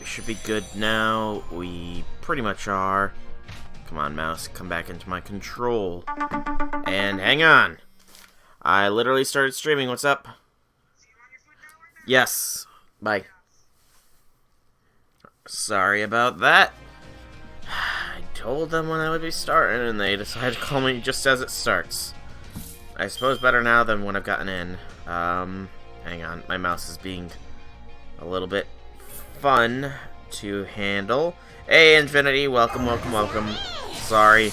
we should be good now. We pretty much are. Come on, mouse, come back into my control. And hang on. I literally started streaming. What's up? Yes. Bye. Sorry about that. I told them when I would be starting, and they decided to call me just as it starts. I suppose better now than when I've gotten in. Hang on. My mouse is being a little bit fun to handle. Hey, Infinity. Welcome, welcome, welcome. Sorry.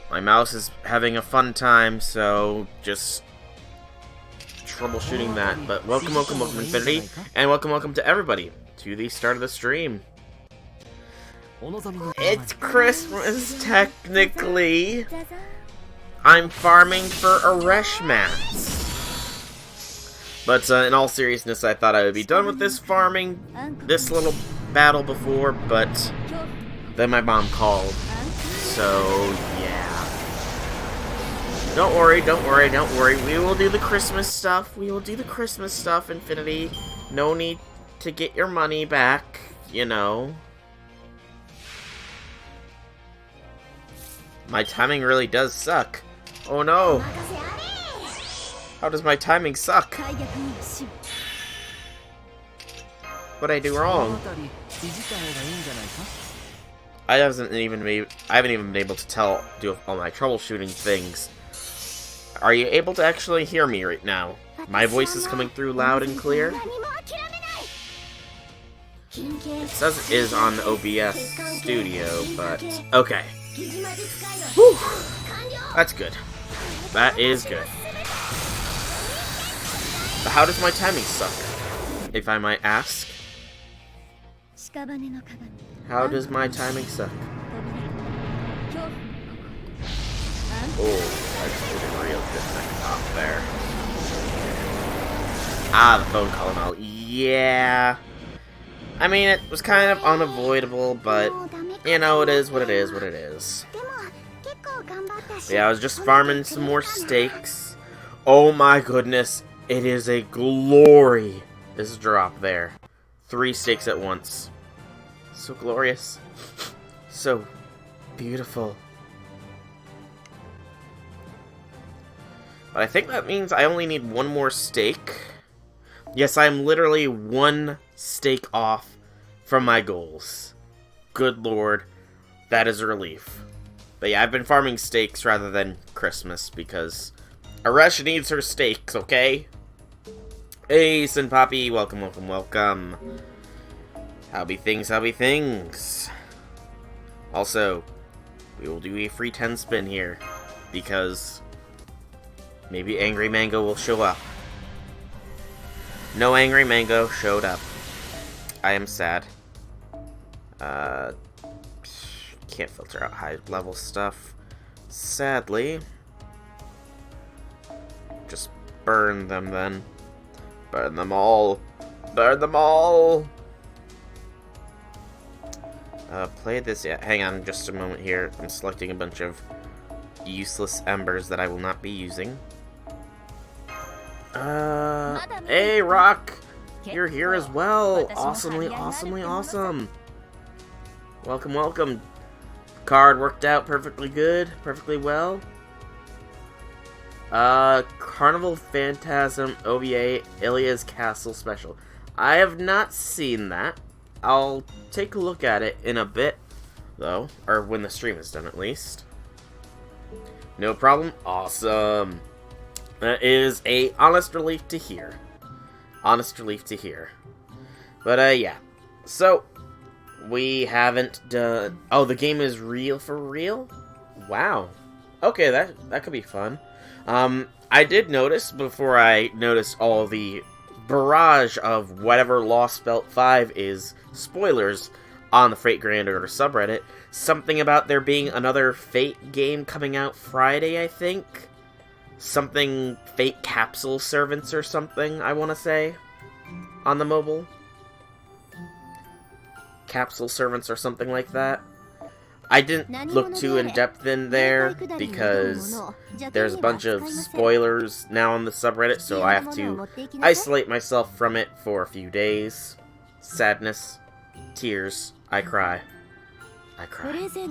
My mouse is having a fun time, so just troubleshooting that. But welcome, welcome, welcome, Infinity. And welcome, welcome to everybody to the start of the stream. It's Christmas, technically. I'm farming for Aresh mats. But in all seriousness, I thought I would be done with this farming, this little battle before, but then my mom called. So, yeah. Don't worry, don't worry, don't worry. We will do the Christmas stuff. We will do the Christmas stuff, Infinity. No need to get your money back, you know. My timing really does suck. Oh no! How does my timing suck? What'd I do wrong? I haven't even been able to do all my troubleshooting things. Are you able to actually hear me right now? My voice is coming through loud and clear. It says it is on OBS Studio, but okay. Whew. That's good. That is good. But how does my timing suck, if I might ask? How does my timing suck? Oh, I just did a real good thing off there. Ah, the phone call and all. Yeah. I mean, it was kind of unavoidable, but, you know, it is what it is, what it is. Yeah, I was just farming some more steaks. Oh my goodness, it is a glory. This drop there. 3 steaks at once. So glorious. So beautiful. But I think that means I only need 1 more steak. Yes, I'm literally 1 steak off from my goals. Good lord. That is a relief. But yeah, I've been farming steaks rather than Christmas because Aresh needs her steaks, okay? Hey, Sin Poppy, welcome, welcome, welcome. How be things, how be things? Also, we will do a free 10 spin here because maybe Angry Mango will show up. No Angry Mango showed up. I am sad. Can't filter out high level stuff. Sadly. Just burn them then. Burn them all. Burn them all! Play this. Yeah, hang on just a moment here. I'm selecting a bunch of useless embers that I will not be using. Hey, Rock! You're here as well! Awesomely, awesomely awesome! Welcome, welcome. Card worked out perfectly good, perfectly well. Carnival Phantasm OVA Ilia's Castle Special. I have not seen that. I'll take a look at it in a bit, though. Or when the stream is done, at least. No problem. Awesome. That is a honest relief to hear. Honest relief to hear. But, yeah. So, we haven't done... Oh, the game is real for real? Wow. Okay, that could be fun. I did notice, before I noticed all the barrage of whatever Lost Belt 5 is spoilers on the Freight Grand Order subreddit, something about there being another Fate game coming out Friday, I think? Something Fate Capsule Servants or something, I want to say, on the mobile. Capsule Servants or something like that. I didn't look too in-depth in there because there's a bunch of spoilers now on the subreddit, so I have to isolate myself from it for a few days. Sadness. tears. I cry. I cry. What is it?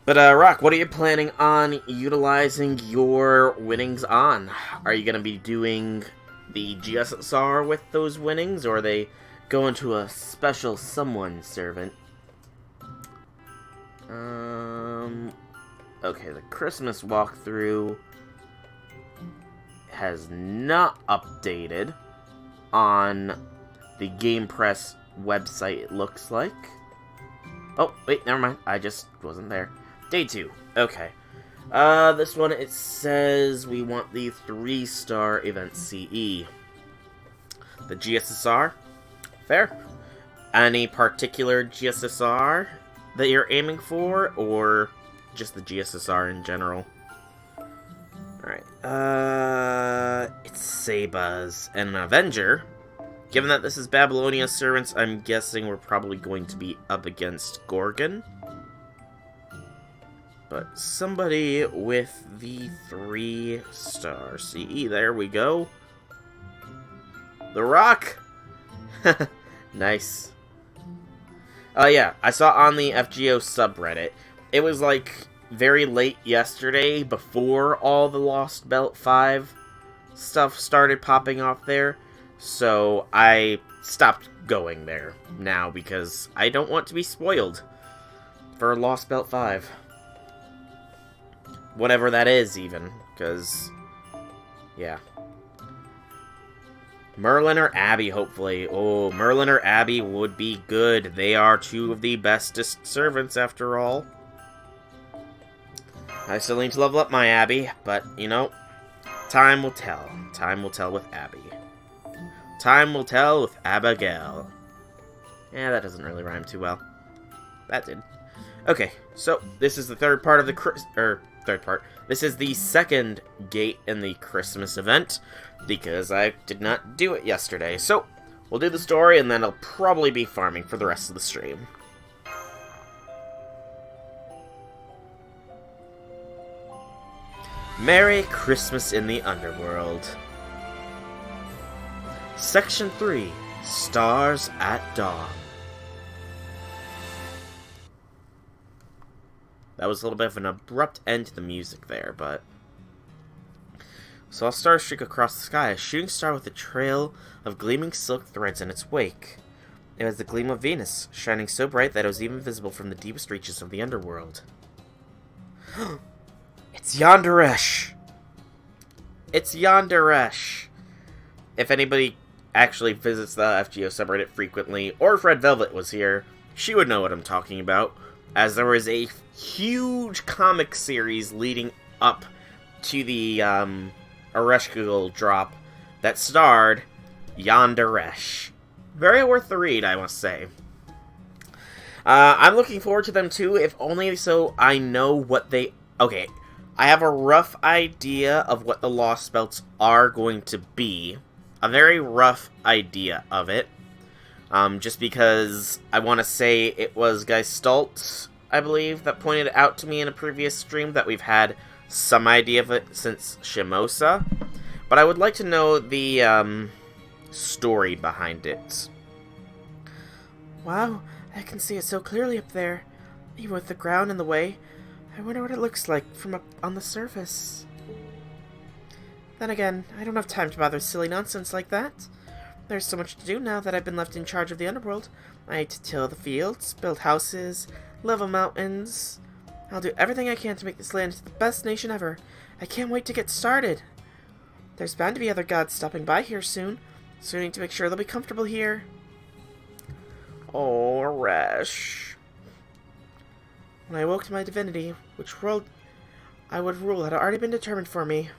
But, Rock, what are you planning on utilizing your winnings on? Are you going to be doing the GSSR with those winnings, or are they going to a special someone servant? Okay, the Christmas walkthrough has not updated on the Game Press website, it looks like. Oh, wait, never mind. I just wasn't there. Day 2. Okay. This one, it says we want the 3-star event CE. The GSSR? Fair. Any particular GSSR that you're aiming for, or just the GSSR in general? Alright. It's Sebas and an Avenger. Given that this is Babylonia Servants, I'm guessing we're probably going to be up against Gorgon. But somebody with the 3-star CE. There we go. The Rock! Nice. Yeah, I saw on the FGO subreddit. It was like very late yesterday, before all the Lost Belt 5 stuff started popping off there. So I stopped going there now because I don't want to be spoiled for Lost Belt 5. Whatever that is, even. Because, yeah. Merlin or Abby, hopefully. Oh, Merlin or Abby would be good. They are 2 of the bestest servants, after all. I still need to level up my Abby, but, you know, time will tell. Time will tell with Abby. Time will tell with Abigail. Yeah, that doesn't really rhyme too well. That did. Okay, so this is the third part of the This is the second gate in the Christmas event, because I did not do it yesterday. So, we'll do the story, and then I'll probably be farming for the rest of the stream. Merry Christmas in the Underworld. Section 3, Stars at Dawn. That was a little bit of an abrupt end to the music there, but... Saw a star streak across the sky, a shooting star with a trail of gleaming silk threads in its wake. It was the gleam of Venus, shining so bright that it was even visible from the deepest reaches of the underworld. It's Yanderesh! It's Yanderesh! If anybody actually visits the FGO subreddit frequently, or if Red Velvet was here, she would know what I'm talking about, as there was a huge comic series leading up to the Ereshkigal drop that starred Yanderesh. Very worth the read, I must say. I'm looking forward to them too, if only so I know what they... Okay, I have a rough idea of what the Lost Belts are going to be. A very rough idea of it. Just because I want to say it was Geistalt, I believe, that pointed out to me in a previous stream that we've had some idea of it since Shimosa. But I would like to know the story behind it. Wow, I can see it so clearly up there. Even with the ground in the way. I wonder what it looks like from up on the surface. Then again, I don't have time to bother silly nonsense like that. There's so much to do now that I've been left in charge of the underworld. I need to till the fields, build houses, level mountains. I'll do everything I can to make this land the best nation ever. I can't wait to get started. There's bound to be other gods stopping by here soon, so I need to make sure they'll be comfortable here. Oh, Resh. When I awoke to my divinity, which world I would rule had already been determined for me.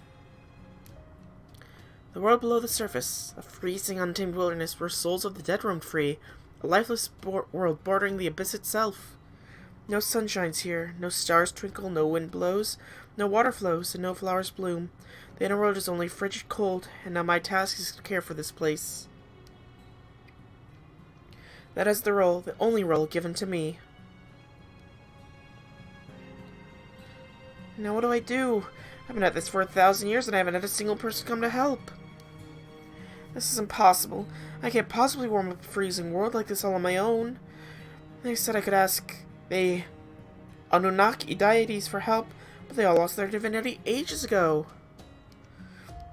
The world below the surface, a freezing, untamed wilderness where souls of the dead roamed free, a lifeless world bordering the abyss itself. No sun shines here, no stars twinkle, no wind blows, no water flows, and no flowers bloom. The inner world is only frigid cold, and now my task is to care for this place. That is the role, the only role given to me. Now what do I do? I've been at this for 1,000 years and I haven't had a single person come to help. This is impossible. I can't possibly warm up a freezing world like this all on my own. They said I could ask the Anunnaki deities for help, but they all lost their divinity ages ago.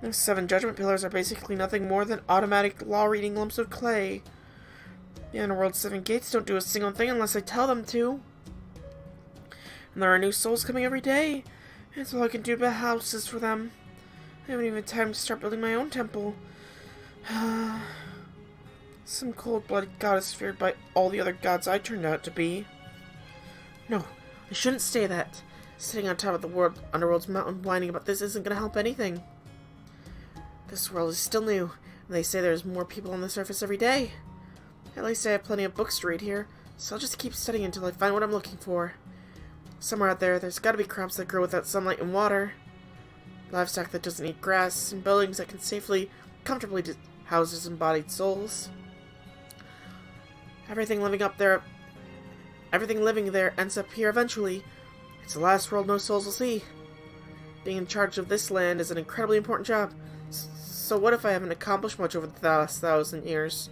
The 7 judgment pillars are basically nothing more than automatic law-reading lumps of clay. The Underworld's 7 gates don't do a single thing unless I tell them to. And there are new souls coming every day. That's all I can do to build houses for them. I haven't even time to start building my own temple. Some cold-blooded goddess feared by all the other gods I turned out to be. No, I shouldn't say that. Sitting on top of the Underworld's mountain whining about this isn't going to help anything. This world is still new, and they say there's more people on the surface every day. At least I have plenty of books to read here, so I'll just keep studying until I find what I'm looking for. Somewhere out there's gotta be crops that grow without sunlight and water, livestock that doesn't eat grass, and buildings that can safely, comfortably house disembodied souls. Everything living there ends up here eventually. It's the last world no souls will see. Being in charge of this land is an incredibly important job. So what if I haven't accomplished much over the last 1,000 years?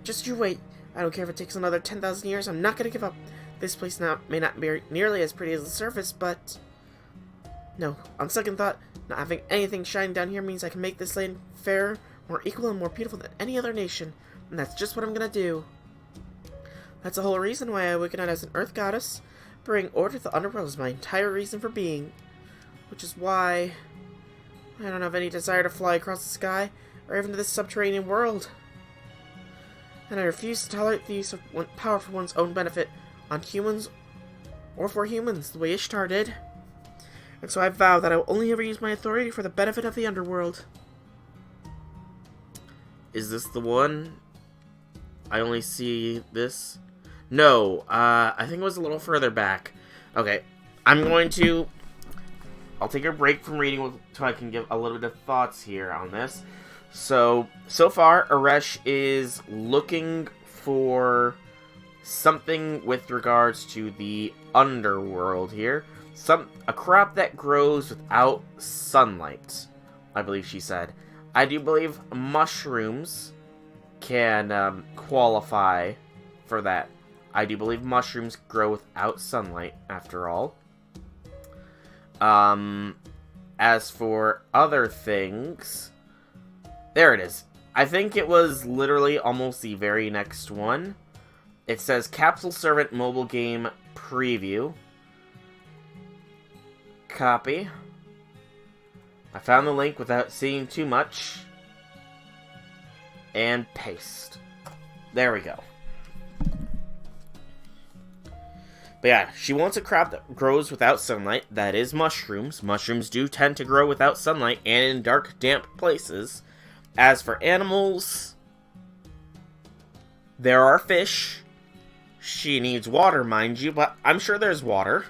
Just you wait. I don't care if it takes another 10,000 years. I'm not going to give up. This place may not be nearly as pretty as the surface, but... No, on second thought, not having anything shining down here means I can make this land fairer, more equal, and more beautiful than any other nation. And that's just what I'm going to do. That's the whole reason why I awaken out as an earth goddess. Bringing order to the underworld is my entire reason for being. Which is why... I don't have any desire to fly across the sky, or even to this subterranean world. And I refuse to tolerate the use of power for one's own benefit, on humans, or for humans, the way Ishtar did. And so I vow that I will only ever use my authority for the benefit of the underworld. Is this the one? I only see this. No, I think it was a little further back. Okay, I'll take a break from reading so I can give a little bit of thoughts here on this. So far, Aresh is looking for something with regards to the underworld here. A crop that grows without sunlight, I believe she said. I do believe mushrooms can qualify for that. I do believe mushrooms grow without sunlight, after all. As for other things, there it is. I think it was literally almost the very next one. It says Capsule Servant Mobile Game Preview. Copy. I found the link without seeing too much. And paste. There we go. But yeah, she wants a crop that grows without sunlight. That is mushrooms. Mushrooms do tend to grow without sunlight and in dark, damp places. As for animals, there are fish. She needs water, mind you, but I'm sure there's water.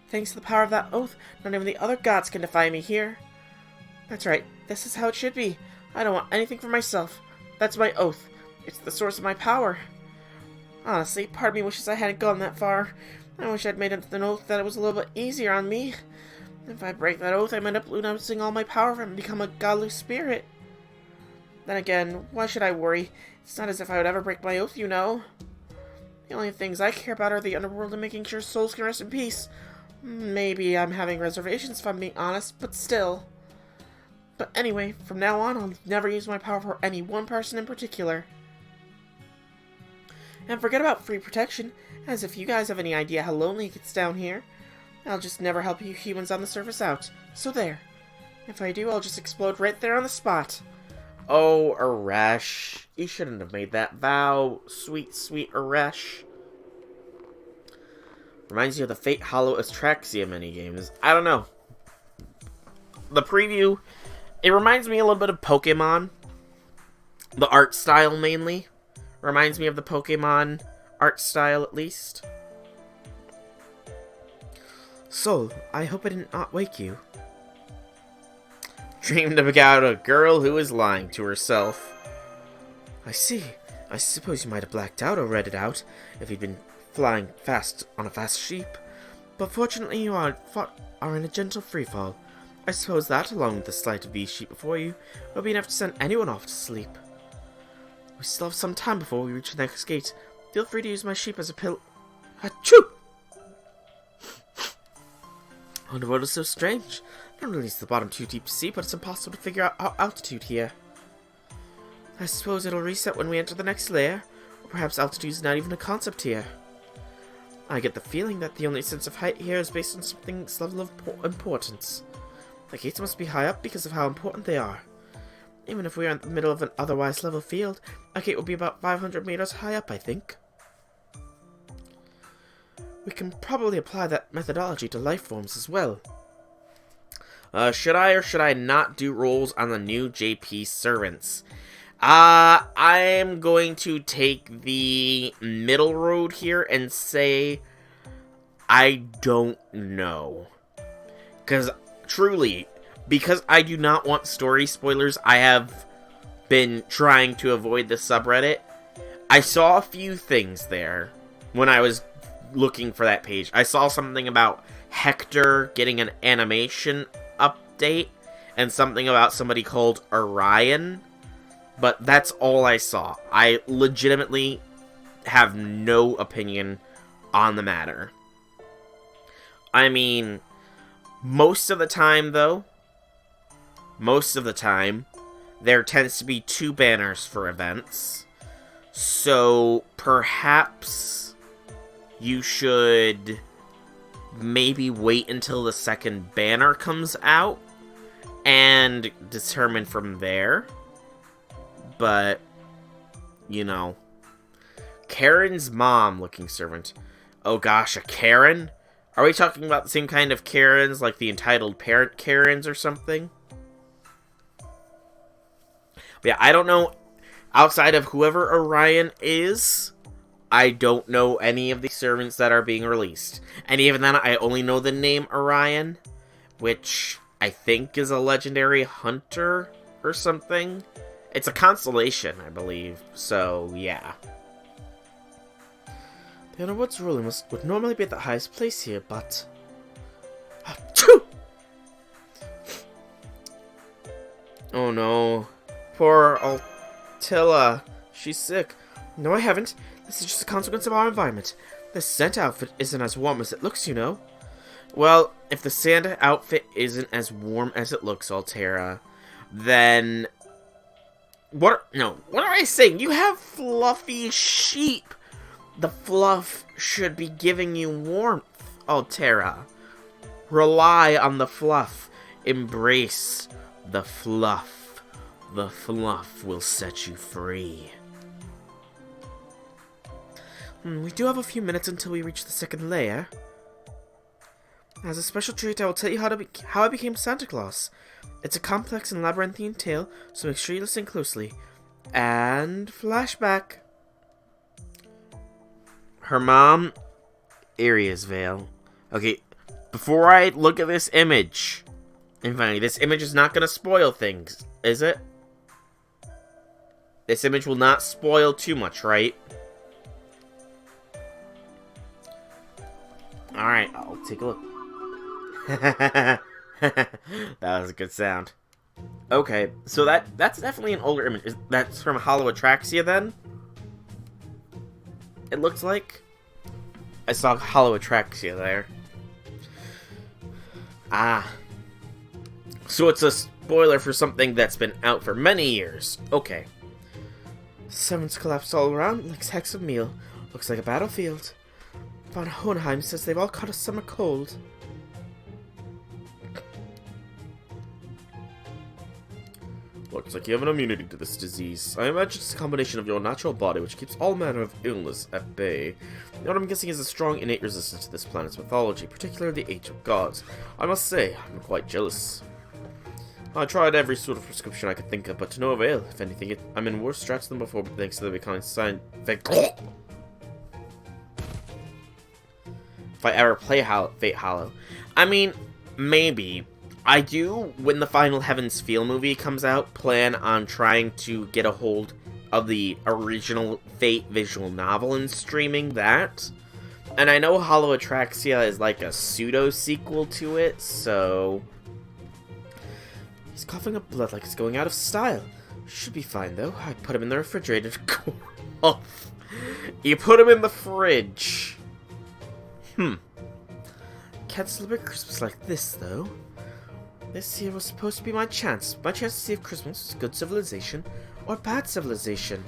Thanks to the power of that oath, not even the other gods can defy me here. That's right, this is how it should be. I don't want anything for myself. That's my oath. It's the source of my power. Honestly, part of me wishes I hadn't gone that far. I wish I'd made an oath that it was a little bit easier on me. If I break that oath, I might end up losing all my power and become a godly spirit. Then again, why should I worry? It's not as if I would ever break my oath, you know. The only things I care about are the underworld and making sure souls can rest in peace. Maybe I'm having reservations if I'm being honest, but still. But anyway, from now on, I'll never use my power for any one person in particular. And forget about free protection, as if you guys have any idea how lonely it gets down here. I'll just never help you humans on the surface out. So there. If I do, I'll just explode right there on the spot. Oh, Aresh. You shouldn't have made that vow. Sweet, sweet Aresh. Reminds you of the Fate Hollow Astraxia minigames. I don't know. The preview, it reminds me a little bit of Pokemon. The art style, mainly. Reminds me of the Pokemon art style, at least. Soul, I hope I did not wake you. Dreamed about a girl who is lying to herself. I see. I suppose you might have blacked out or read it out, if you'd been flying fast on a fast sheep. But fortunately you are in a gentle freefall. I suppose that, along with the sight of these sheep before you, will be enough to send anyone off to sleep. We still have some time before we reach the next gate. Feel free to use my sheep as a pill. Achoo! Underworld is so strange. Not really is the bottom too deep to see, but it's impossible to figure out our altitude here. I suppose it'll reset when we enter the next layer, or perhaps altitude is not even a concept here. I get the feeling that the only sense of height here is based on something's level of importance. The gates must be high up because of how important they are. Even if we are in the middle of an otherwise level field, a gate will be about 500 meters high up, I think. We can probably apply that methodology to life forms as well. Should I or should I not do rolls on the new JP servants? I'm going to take the middle road here and say I don't know. Because, truly, because I do not want story spoilers, I have been trying to avoid the subreddit. I saw a few things there when I was looking for that page. I saw something about Hector getting an animation update and something about somebody called Orion, but that's all I saw. I legitimately have no opinion on the matter. I mean, most of the time, there tends to be 2 banners for events, so perhaps you should maybe wait until the second banner comes out and determine from there. But, you know. Karen's mom looking servant. Oh gosh, a Karen? Are we talking about the same kind of Karens, like the entitled parent Karens or something? But yeah, I don't know. Outside of whoever Orion is, I don't know any of the servants that are being released. And even then, I only know the name Orion, which I think is a legendary hunter or something. It's a constellation, I believe. So, yeah. The Underworld's ruler would normally be at the highest place here, but... Oh no. Poor Altera. She's sick. No, I haven't. This is just a consequence of our environment. This Santa outfit isn't as warm as it looks, you know. Well, if the Santa outfit isn't as warm as it looks, Altera, then... What am I saying? You have fluffy sheep. The fluff should be giving you warmth, Altera. Rely on the fluff. Embrace the fluff. The fluff will set you free. We do have a few minutes until we reach the second layer. As a special treat, I will tell you how I became Santa Claus. It's a complex and labyrinthine tale, so make sure you listen closely. And flashback. Her mom, Aria's Veil. Okay, before I look at this image, and finally, this image is not going to spoil things, is it? This image will not spoil too much, right? Alright, I'll take a look. That was a good sound. Okay, so that's definitely an older image. That's from Hollow Atraxia, then? It looks like. I saw Hollow Atraxia there. Ah. So it's a spoiler for something that's been out for many years. Okay. Servants collapsed all around like sacks of meal. Looks like a battlefield. Von Hohenheim says they've all caught a summer cold. Looks like you have an immunity to this disease. I imagine it's a combination of your natural body, which keeps all manner of illness at bay. What I'm guessing is a strong innate resistance to this planet's mythology, particularly the Age of Gods. I must say, I'm quite jealous. I tried every sort of prescription I could think of, but to no avail. If anything, I'm in worse straits than before, thanks to the becoming scientific... If I ever play Fate Hollow. I mean, maybe. I do, when the Final Heaven's Feel movie comes out, plan on trying to get a hold of the original Fate visual novel and streaming that. And I know Hollow Atraxia is like a pseudo-sequel to it, so... He's coughing up blood like he's going out of style. Should be fine, though. I put him in the refrigerator to cool off. You put him in the fridge. Can't celebrate Christmas like this, though. This year was supposed to be my chance. My chance to see if Christmas was good civilization or bad civilization.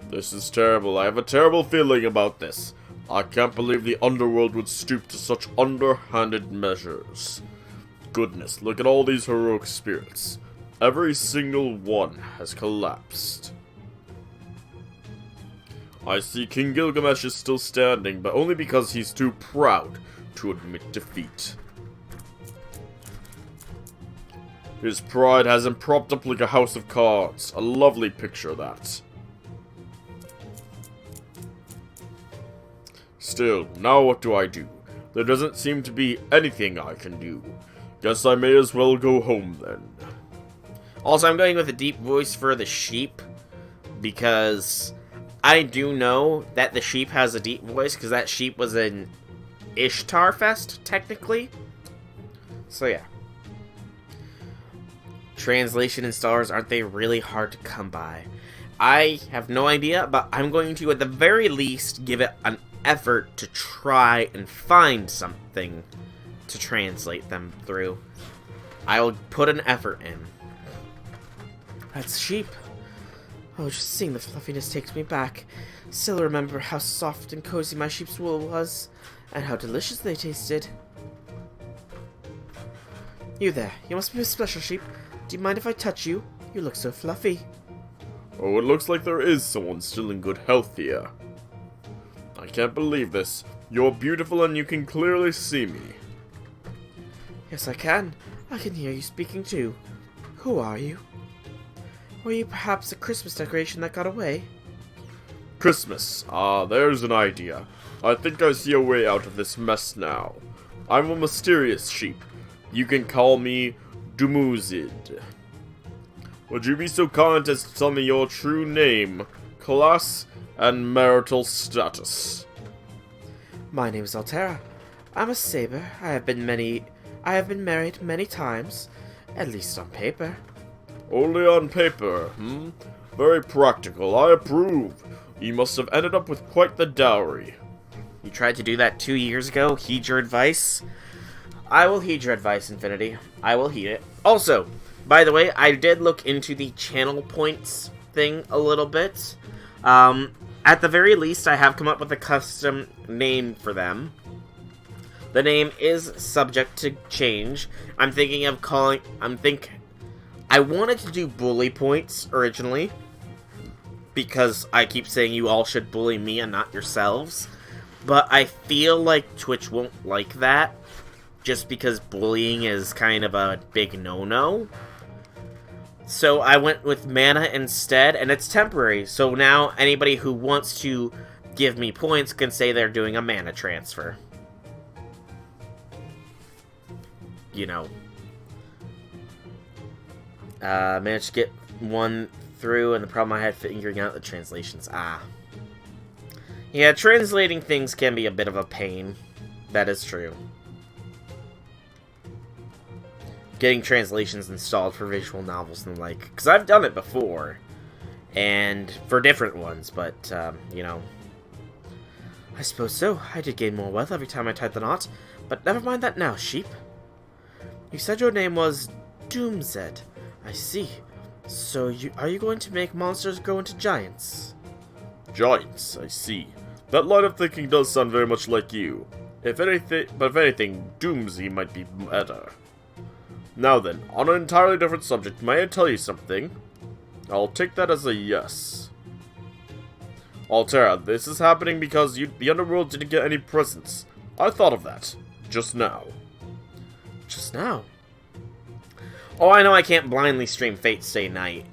This is terrible. I have a terrible feeling about this. I can't believe the underworld would stoop to such underhanded measures. Goodness, look at all these heroic spirits. Every single one has collapsed. I see King Gilgamesh is still standing, but only because he's too proud to admit defeat. His pride has him propped up like a house of cards. A lovely picture, that. Still, now what do I do? There doesn't seem to be anything I can do. Guess I may as well go home then. Also, I'm going with a deep voice for the sheep, because I do know that the sheep has a deep voice, because that sheep was in Ishtar Fest, technically. So yeah. Translation installers, aren't they really hard to come by? I have no idea, but I'm going to, at the very least, give it an effort to try and find something to translate them through. I will put an effort in. That's sheep. Oh, just seeing the fluffiness takes me back. Still remember how soft and cozy my sheep's wool was, and how delicious they tasted. You there, you must be a special sheep. Do you mind if I touch you? You look so fluffy. Oh, it looks like there is someone still in good health here. I can't believe this. You're beautiful and you can clearly see me. Yes, I can. I can hear you speaking too. Who are you? Were you perhaps a Christmas decoration that got away? Christmas. Ah, there's an idea. I think I see a way out of this mess now. I'm a mysterious sheep. You can call me Dumuzid. Would you be so kind as to tell me your true name, class, and marital status? My name is Altera. I'm a saber. I have been married many times, at least on paper. Only on paper, Very practical, I approve. You must have ended up with quite the dowry. You tried to do that 2 years ago. Heed your advice. I will heed your advice, Infinity. I will heed it. Also, by the way, I did look into the channel points thing a little bit. At the very least, I have come up with a custom name for them. The name is subject to change. I'm thinking of calling... I wanted to do bully points originally, because I keep saying you all should bully me and not yourselves. But I feel like Twitch won't like that, just because bullying is kind of a big no-no. So I went with mana instead, and it's temporary. So now anybody who wants to give me points can say they're doing a mana transfer. You know. Managed to get one through, and the problem I had figuring out the translations. Yeah, translating things can be a bit of a pain. That is true. Getting translations installed for visual novels and the like. Because I've done it before. And for different ones, but, you know. I suppose so. I did gain more wealth every time I tied the knot. But never mind that now, sheep. You said your name was Doomzed. I see. So, are you going to make monsters grow into giants? Giants, I see. That line of thinking does sound very much like you. If anything, Doomsy might be better. Now then, on an entirely different subject, may I tell you something? I'll take that as a yes. Altera, this is happening because the underworld didn't get any presents. I thought of that. Just now. Just now? Oh, I know I can't blindly stream Fate Stay Night.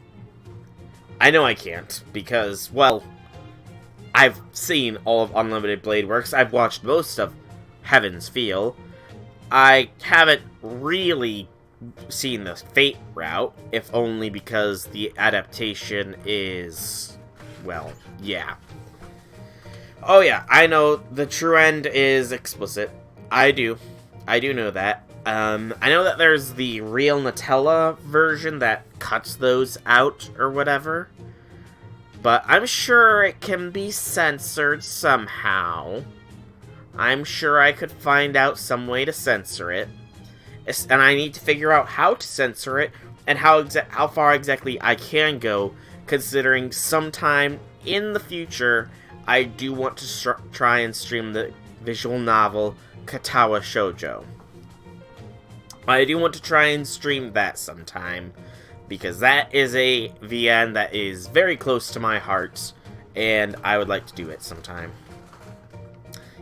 I know I can't, because, well, I've seen all of Unlimited Blade Works. I've watched most of Heaven's Feel. I haven't really seen the Fate route, if only because the adaptation is, well, yeah. Oh yeah, I know the true end is explicit. I do know that. I know that there's the real Nutella version that cuts those out or whatever. But I'm sure it can be censored somehow. I'm sure I could find out some way to censor it. And I need to figure out how to censor it and how far exactly I can go, considering sometime in the future I do want to try and stream the visual novel Katawa Shoujo. I do want to try and stream that sometime, because that is a VN that is very close to my heart, and I would like to do it sometime.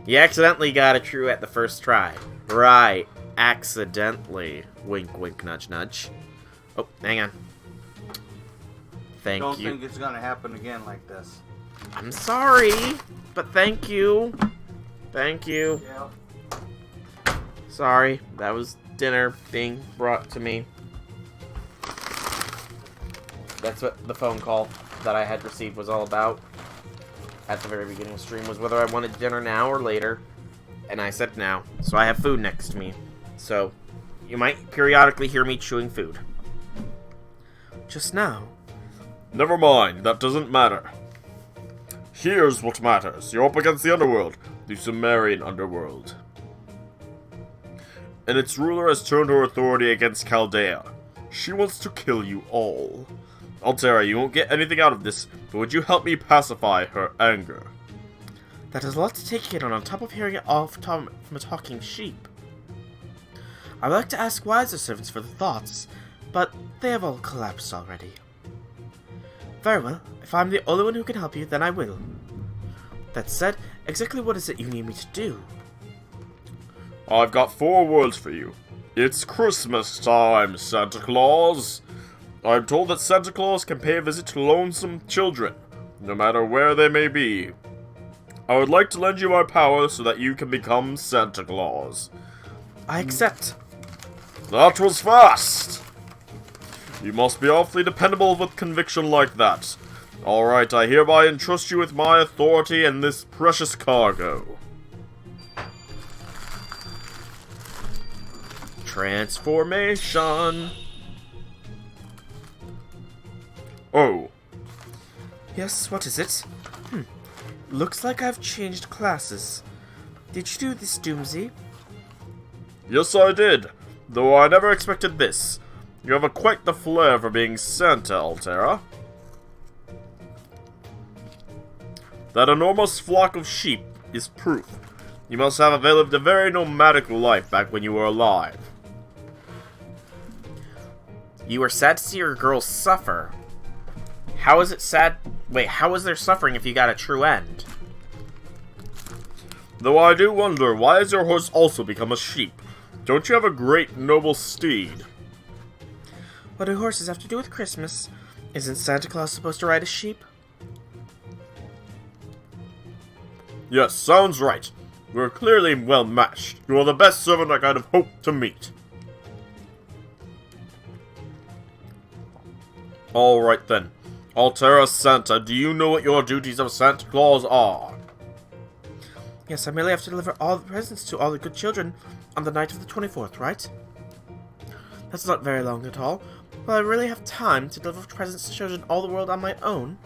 You accidentally got a true at the first try. Right, accidentally. Wink, wink, nudge, nudge. Oh, hang on. Thank you. Don't think it's gonna happen again like this. I'm sorry, but thank you. Thank you. Yeah. Sorry, that was dinner being brought to me. That's what the phone call that I had received was all about at the very beginning of the stream, was whether I wanted dinner now or later. And I said now, so I have food next to me. So, you might periodically hear me chewing food. Just now. Never mind, that doesn't matter. Here's what matters. You're up against the underworld, the Sumerian underworld. And its ruler has turned her authority against Chaldea. She wants to kill you all. Altera, you won't get anything out of this, but would you help me pacify her anger? That is a lot to take in on top of hearing it all from a talking sheep. I would like to ask wiser servants for the thoughts, but they have all collapsed already. Very well, if I'm the only one who can help you, then I will. That said, exactly what is it you need me to do? I've got 4 words for you. It's Christmas time, Santa Claus. I'm told that Santa Claus can pay a visit to lonesome children, no matter where they may be. I would like to lend you my power so that you can become Santa Claus. I accept. That was fast! You must be awfully dependable with conviction like that. Alright, I hereby entrust you with my authority and this precious cargo. Transformation! Oh, Yes, what is it? Looks like I've changed classes. Did you do this, Doomsy? yes I did, though I never expected this. You have quite the flair for being Santa Altera. That enormous flock of sheep is proof. You must have lived a very nomadic life back when you were alive. You were sad to see your girls suffer. How is it sad? Wait, how is there suffering if you got a true end? Though I do wonder, why has your horse also become a sheep? Don't you have a great noble steed? What do horses have to do with Christmas? Isn't Santa Claus supposed to ride a sheep? Yes, sounds right. We're clearly well matched. You are the best servant I could have hoped to meet. Alright then. Altera Santa, do you know what your duties of Santa Claus are? Yes, I merely have to deliver all the presents to all the good children on the night of the 24th, right? That's not very long at all. Will I really have time to deliver presents to children all the world on my own?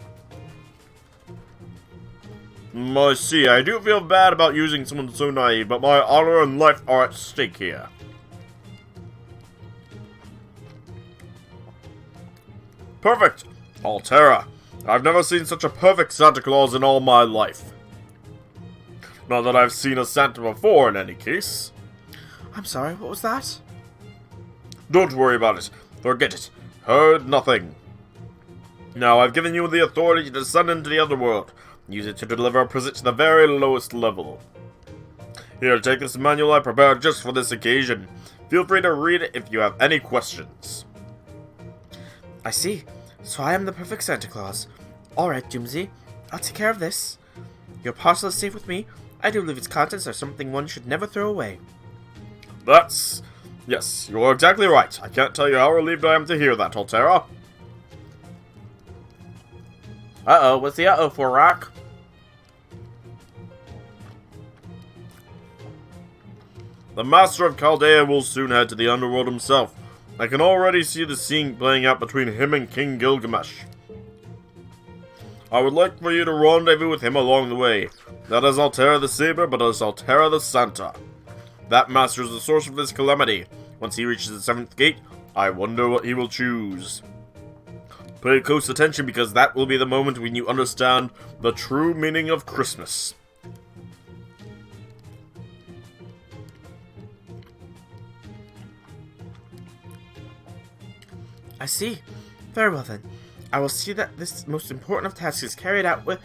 I see. I do feel bad about using someone so naive, but my honor and life are at stake here. Perfect! Altera, I've never seen such a perfect Santa Claus in all my life. Not that I've seen a Santa before, in any case. I'm sorry, what was that? Don't worry about it. Forget it. Heard nothing. Now, I've given you the authority to descend into the underworld. Use it to deliver a present to the very lowest level. Here, take this manual I prepared just for this occasion. Feel free to read it if you have any questions. I see. So I am the perfect Santa Claus. Alright, Doomsy. I'll take care of this. Your parcel is safe with me. I do believe its contents are something one should never throw away. That's... Yes, you're exactly right. I can't tell you how relieved I am to hear that, Altera. Uh-oh, what's the uh-oh for, Rock? The Master of Chaldea will soon head to the underworld himself. I can already see the scene playing out between him and King Gilgamesh. I would like for you to rendezvous with him along the way. Not as Altera the Saber, but as Altera the Santa. That master is the source of this calamity. Once he reaches the 7th gate, I wonder what he will choose. Pay close attention because that will be the moment when you understand the true meaning of Christmas. I see. Very well then. I will see that this most important of tasks is carried out with...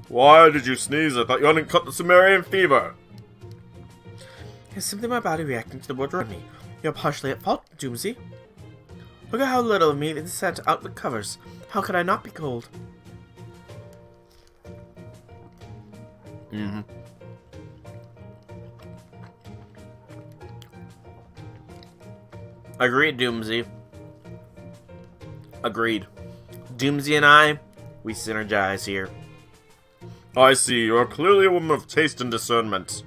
Why did you sneeze? I thought you hadn't caught the Sumerian fever. It's simply my body reacting to the world around me. You're partially at fault, Doomsy. Look at how little of me this Santa outfit covers. How could I not be cold? Agreed, Doomsy. Agreed. Doomsy and I, we synergize here. I see, you are clearly a woman of taste and discernment.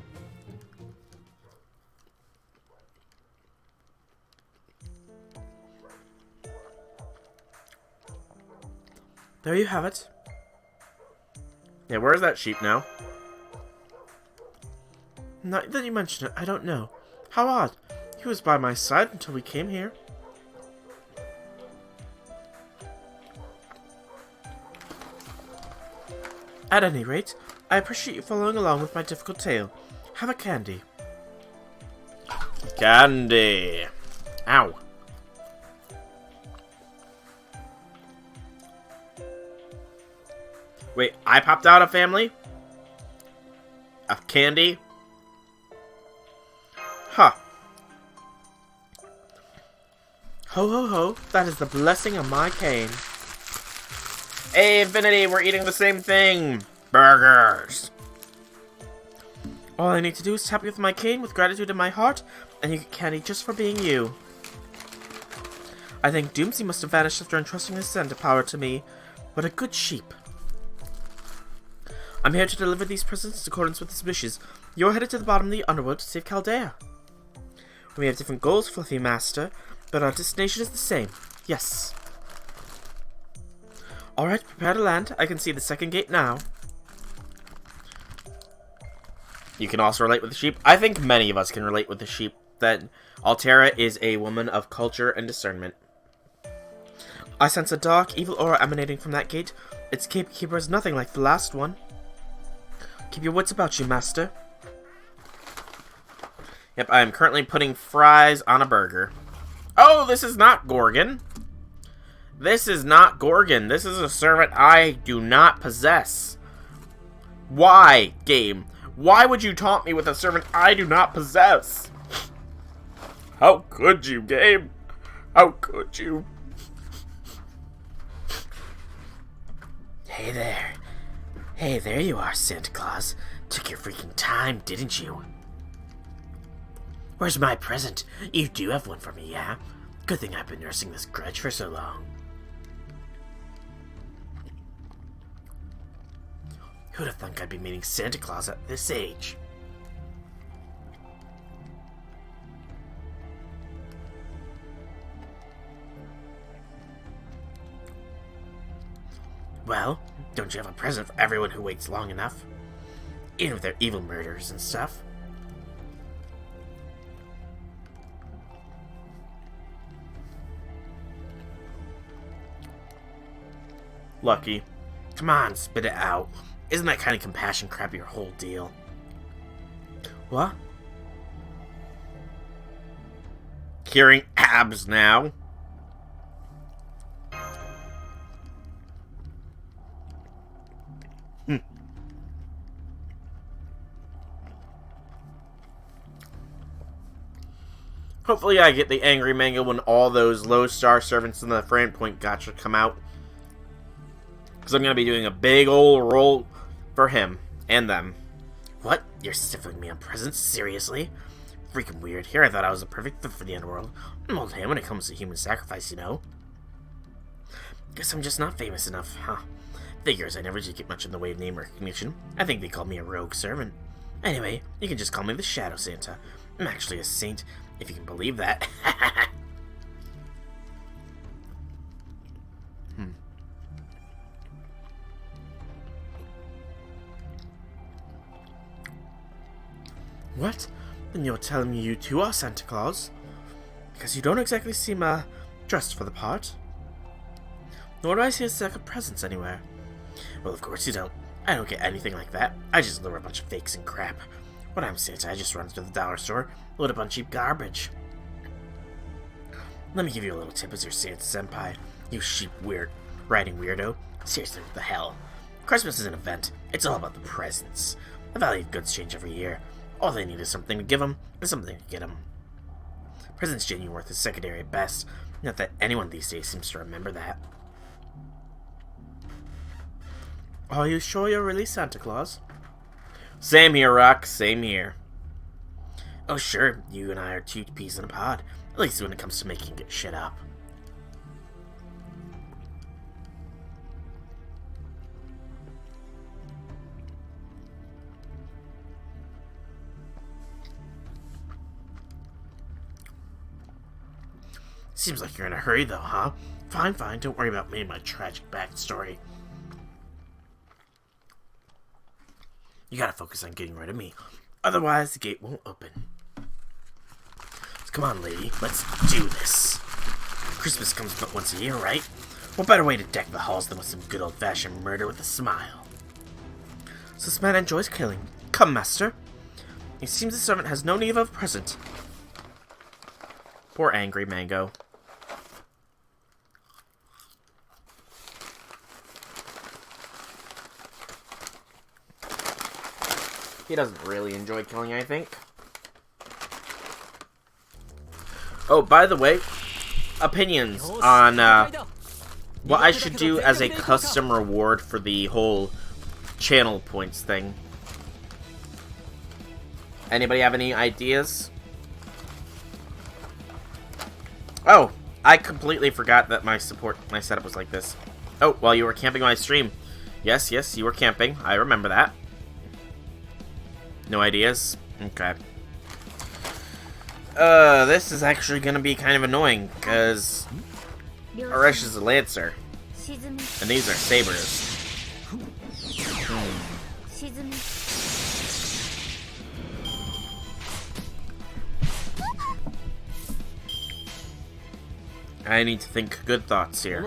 There you have it. Yeah, where's that sheep now? Now that you mention it, I don't know. How odd. He was by my side until we came here. At any rate, I appreciate you following along with my difficult tale. Have a candy. Candy. Ow. Wait, I popped out a family? Of candy? Huh. Ho ho ho, that is the blessing of my cane. Hey, Infinity, we're eating the same thing. Burgers. All I need to do is tap you with my cane with gratitude in my heart, and you get candy just for being you. I think Doomsy must have vanished after entrusting his Santa power to me. What a good sheep. I'm here to deliver these presents in accordance with his wishes. You're headed to the bottom of the underworld to save Chaldea. We have different goals, Fluffy Master, but our destination is the same. Yes. Alright, prepare to land. I can see the 2nd gate now. You can also relate with the sheep. I think many of us can relate with the sheep. That Altera is a woman of culture and discernment. I sense a dark, evil aura emanating from that gate. Its gatekeeper is nothing like the last one. Keep your wits about you, Master. Yep, I am currently putting fries on a burger. Oh, this is not Gorgon. This is not Gorgon. This is a servant I do not possess. Why, game? Why would you taunt me with a servant I do not possess? How could you, game? How could you? Hey there. Hey, there you are, Santa Claus. Took your freaking time, didn't you? Where's my present? You do have one for me, yeah? Good thing I've been nursing this grudge for so long. Who'd have thunk I'd be meeting Santa Claus at this age? Well, don't you have a present for everyone who waits long enough? Even with their evil murders and stuff. Lucky. Come on, spit it out. Isn't that kind of compassion crap your whole deal? What? Hearing abs now. Hopefully I get the angry manga when all those low star servants in the frame point gotcha come out. Because I'm going to be doing a big old roll for him and them. What? You're stiffing me on presents? Seriously? Freaking weird. Here I thought I was a perfect fit for the underworld. I'm old hand when it comes to human sacrifice, you know. Guess I'm just not famous enough, huh? Figures I never did get much in the way of name recognition. I think they called me a rogue servant. Anyway, you can just call me the Shadow Santa. I'm actually a saint, if you can believe that. What? Then you're telling me you too are Santa Claus? Because you don't exactly seem, dressed for the part. Nor do I see a stack of presents anywhere. Well, of course you don't. I don't get anything like that. I just lure a bunch of fakes and crap. When I'm Santa, I just run to the dollar store, load up on cheap garbage. Let me give you a little tip as your Santa senpai. You riding weirdo. Seriously, what the hell? Christmas is an event. It's all about the presents. The value of goods change every year. All they need is something to give them, and something to get them. Presents genuine worth is secondary at best. Not that anyone these days seems to remember that. Are you sure you're really Santa Claus? Same here, Rock. Same here. Oh, sure. You and I are two peas in a pod. At least when it comes to making shit up. Seems like you're in a hurry, though, huh? Fine, fine. Don't worry about me and my tragic backstory. You gotta focus on getting rid of me. Otherwise, the gate won't open. So come on, lady. Let's do this. Christmas comes but once a year, right? What better way to deck the halls than with some good old-fashioned murder with a smile? So this man enjoys killing. Come, master. It seems the servant has no need of a present. Poor angry Mango. He doesn't really enjoy killing, I think. Oh, by the way, opinions on what I should do as a custom reward for the whole channel points thing. Anybody have any ideas? Oh, I completely forgot that my setup was like this. Oh, well, you were camping my stream. Yes, yes, you were camping. I remember that. No ideas? Okay. This is actually gonna be kind of annoying, because Arash is a Lancer, and these are Sabers. I need to think good thoughts here.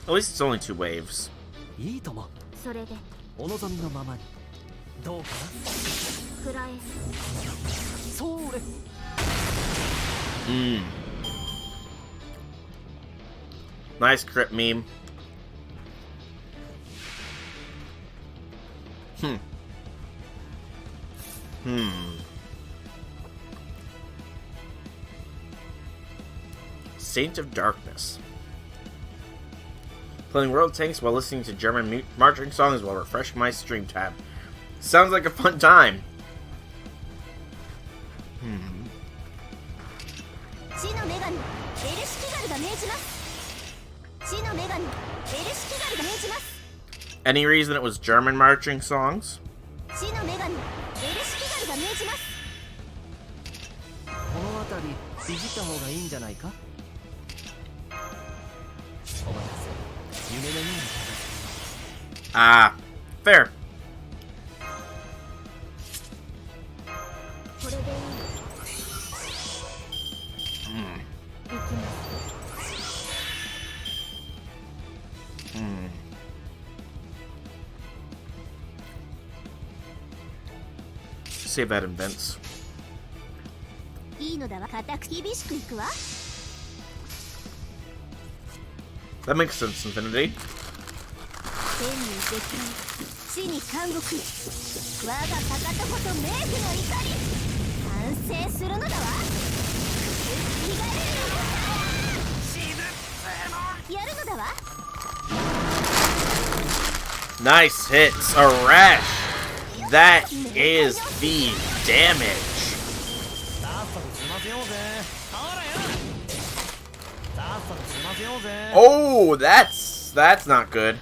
At least it's only 2 waves. Nice crit meme. Saint of Darkness. Playing World Tanks while listening to German marching songs while refreshing my stream tab. Sounds like a fun time. Any reason it was German marching songs? Ah, fair. Save that in Vince. That makes sense, Infinity. Nice hits, Arash. That is the damage. Oh, that's not good.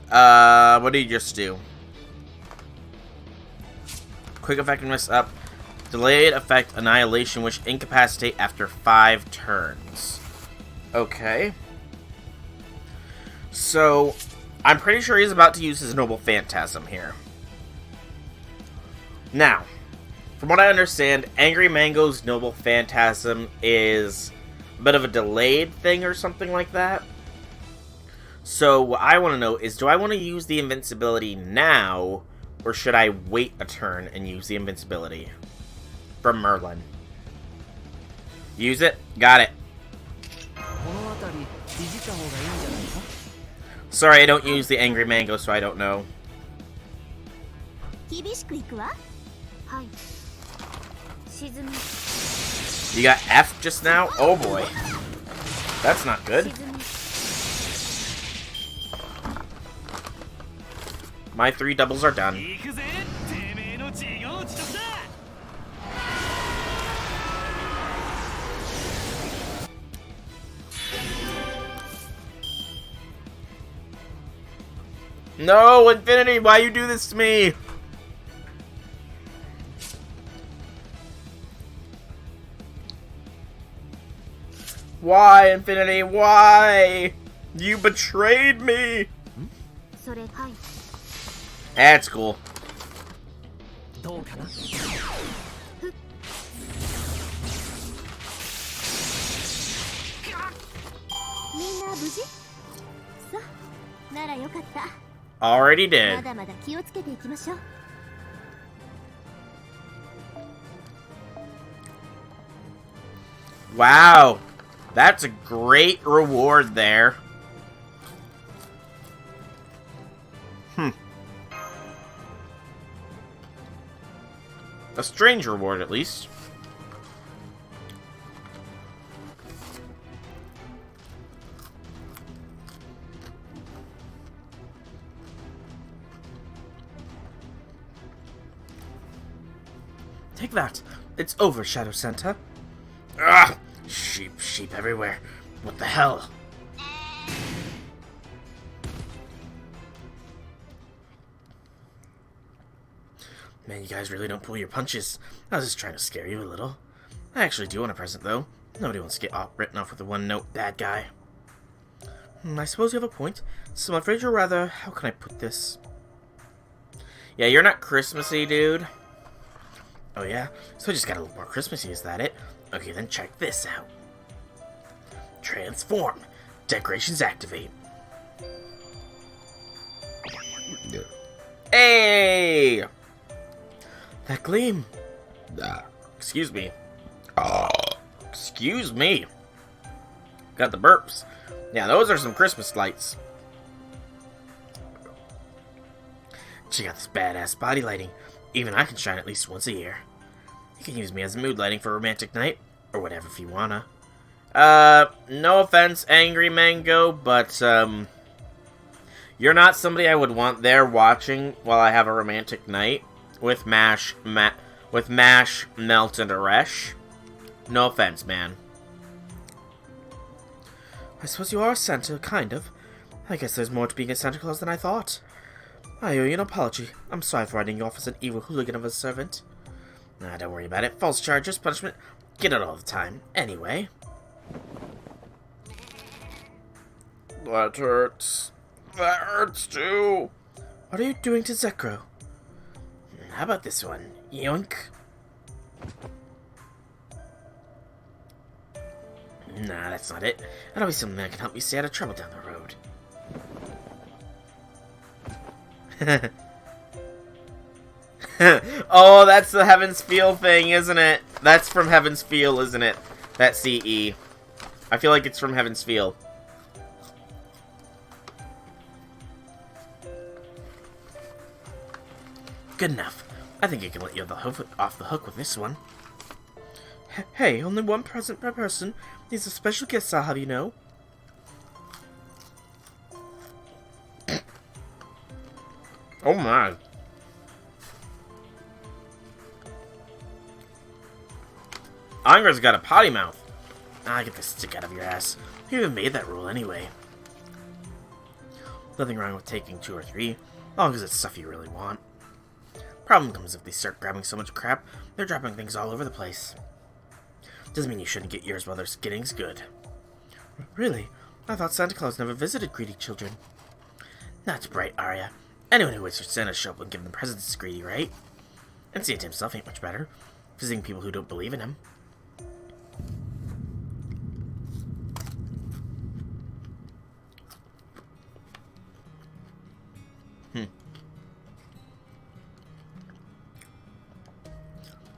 What did you just do? Quick effectiveness up. Delayed effect annihilation, which incapacitate after 5 turns. Okay. So, I'm pretty sure he's about to use his Noble Phantasm here. Now, from what I understand, Angry Mango's Noble Phantasm is a bit of a delayed thing or something like that. So, what I want to know is, do I want to use the invincibility now, or should I wait a turn and use the invincibility? From Merlin. Use it. Got it. Sorry, I don't use the Angry Mango, so I don't know. You got F just now? Oh boy. That's not good. My 3 doubles are done. No, Infinity, why you do this to me? Why, Infinity, why? You betrayed me! That's cool. Already did. Wow. That's a great reward there. A strange reward, at least. Take that. It's over, Shadow Santa. Ah! Sheep everywhere. What the hell? Man, you guys really don't pull your punches. I was just trying to scare you a little. I actually do want a present, though. Nobody wants to get written off with a one-note bad guy. I suppose you have a point. So I'm afraid you're rather... How can I put this? Yeah, you're not Christmassy, dude. Oh, yeah? So I just got a little more Christmassy, is that it? Okay, then check this out. Transform. Decorations activate. Hey! That gleam. Excuse me. Excuse me. Got the burps. Yeah, those are some Christmas lights. Check out this badass body lighting. Even I can shine at least once a year. You can use me as mood lighting for a romantic night, or whatever if you wanna. No offense, Angry Mango, but, you're not somebody I would want there watching while I have a romantic night with Melt, and Aresh. No offense, man. I suppose you are a Santa, kind of. I guess there's more to being a Santa Claus than I thought. I owe you an apology. I'm sorry for writing you off as an evil hooligan of a servant. Nah, don't worry about it. False charges, punishment. Get it all the time. Anyway. That hurts. That hurts too. What are you doing to Zekro? How about this one? Yoink. Nah, that's not it. That'll be something that can help me stay out of trouble down the road. Oh, that's the Heaven's Feel thing, isn't it? That's from Heaven's Feel, isn't it? That CE. I feel like it's from Heaven's Feel. Good enough. I think I can let you off the hook with this one. Hey, only one present per person. These are special gifts, I'll have you know. Oh my. Angra's got a potty mouth. Ah, get the stick out of your ass. Who even made that rule anyway? Nothing wrong with taking 2 or 3, as long as it's stuff you really want. Problem comes if they start grabbing so much crap, they're dropping things all over the place. Doesn't mean you shouldn't get yours while they're getting's good. Really? I thought Santa Claus never visited greedy children. That's bright, Arya. Anyone who waits for Santa to show up and give them presents is greedy, right? And Santa himself ain't much better, visiting people who don't believe in him.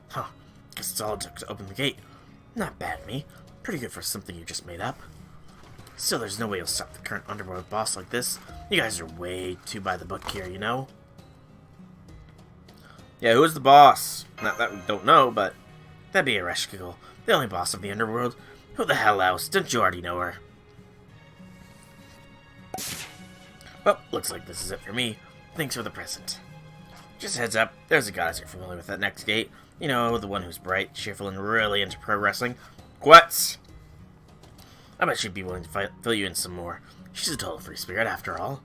Huh. Guess it's all it took to open the gate. Not bad, me. Pretty good for something you just made up. Still, there's no way you'll stop the current underworld boss like this. You guys are way too by the book here, you know? Yeah, who's the boss? Not that we don't know, but that'd be Ereshkigal, the only boss of the underworld. Who the hell else? Don't you already know her? Well, looks like this is it for me. Thanks for the present. Just a heads up, there's a goddess you're familiar with that next gate. You know, the one who's bright, cheerful, and really into pro wrestling. Quetz! I bet she'd be willing to fill you in some more. She's a total free spirit, after all.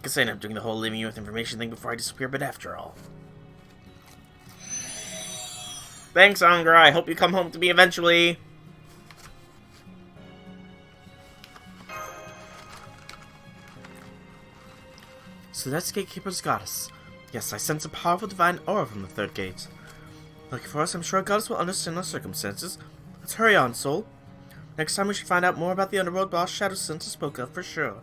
Guess I ended up doing the whole leaving you with information thing before I disappear, but after all. Thanks, Angra. I hope you come home to me eventually. So that's Gatekeeper's Goddess. Yes, I sense a powerful divine aura from the third gate. Lucky for us, I'm sure Goddess will understand our circumstances. Let's hurry on, soul. Next time we should find out more about the underworld boss Shadow Santa spoke of, for sure.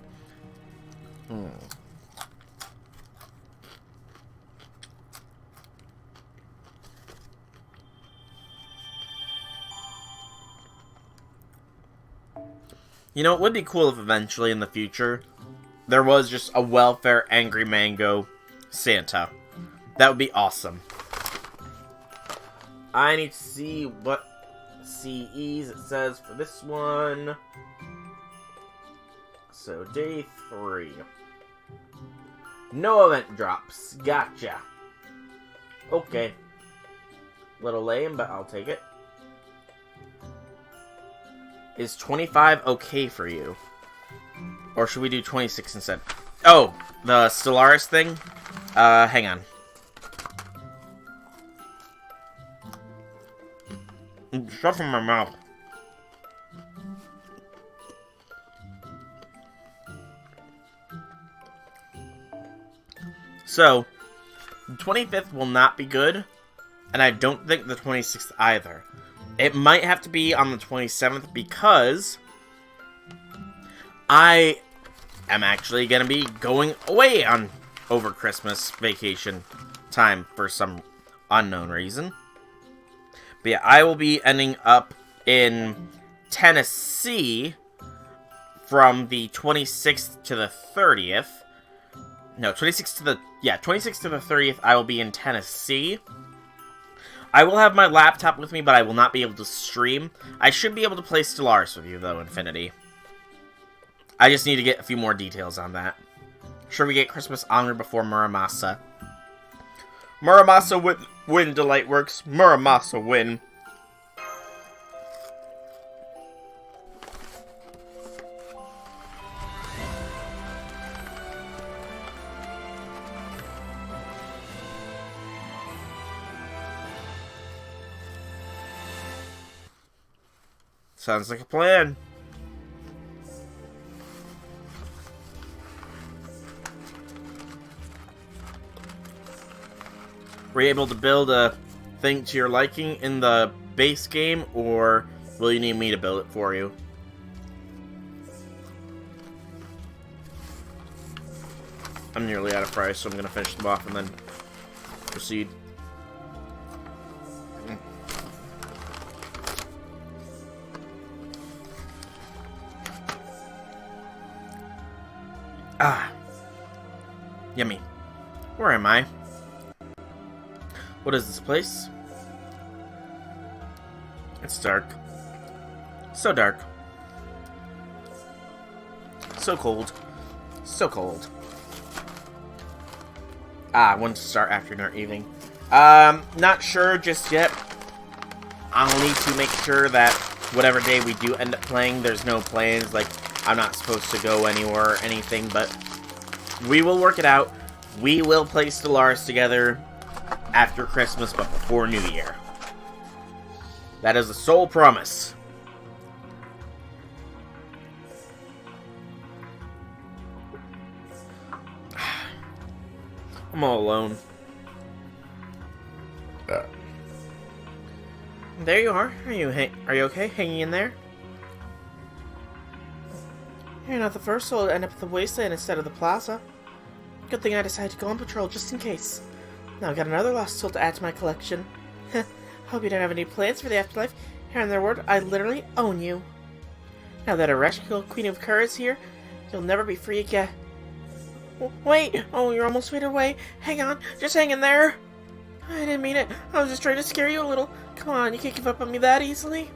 You know, it would be cool if eventually in the future there was just a welfare angry mango Santa. That would be awesome. I need to see what CEs it says for this one. So, day 3. No event drops. Gotcha. Okay. Little lame, but I'll take it. Is 25 okay for you? Or should we do 26 instead? Oh, the Stellaris thing? Hang on. Stuff from my mouth. So, the 25th will not be good, and I don't think the 26th either. It might have to be on the 27th because I am actually going to be going away on over Christmas vacation time for some unknown reason. But yeah, I will be ending up in Tennessee from the 26th to the 30th. No, 26th to the 30th I will be in Tennessee. I will have my laptop with me, but I will not be able to stream. I should be able to play Stellaris with you, though, Infinity. I just need to get a few more details on that. Sure, we get Christmas honor before Muramasa. Muramasa win, Delightworks. Muramasa win. Sounds like a plan. Were you able to build a thing to your liking in the base game, or will you need me to build it for you? I'm nearly out of fries, so I'm going to finish them off and then proceed. Ah. Yummy. Where am I? What is this place? It's dark. So dark. So cold. So cold. Ah, when to start afternoon or evening. Not sure just yet. I'll need to make sure that whatever day we do end up playing, there's no plans, like, I'm not supposed to go anywhere or anything, but we will work it out. We will play Stellaris together after Christmas, but before New Year. That is the sole promise. I'm all alone. There you are. Are you okay? Hanging in there? You're not the first soul to end up at the wasteland instead of the plaza. Good thing I decided to go on patrol just in case. Now I've got another lost soul to add to my collection. Hope you don't have any plans for the afterlife. Here in their word, I literally own you. Now that Ereshkigal, Queen of Kur, is here, you'll never be free again. Wait! Oh, you're almost faded away. Hang on, just hang in there. I didn't mean it. I was just trying to scare you a little. Come on, you can't give up on me that easily.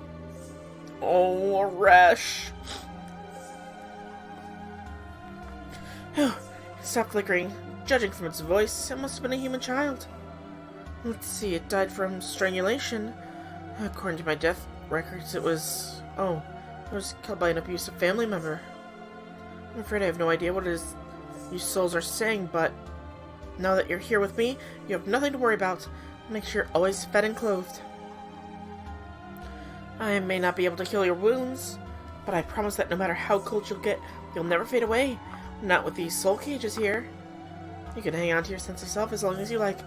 Oh, Aresh. It stopped flickering. Judging from its voice, it must have been a human child. Let's see, it died from strangulation. According to my death records, it was killed by an abusive family member. I'm afraid I have no idea what it is you souls are saying, but now that you're here with me, you have nothing to worry about. Make sure you're always fed and clothed. I may not be able to heal your wounds, but I promise that no matter how cold you'll get, you'll never fade away. Not with these soul cages here. You can hang on to your sense of self as long as you like,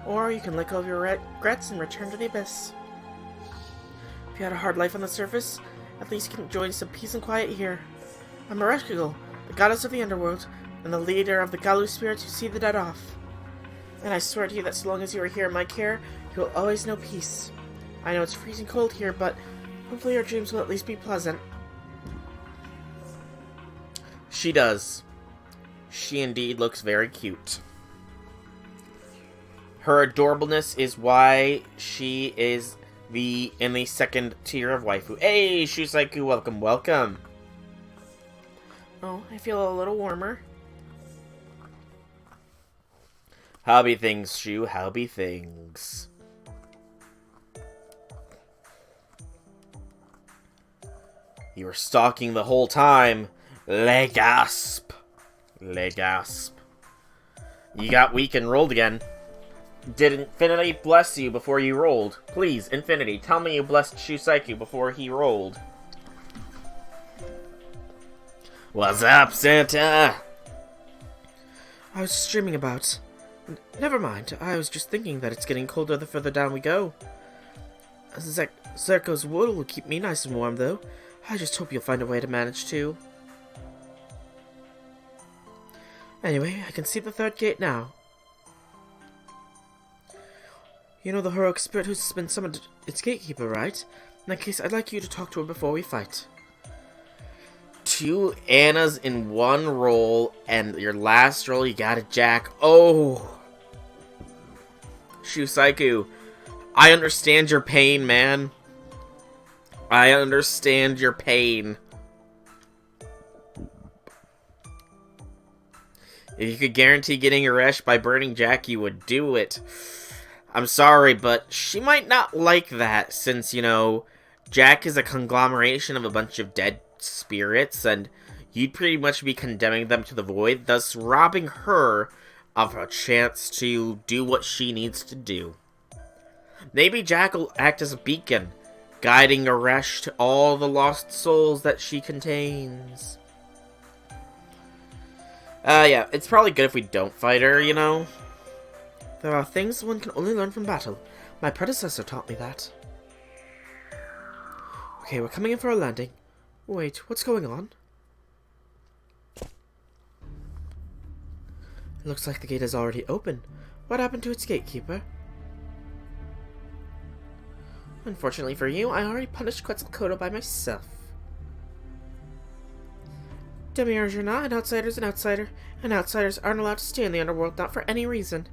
or you can let go of your regrets and return to the abyss. If you had a hard life on the surface, at least you can enjoy some peace and quiet here. I'm Ereshkigal, the goddess of the underworld, and the leader of the Galu spirits who see the dead off. And I swear to you that so long as you are here in my care, you will always know peace. I know it's freezing cold here, but hopefully your dreams will at least be pleasant. She does. She indeed looks very cute. Her adorableness is why she is in the second tier of waifu. Hey, Shusaiku, welcome, welcome. Oh, I feel a little warmer. How be things, Shu? How be things? You were stalking the whole time. Legasp. Legasp. You got weak and rolled again. Did Infinity bless you before you rolled? Please, Infinity, tell me you blessed Shusaiku before he rolled. What's up, Santa? I was just dreaming about... Never mind, I was just thinking that it's getting colder the further down we go. Zerko's wool will keep me nice and warm, though. I just hope you'll find a way to manage too. Anyway, I can see the third gate now. You know the heroic spirit who's been summoned its gatekeeper, right? In that case, I'd like you to talk to her before we fight. 2 Annas in one roll, and your last roll you got a Jack. Oh! Shusaiku, I understand your pain, man. I understand your pain. If you could guarantee getting Aresh by burning Jack, you would do it. I'm sorry, but she might not like that, since, you know, Jack is a conglomeration of a bunch of dead spirits, and you'd pretty much be condemning them to the void, thus robbing her of a chance to do what she needs to do. Maybe Jack will act as a beacon, guiding Aresh to all the lost souls that she contains. Yeah, it's probably good if we don't fight her, you know? There are things one can only learn from battle. My predecessor taught me that. Okay, we're coming in for a landing. Wait, what's going on? Looks like the gate is already open. What happened to its gatekeeper? Unfortunately for you, I already punished Quetzalcoatl by myself. Demiurge or not, an outsider's an outsider, and outsiders aren't allowed to stay in the underworld, not for any reason.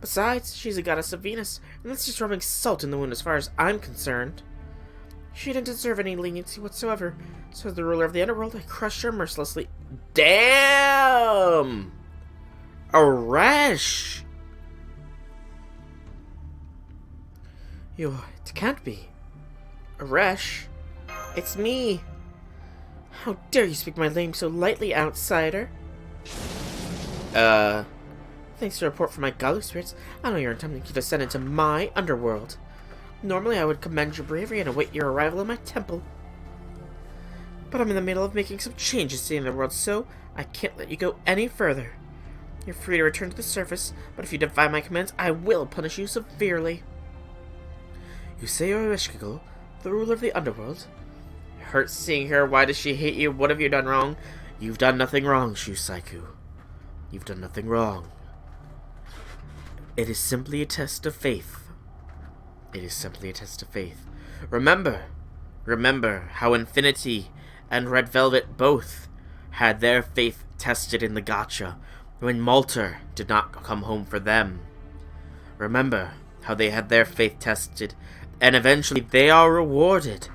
Besides, she's a goddess of Venus, and that's just rubbing salt in the wound as far as I'm concerned. She didn't deserve any leniency whatsoever, so as the ruler of the underworld, I crushed her mercilessly. Damn! Aresh! It can't be. Aresh? It's me! How dare you speak my name so lightly, outsider? Thanks to a report from my godly spirits, I know you're attempting to descend into my underworld. Normally I would commend your bravery and await your arrival in my temple. But I'm in the middle of making some changes to the underworld, so I can't let you go any further. You're free to return to the surface, but if you defy my commands, I will punish you severely. You say you're Ereshkigal, the ruler of the underworld? It hurts seeing her. Why does she hate you? What have you done wrong? You've done nothing wrong, Shusaiku. You've done nothing wrong. It is simply a test of faith. It is simply a test of faith. Remember how Infinity and Red Velvet both had their faith tested in the gacha when Malter did not come home for them. Remember how they had their faith tested, and eventually they are rewarded.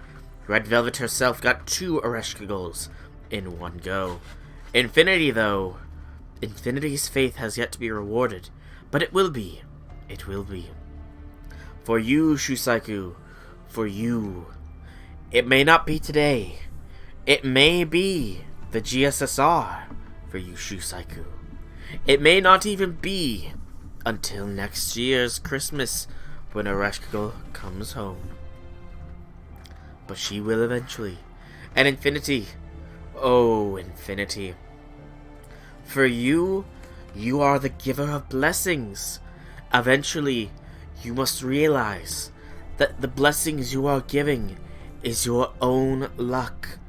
Red Velvet herself got 2 Ereshkigals in one go. Infinity, though, Infinity's faith has yet to be rewarded, but it will be. It will be. For you, Shusaiku, for you. It may not be today. It may be the GSSR for you, Shusaiku. It may not even be until next year's Christmas when Ereshkigal comes home. But she will eventually. And Infinity, oh Infinity, for you, you are the giver of blessings. Eventually, you must realize that the blessings you are giving is your own luck.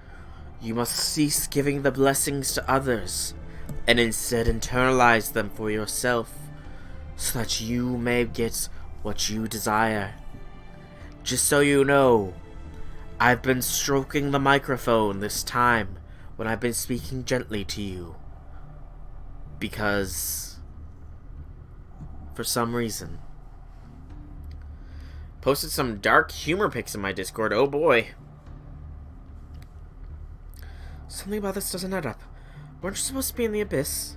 You must cease giving the blessings to others and instead internalize them for yourself so that you may get what you desire. Just so you know, I've been stroking the microphone this time when I've been speaking gently to you. Because, for some reason, posted some dark humor pics in my Discord. Oh boy. Something about this doesn't add up. Weren't you supposed to be in the abyss?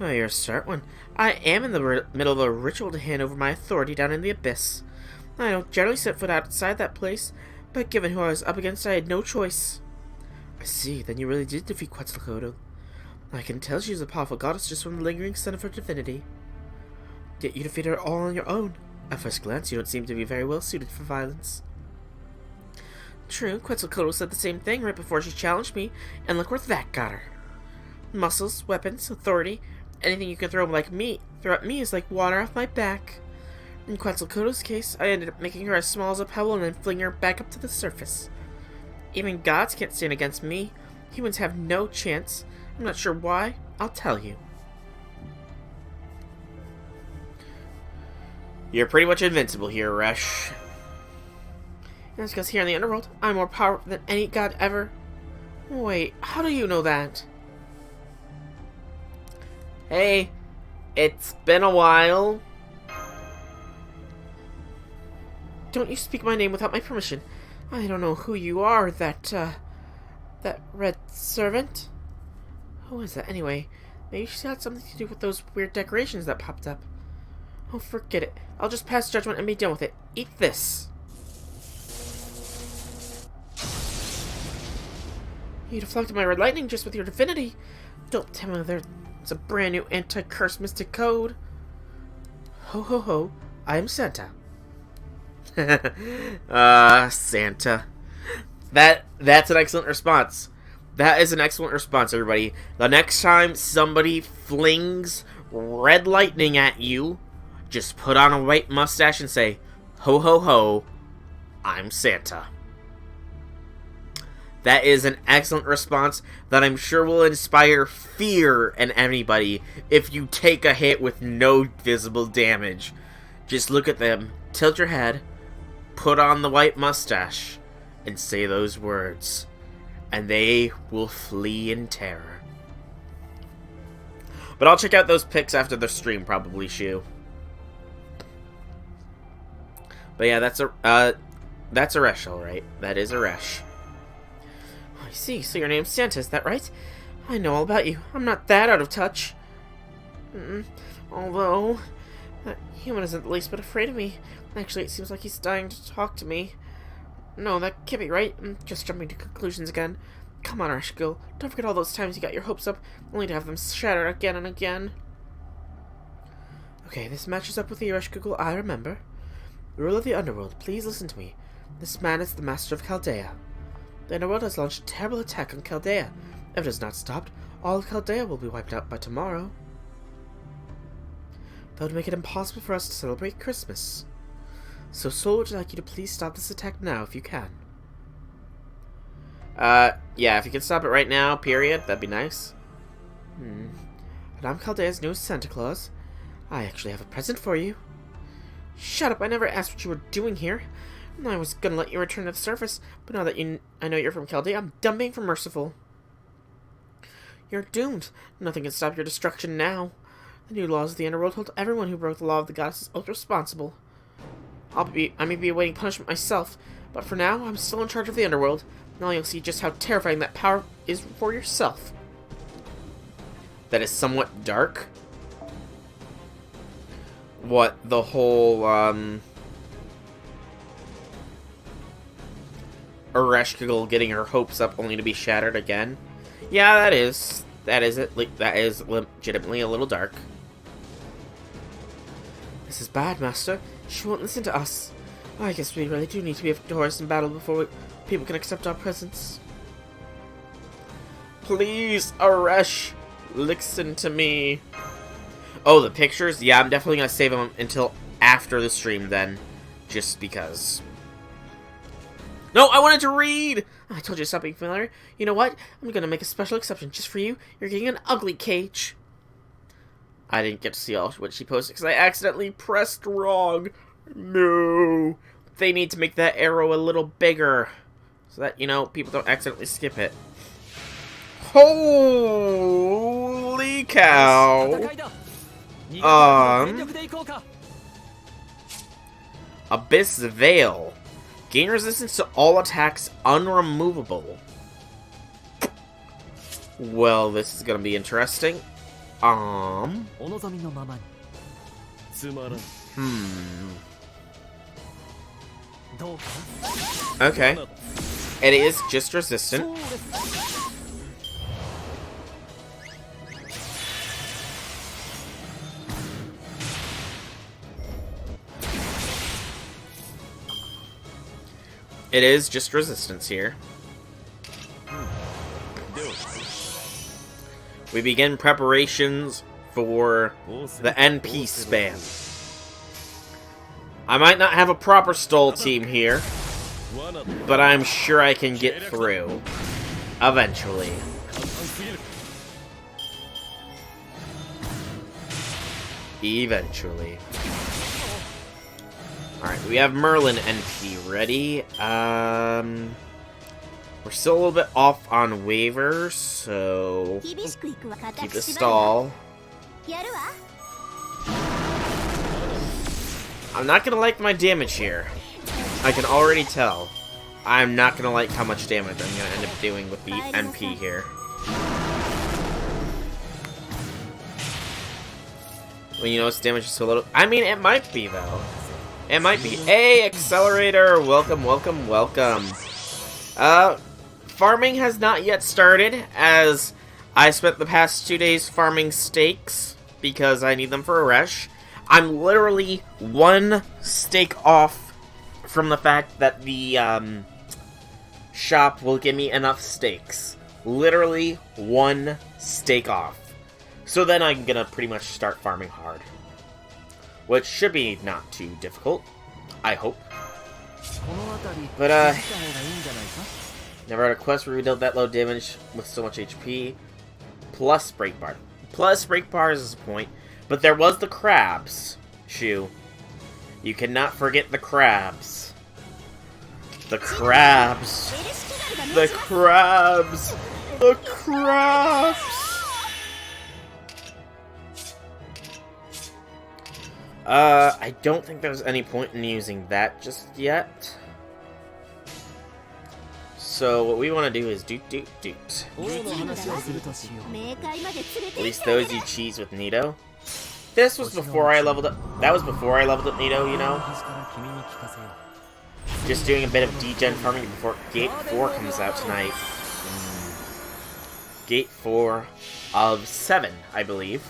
Oh, you're a smart one. I am in the middle of a ritual to hand over my authority down in the abyss. I don't generally set foot outside that place, but given who I was up against, I had no choice. I see, then you really did defeat Quetzalcoatl. I can tell she is a powerful goddess just from the lingering sun of her divinity. Yet you defeated her all on your own. At first glance, you don't seem to be very well suited for violence. True, Quetzalcoatl said the same thing right before she challenged me, and look where that got her. Muscles, weapons, authority, anything you can throw at me is like water off my back. In Quetzalcoatl's case, I ended up making her as small as a pebble and then flinging her back up to the surface. Even gods can't stand against me. Humans have no chance. I'm not sure why. I'll tell you. You're pretty much invincible here, Resh. That's because here in the underworld, I'm more powerful than any god ever. Wait, how do you know that? Hey, it's been a while. Don't you speak my name without my permission. I don't know who you are, that red servant. Who is that anyway? Maybe she had something to do with those weird decorations that popped up. Oh, forget it. I'll just pass judgment and be done with it. Eat this. You deflected my red lightning just with your divinity. Don't tell me there's a brand new anti-curse mystic code. Ho ho ho, I am Santa. Santa. That's an excellent response. That is an excellent response, everybody. The next time somebody flings red lightning at you, just put on a white mustache and say, ho ho ho, I'm Santa. That is an excellent response that I'm sure will inspire fear in anybody if you take a hit with no visible damage. Just look at them, tilt your head, put on the white mustache, and say those words. And they will flee in terror. But I'll check out those pics after the stream, probably, Shu. But yeah, that's Aresh, alright. That is Aresh. I see, so your name's Santa, is that right? I know all about you. I'm not that out of touch. Although, that human isn't the least bit afraid of me. Actually, it seems like he's dying to talk to me. No, that can't be right. I'm just jumping to conclusions again. Come on, Arshigil. Don't forget all those times you got your hopes up, only to have them shattered again and again. Okay, this matches up with the Arshigil I remember. Ruler of the Underworld, please listen to me. This man is the Master of Chaldea. The Underworld has launched a terrible attack on Chaldea. If it is not stopped, all of Chaldea will be wiped out by tomorrow. That would make it impossible for us to celebrate Christmas. So Sol would like you to please stop this attack now if you can. Yeah, if you can stop it right now, period, that'd be nice. And I'm Chaldea's newest Santa Claus. I actually have a present for you. Shut up, I never asked what you were doing here. I was gonna let you return to the surface, but now that I know you're from Chaldea, I'm done being merciful. You're doomed. Nothing can stop your destruction now. The new laws of the Underworld hold everyone who broke the law of the goddesses responsible. I may be awaiting punishment myself, but for now, I'm still in charge of the Underworld. Now you'll see just how terrifying that power is for yourself. That is somewhat dark. What, the whole, Ereshkigal getting her hopes up only to be shattered again? Yeah, that is legitimately a little dark. This is bad, Master. She won't listen to us. I guess we really do need to be victorious in battle before people can accept our presents. Please, Aresh, listen to me. Oh, the pictures? Yeah, I'm definitely gonna save them until after the stream then. Just because. No, I wanted to read! I told you to stop being familiar. You know what? I'm gonna make a special exception just for you. You're getting an ugly cage. I didn't get to see all what she posted because I accidentally pressed wrong. No. They need to make that arrow a little bigger so that, you know, people don't accidentally skip it. Holy cow. Abyss Veil. Gain resistance to all attacks unremovable. Well, this is gonna be interesting. Okay. It is just resistant. It is just resistance here. We begin preparations for the NP spam. I might not have a proper stall team here, but I'm sure I can get through. Eventually. Eventually. Alright, we have Merlin NP ready. We're still a little bit off on waivers, so keep the stall. I'm not gonna like my damage here. I can already tell. I'm not gonna like how much damage I'm gonna end up doing with the NP here. Well, you know, its damage is so little. I mean, it might be, though. It might be. Hey, Accelerator! Welcome, welcome, welcome. Farming has not yet started, as I spent the past 2 days farming steaks, because I need them for Aresh. I'm literally one steak off from the fact that the, shop will give me enough steaks. Literally one steak off. So then I'm gonna pretty much start farming hard. Which should be not too difficult, I hope. But, never had a quest where we dealt that low damage with so much HP. Plus break bar. Plus break bars is a point. But there was the crabs, Shu. You cannot forget the crabs. The crabs. The crabs. The crabs. I don't think there's any point in using that just yet. So what we want to do is doot. At least those you cheese with Nito. This was before I leveled up. That was before I leveled up Nito, you know. Just doing a bit of degen farming before Gate 4 comes out tonight. Gate 4 of 7, I believe.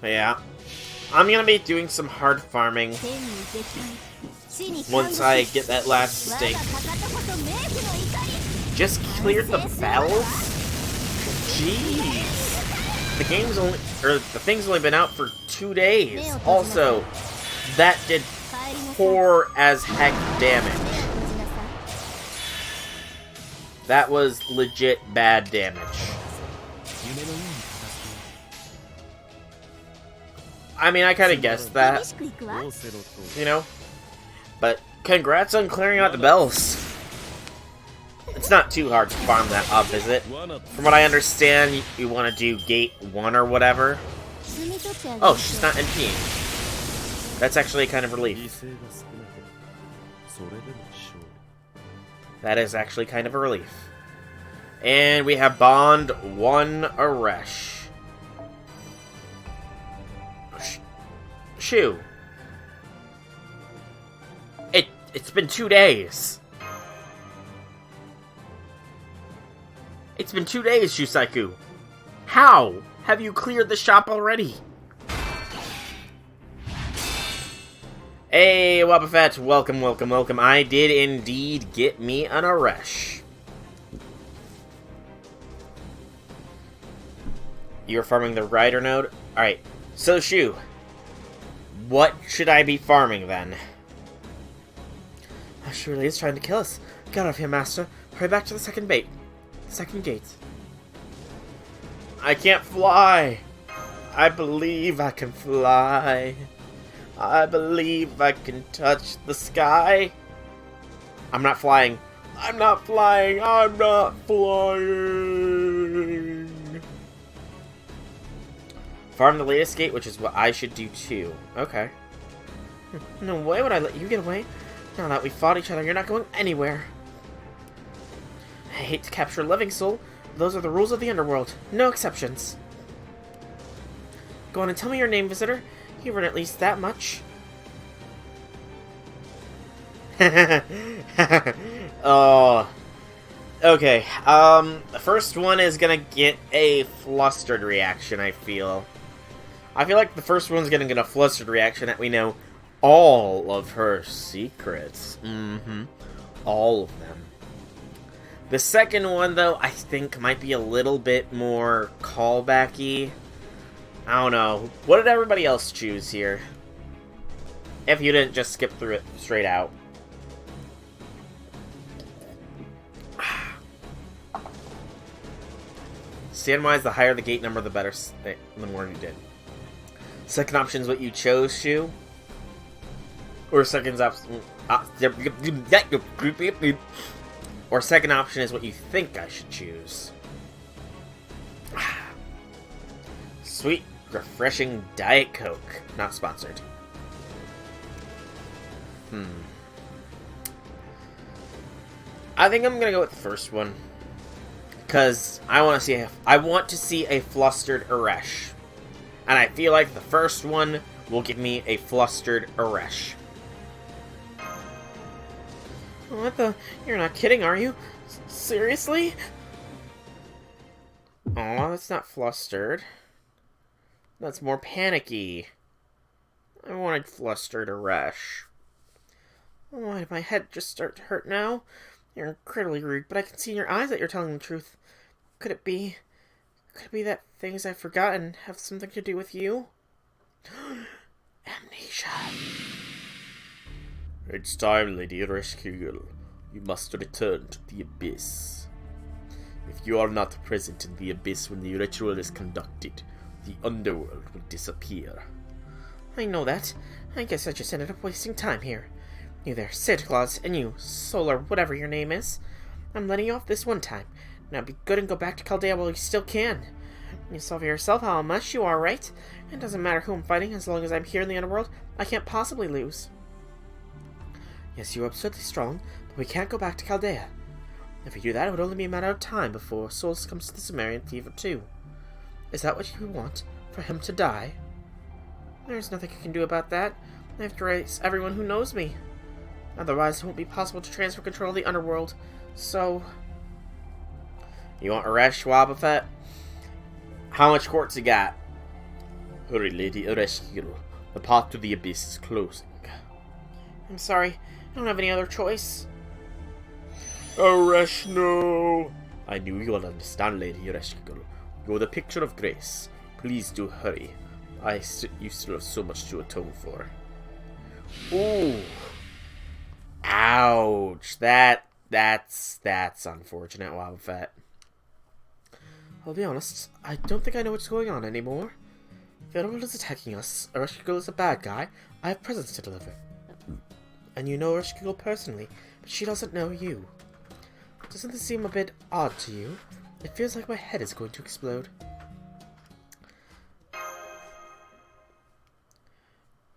But yeah, I'm gonna be doing some hard farming once I get that last stake. Just cleared the bells? Jeez. The game's only, or the thing's only been out for 2 days. Also, that did poor as heck damage. That was legit bad damage. I mean, I kind of guessed that, you know? But congrats on clearing out the bells. It's not too hard to farm that up, is it? From what I understand, you want to do Gate 1 or whatever. Oh, she's not NPing. That's actually kind of relief. That is actually kind of a relief. And we have Bond 1 Aresh. Shoo. It's been 2 days. It's been 2 days, Shusaiku. How have you cleared the shop already? Hey, Wabafet, welcome, welcome, welcome. I did indeed get me an Aresh. You're farming the Rider node? Alright, so Shu, what should I be farming then? She really is trying to kill us. Get out of here, Master. Hurry back to the second gate. I can't fly. I believe I can fly. I believe I can touch the sky. I'm not flying. I'm not flying. I'm not flying. Farm the latest gate, which is what I should do too. Okay. No way would I let you get away. Now that we fought each other, you're not going anywhere. I hate to capture a living soul. Those are the rules of the underworld. No exceptions. Go on and tell me your name, visitor. You've earned at least that much. Oh. Okay. The first one is gonna get a flustered reaction, I feel. I feel like the first one's gonna get a flustered reaction that we know all of her secrets. All of them. The second one, though, I think might be a little bit more callbacky. I don't know. What did everybody else choose here? If you didn't just skip through it straight out. Stand-wise, the higher the gate number, the better, the more you did. Second option is what you chose, Shu. Or second option... Or second option is what you think I should choose. Sweet, refreshing Diet Coke. Not sponsored. I think I'm gonna go with the first one. Because I want to see a flustered Aresh. And I feel like the first one will give me a flustered Aresh. What the? You're not kidding, are you? Seriously? Aw, that's not flustered. That's more panicky. I wanted flustered Aresh. Why did my head just start to hurt now? You're incredibly rude, but I can see in your eyes that you're telling the truth. Could it be that things I've forgotten have something to do with you? Amnesia. It's time, Lady Reshkigel. You must return to the Abyss. If you are not present in the Abyss when the ritual is conducted, the underworld will disappear. I know that. I guess I just ended up wasting time here. You there, Santa Claus, and you, Soul or whatever your name is. I'm letting you off this one time. Now be good and go back to Chaldea while you still can. You saw for yourself how much you are, right? It doesn't matter who I'm fighting, as long as I'm here in the underworld, I can't possibly lose. Yes, you're absurdly strong, but we can't go back to Chaldea. If we do that, it would only be a matter of time before Souls comes to the Sumerian Fever too. Is that what you want? For him to die? There's nothing I can do about that. I have to erase everyone who knows me. Otherwise, it won't be possible to transfer control of the underworld. So... You want Aresh, Wobbuffet? How much quartz you got? Hurry, Lady Ereshkigal. The path to the abyss is closing. I'm sorry. I don't have any other choice. Aresh, no! I knew you'll understand, Lady Ereshkigal. You're the picture of grace. Please do hurry. You still have so much to atone for. Ooh. Ouch. That's unfortunate, Wobbuffet. I'll be honest, I don't think I know what's going on anymore. The underworld is attacking us. Ereshkigal is a bad guy. I have presents to deliver. And you know Ereshkigal personally, but she doesn't know you. Doesn't this seem a bit odd to you? It feels like my head is going to explode.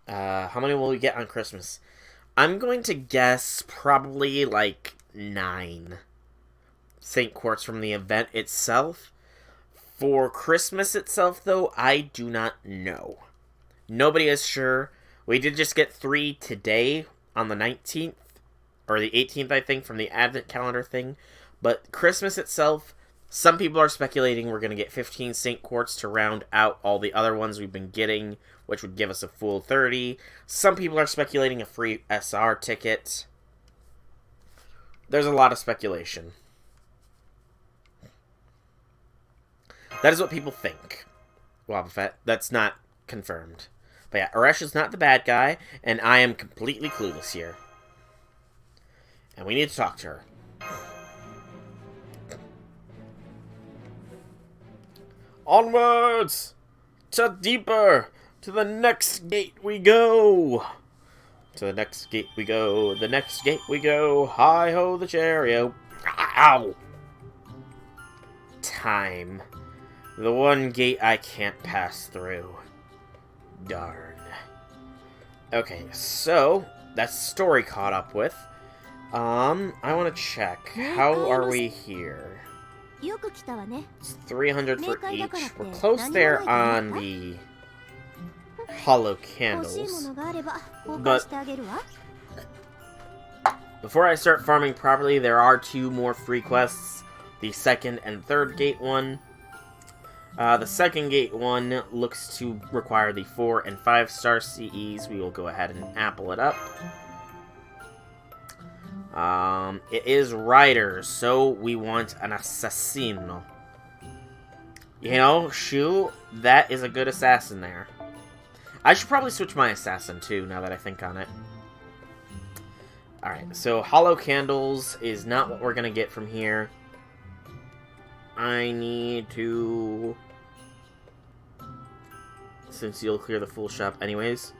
How many will we get on Christmas? I'm going to guess probably like 9 St. Quartz from the event itself. For Christmas itself, though, I do not know. Nobody is sure. We did just get 3 today on the 19th, or the 18th, I think, from the Advent calendar thing. But Christmas itself, some people are speculating we're going to get 15 St. Quartz to round out all the other ones we've been getting, which would give us a full 30. Some people are speculating a free SR ticket. There's a lot of speculation. That is what people think. Wobbuffet. That's not confirmed. But yeah, Aresh is not the bad guy, and I am completely clueless here. And we need to talk to her. Onwards! To deeper! To the next gate we go! To the next gate we go. The next gate we go. Hi-ho the chariot. Ow! Time. The one gate I can't pass through. Darn. Okay, so that's story caught up with. I want to check. How are we here? It's 300 for each. We're close there on the hollow candles. But before I start farming properly, there are 2 more free quests. The second and third gate one. The second gate one looks to require the 4 and 5 star CEs. We will go ahead and apple it up. It is riders, so we want an assassino. You know, Shu, that is a good assassin there. I should probably switch my assassin too, now that I think on it. Alright, so hollow candles is not what we're gonna get from here. I need to... Since you'll clear the full shop anyways.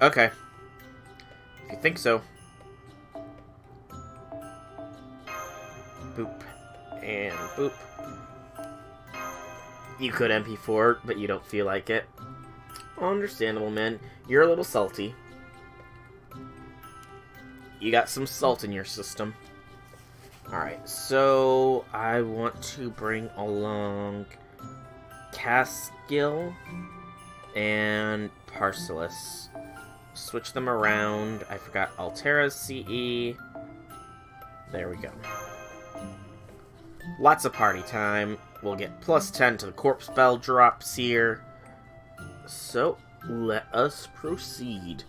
Okay. If you think so. Boop. And boop. You could MP4, but you don't feel like it. Understandable, man. You're a little salty. You got some salt in your system. Alright, so I want to bring along Caskill and Parcelis. Switch them around. I forgot Altera's CE. There we go. Lots of party time. We'll get plus 10 to the corpse spell drops here. So, let us proceed.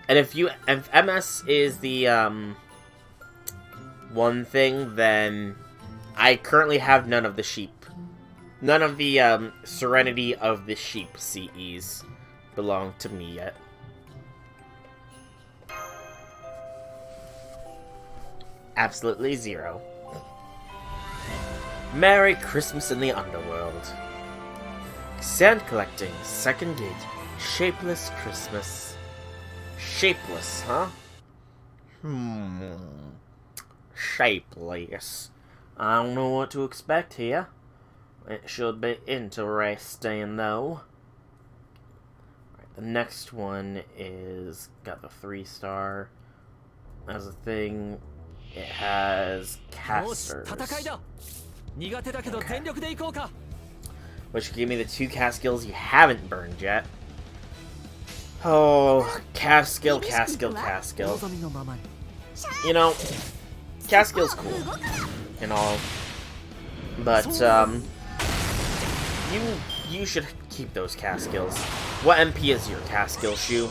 And if MS is the, one thing, then I currently have none of the sheep. None of the, Serenity of the Sheep CEs belong to me yet. Absolutely zero. Merry Christmas in the Underworld. Sand collecting, second gate, shapeless Christmas. Shapeless, huh? Shapeless. I don't know what to expect here. It should be interesting, though. Alright, the next one is... got the 3-star as a thing. It has casters. Okay. which gave me the 2 cast skills you haven't burned yet. Oh, cast skill, cast skill, cast skill. You know, cast skill's cool and all, but you should keep those cast skills. What MP is your cast skill, Shu?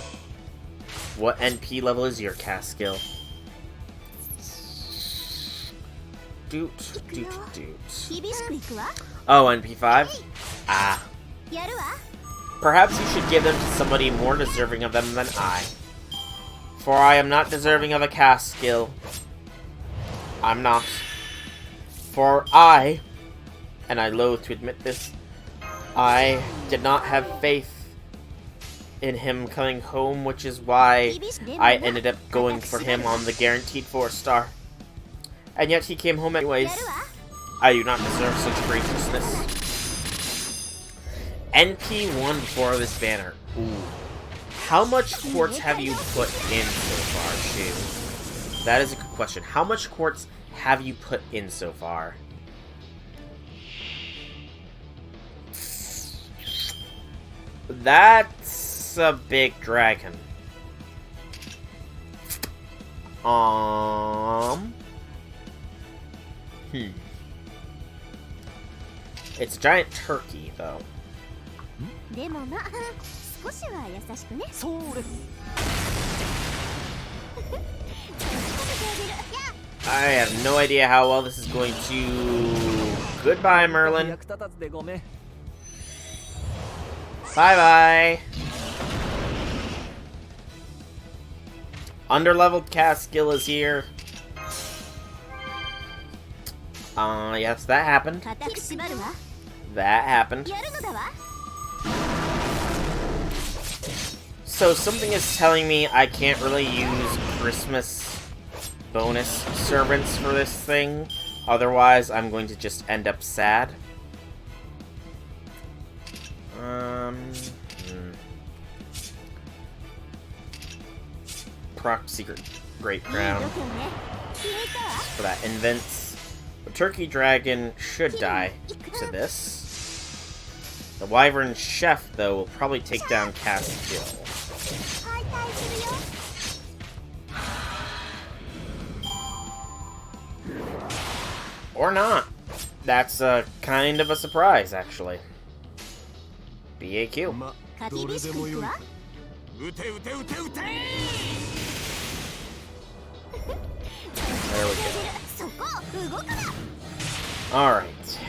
What NP level is your cast skill? Doot. Oh, NP5? Ah. Perhaps you should give them to somebody more deserving of them than I. For I am not deserving of a cast skill. I'm not. For I, and I loathe to admit this, I did not have faith in him coming home, which is why I ended up going for him on the guaranteed 4-star. And yet he came home anyways. I do not deserve such graciousness. NP1 before this banner. Ooh. How much quartz have you put in so far, Shu? That is a good question. How much quartz have you put in so far? That's a big dragon. It's a giant turkey, though. I have no idea how well this is going to... Goodbye, Merlin. Bye-bye. Underleveled cast skill is here. Yes, that happened. That happened. So something is telling me I can't really use Christmas bonus servants for this thing. Otherwise, I'm going to just end up sad. Proc secret great crown for that invents. The turkey dragon should die to this. The wyvern chef, though, will probably take down cast skill. Or not. That's kind of a surprise, actually. BAQ. There we go. Alright.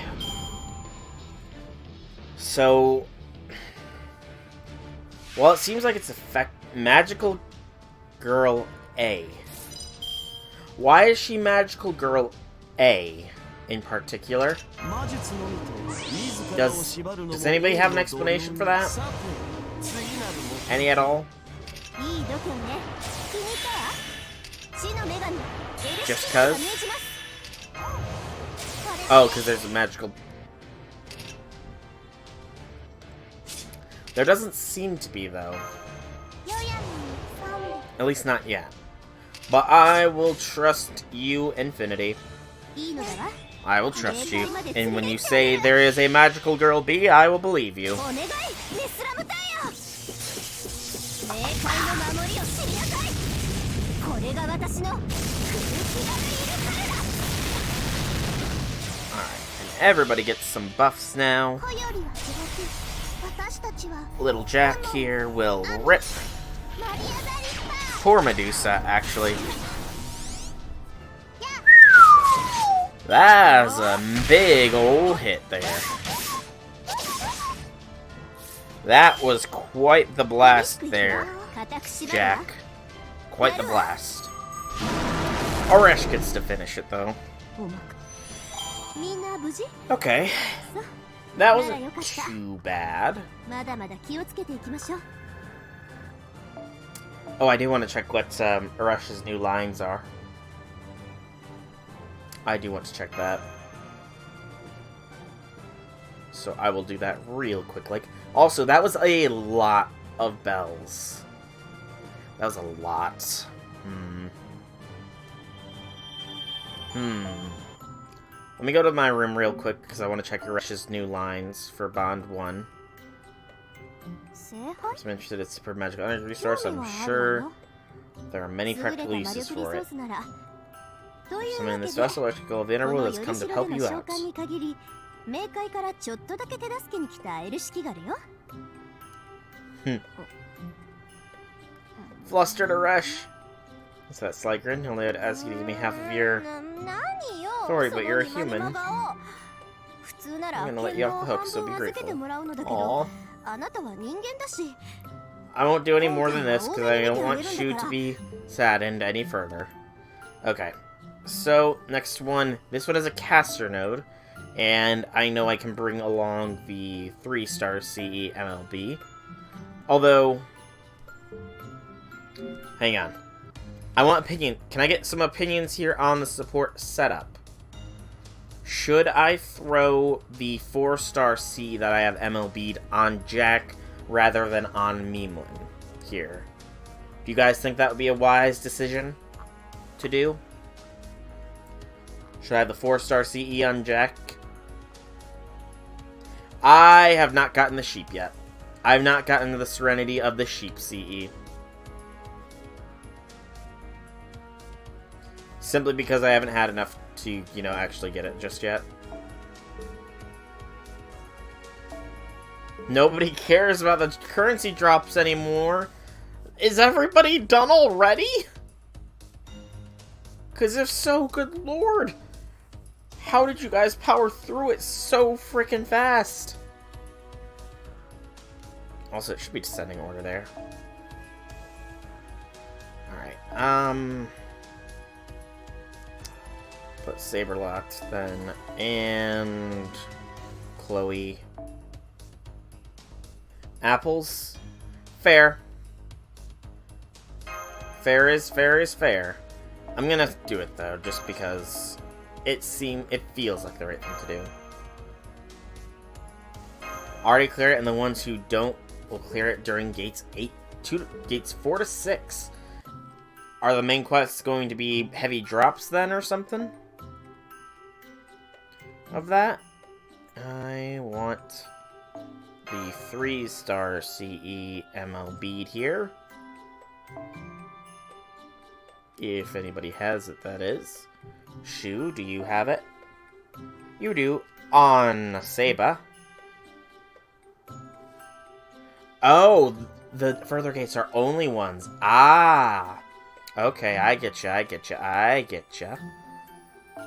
So... Well, it seems like it's Magical Girl A. Why is she Magical Girl A in particular? Does anybody have an explanation for that? Any at all? Just cuz? Oh, because there's a magical... There doesn't seem to be, though. At least not yet. But I will trust you, Infinity. I will trust you. And when you say there is a magical girl B, I will believe you. Everybody gets some buffs now. Little Jack here will rip. Poor Medusa, actually. That's a big old hit there. That was quite the blast there, Jack. Quite the blast. Oresh gets to finish it, though. Okay. That wasn't too bad. Oh, I do want to check what Oresh's new lines are. I do want to check that. So I will do that real quick. Also, that was a lot of bells. That was a lot. Let me go to my room real quick, because I want to check Resh's new lines for Bond 1. I'm interested in super magical energy resource. I'm sure there are many practical uses for it. Someone in this vessel, electrical of the inner world, has come to help you out. Flustered Resh. What's that, Sligrin? Only I'd ask you to give me half of your authority, but you're a human. I'm gonna let you off the hook, so be grateful. Aww. I won't do any more than this, because I don't want Shu to be saddened any further. Okay. So, next one. This one is a caster node, and I know I can bring along the 3-star CE MLB. Although... Hang on. I want opinion. Can I get some opinions here on the support setup? Should I throw the 4-star C that I have MLB'd on Jack rather than on Meemlin here? Do you guys think that would be a wise decision to do? Should I have the 4-star CE on Jack? I have not gotten the sheep yet. I have not gotten the Serenity of the Sheep CE. Simply because I haven't had enough to, you know, actually get it just yet. Nobody cares about the currency drops anymore. Is everybody done already? Because if so, good lord. How did you guys power through it so freaking fast? Also, it should be descending order there. Alright, put Saberlocked then, and Chloe. Apples. Fair. Fair is fair. I'm gonna do it though, just because it feels like the right thing to do. Already clear it, and the ones who don't will clear it during gates 4 to 6. Are the main quests going to be heavy drops then, or something? Of that? I want the 3-star CE MLB here. If anybody has it, that is. Shu, do you have it? You do. On Seba. Oh, the further gates are only ones. Ah! Okay, I getcha.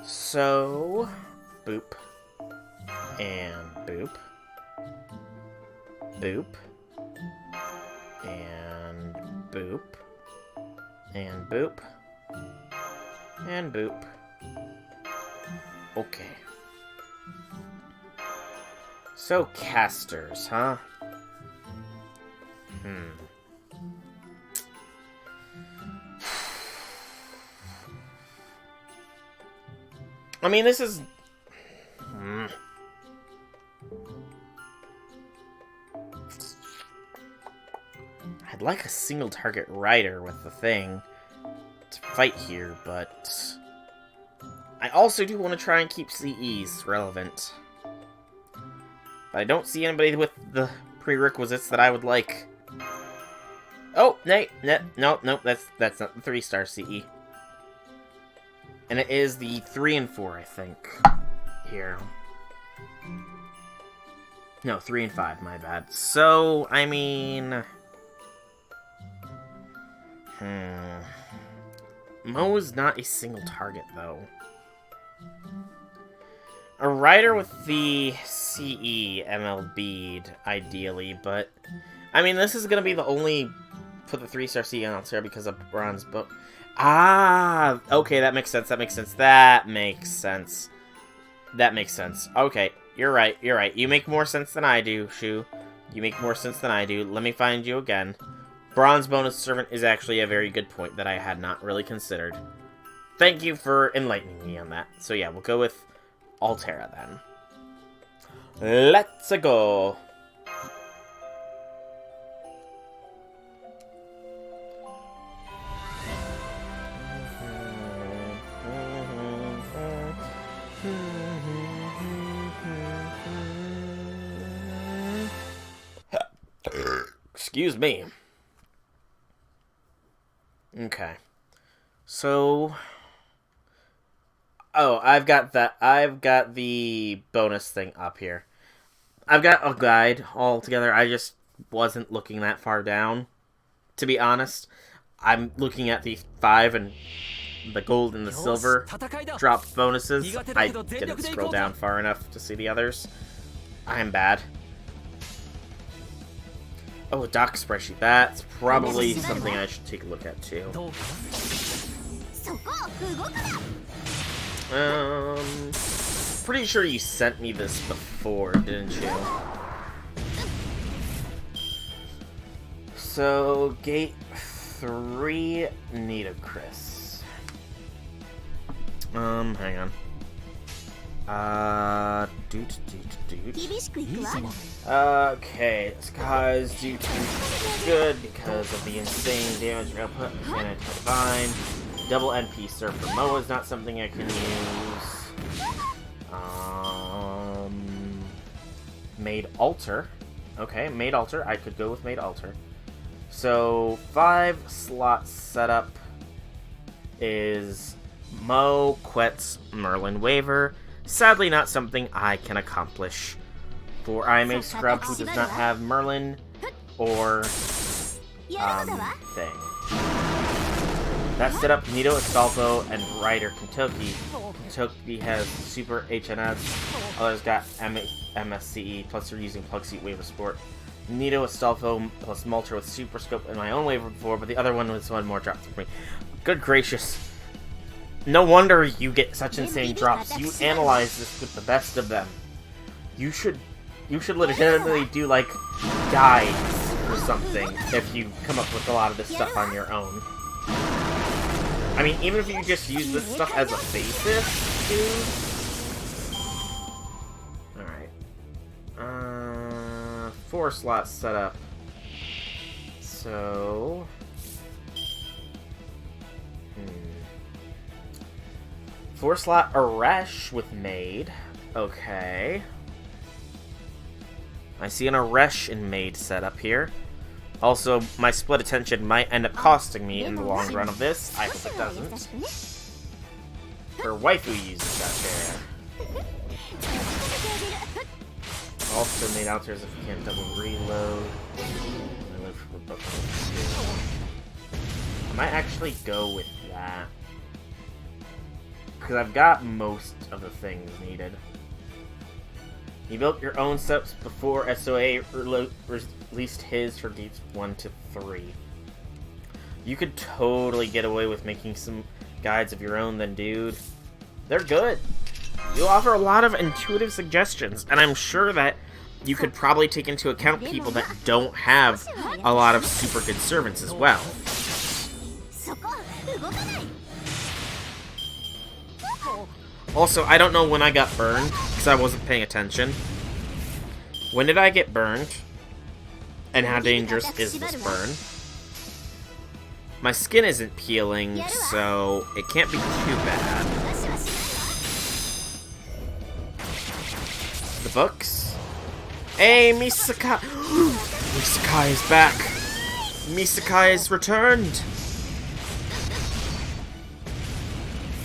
So... boop. And boop. Boop. And boop. And boop. And boop. Okay. So, casters, huh? I mean, this is... I'd like a single target rider with the thing to fight here, but... I also do want to try and keep CEs relevant. But I don't see anybody with the prerequisites that I would like. Oh, no, that's not the 3-star CE. And it is the 3 and 4, I think. Here. No, 3 and 5, my bad. So, I mean... Mo's not a single target, though. A rider with the CE MLB'd, ideally, but... I mean, this is gonna be the only... Put the 3-star CE on Altera because of Bronze Boat. Ah! Okay, that makes sense. Okay, you're right. You make more sense than I do, Shu. You make more sense than I do. Let me find you again. Bronze Bonus Servant is actually a very good point that I had not really considered. Thank you for enlightening me on that. So yeah, we'll go with Altera then. Let's go! Excuse me. Okay. So... Oh, I've got the bonus thing up here. I've got a guide all together. I just wasn't looking that far down, to be honest. I'm looking at the 5 and the gold and the silver drop bonuses. I didn't scroll down far enough to see the others. I'm bad. Oh, a doc spreadsheet. That's probably something I should take a look at too. Pretty sure you sent me this before, didn't you? So, gate 3, Nitocris. Hang on. Okay, Skies do good because of the insane damage output. Anti-Divine. Double NP Surfer Moa is not something I can use. Made Alter. Okay, Made Alter. I could go with Made Alter. So, 5 slot setup is Mo, Quetz, Merlin Waver. Sadly, not something I can accomplish. For I am a scrub who does not have Merlin or thing. That setup, Nito, Astolfo, and Ryder Kentucky. Kentucky has Super HNS. Others got MSCE, plus they're using Plug Seat Waiver Sport. Nito, Astolfo, plus Malter with Super Scope in my own waiver before, but the other one was one more drop for me. Good gracious. No wonder you get such insane drops. You analyze this with the best of them. You should legitimately do, like, guides or something if you come up with a lot of this stuff on your own. I mean, even if you just use this stuff as a basis, dude. Alright. 4 slot setup. So... 4 slot Arash with Maid. Okay. I see an Arash in Maid setup here. Also, my split attention might end up costing me in the long run of this. I hope it doesn't. Her waifu uses that there. Also, Maid Alters if you can't double reload. I might actually go with that. Because I've got most of the things needed. You built your own steps before SOA released his for gates 1 to 3. You could totally get away with making some guides of your own then, dude. They're good. You offer a lot of intuitive suggestions, and I'm sure that you could probably take into account people that don't have a lot of super good servants as well. Also, I don't know when I got burned, because I wasn't paying attention. When did I get burned? And how dangerous is this burn? My skin isn't peeling, so it can't be too bad. The books? Hey, Misakai! Misakai is back! Misakai has returned!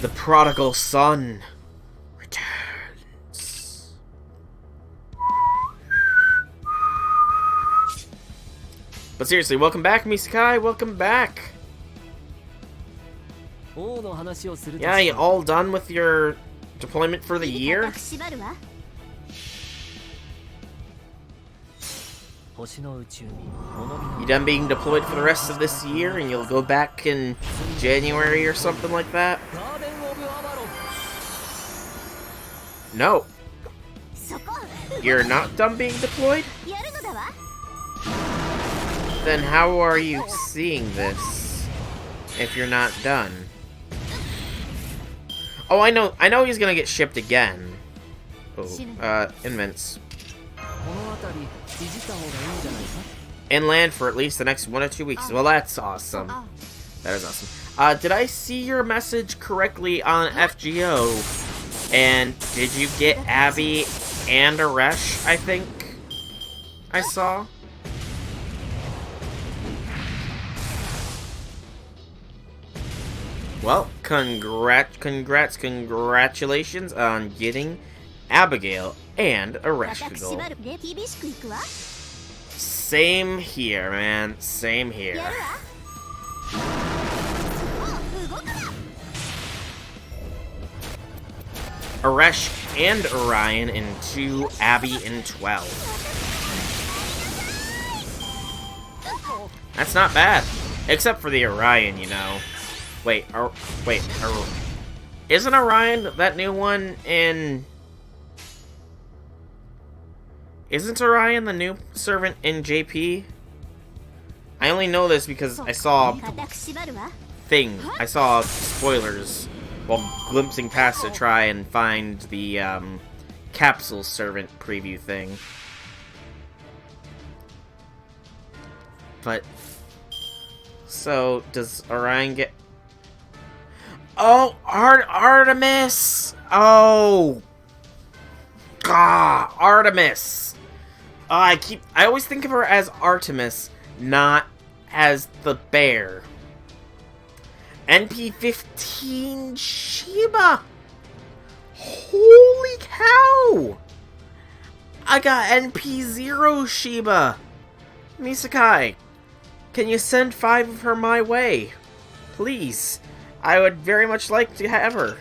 The prodigal son returns. But seriously, welcome back, Misakai. Welcome back. Yeah, you all done with your deployment for the year? You done being deployed for the rest of this year and you'll go back in January or something like that? No. You're not done being deployed? Then how are you seeing this if you're not done? Oh, I know he's gonna get shipped again. Oh, invents. Inland for at least the next 1 or 2 weeks. Well, that's awesome. That is awesome. Did I see your message correctly on FGO? And did you get Abby and Arash, I think I saw? Well, congratulations on getting Abigail and Ereshkigal. Same here, man. Same here. Aresh and Orion in 2, Abby in 12. That's not bad. Except for the Orion, you know. Wait, isn't Orion that new one in... Isn't Orion the new servant in JP? I only know this because I saw I saw spoilers while glimpsing past to try and find the capsule servant preview thing. But so does Orion get? Oh, Artemis! Oh, Artemis! I always think of her as Artemis, not as the bear. NP15 Sheba! Holy cow! I got NP0 Sheba! Misakai, can you send 5 of her my way? Please. I would very much like to have her.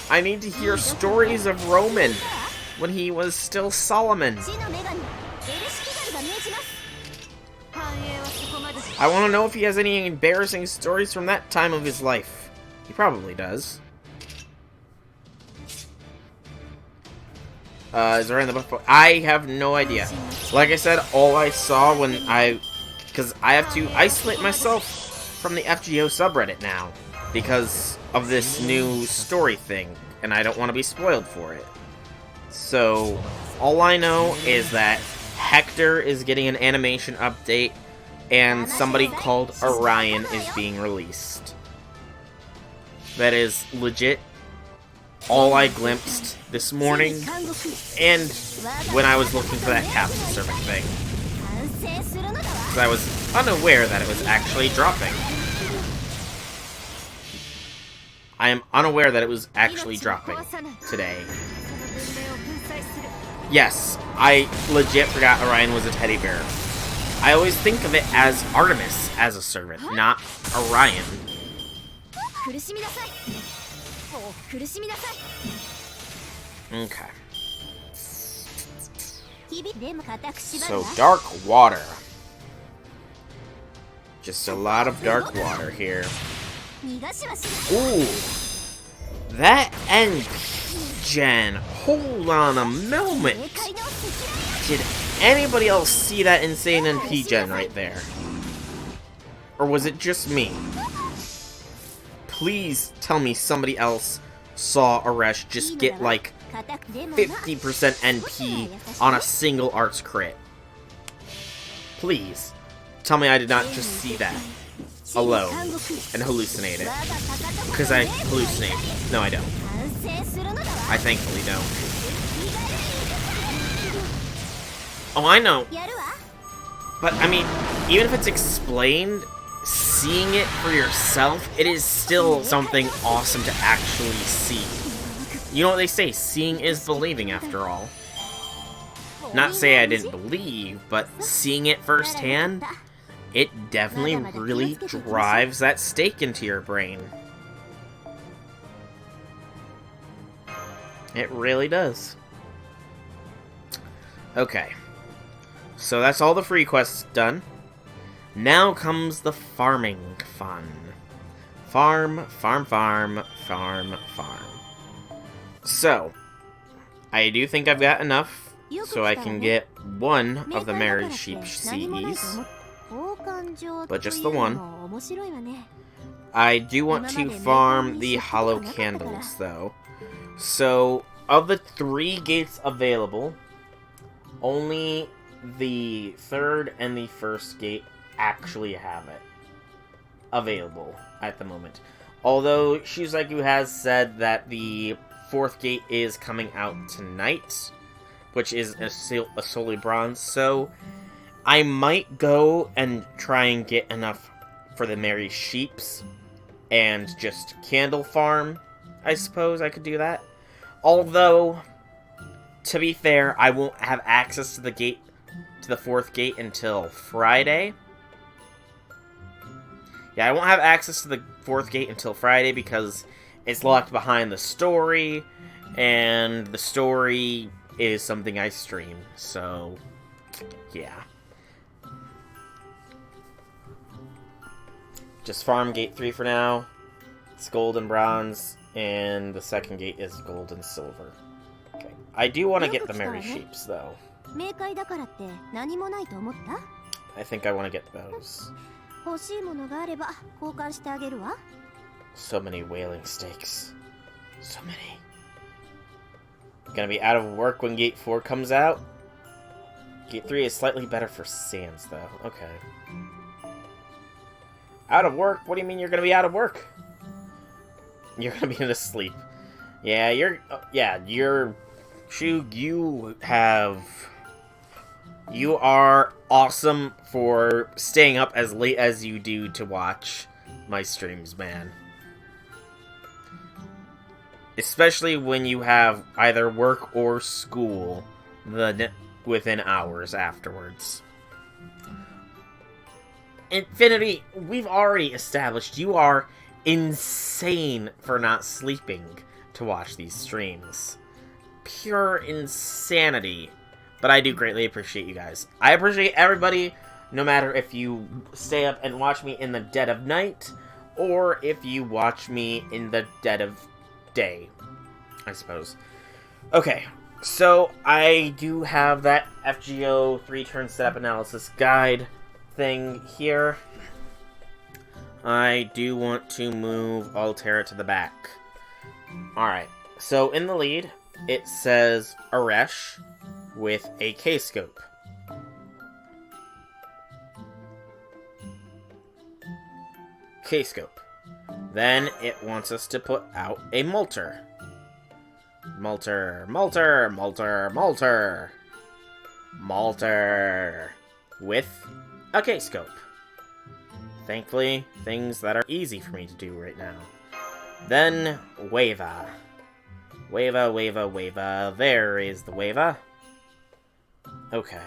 I need to hear stories of Roman when he was still Solomon. I want to know if he has any embarrassing stories from that time of his life. He probably does. Is there in the book? I have no idea. Like I said, all I saw when because I have to isolate myself from the FGO subreddit now because of this new story thing, and I don't want to be spoiled for it. So, all I know is that Hector is getting an animation update, and somebody called Orion is being released. That is legit all I glimpsed this morning, and when I was looking for that capsule servant thing. Because I was unaware that it was actually dropping. I am unaware that it was actually dropping today. Yes, I legit forgot Orion was a teddy bear. I always think of it as Artemis as a servant, not Orion. Okay. So, dark water. Just a lot of dark water here. Ooh. That NP gen. Hold on a moment. Did anybody else see that insane NP gen right there? Or was it just me? Please tell me somebody else saw Aresh just get like 50% NP on a single arts crit. Please tell me I did not just see that alone and hallucinate it. Because I hallucinate. No, I don't. I thankfully don't. Oh, I know. But, I mean, even if it's explained, seeing it for yourself, it is still something awesome to actually see. You know what they say, seeing is believing after all. Not say I didn't believe, but seeing it firsthand, it definitely really drives that stake into your brain. It really does. Okay. So that's all the free quests done. Now comes the farming fun. Farm, farm, farm, farm, farm. So, I do think I've got enough so I can get one of the marriage sheep CEs. But just the one. I do want to farm the hollow candles, though. So, of the 3 gates available, only the 3rd and the 1st gate actually have it available at the moment. Although, Shusaku has said that the 4th gate is coming out tonight, which is a solely bronze, so I might go and try and get enough for the Merry Sheeps and just candle farm. I suppose I could do that. Although, to be fair, I won't have access to the gate, to the 4th gate until Friday. Yeah, I won't have access to the 4th gate until Friday because it's locked behind the story, and the story is something I stream, so yeah. Just farm gate 3 for now. It's gold and bronze, and the 2nd gate is gold and silver. Okay, I do want to get the Merry Sheeps, though. I think I want to get those. So many whaling steaks. So many. Gonna be out of work when Gate 4 comes out. Gate 3 is slightly better for sands, though. Okay. Out of work? What do you mean you're gonna be out of work? You're gonna be in a sleep. Yeah, you're... Shug, you are awesome for staying up as late as you do to watch my streams, man. Especially when you have either work or school within hours afterwards. Infinity, we've already established you are insane for not sleeping to watch these streams. Pure insanity. But I do greatly appreciate you guys. I appreciate everybody, no matter if you stay up and watch me in the dead of night, or if you watch me in the dead of day, I suppose. Okay, so I do have that FGO 3-turn setup analysis guide thing here. I do want to move Altera to the back. Alright, so in the lead, it says Aresh with a K-scope. K-scope. Then it wants us to put out a Molter. Molter, Molter, Molter, Molter. Molter. With a K-scope. Thankfully, things that are easy for me to do right now. Then, Wava. Wava, Wava, Wava. There is the Wava. Okay.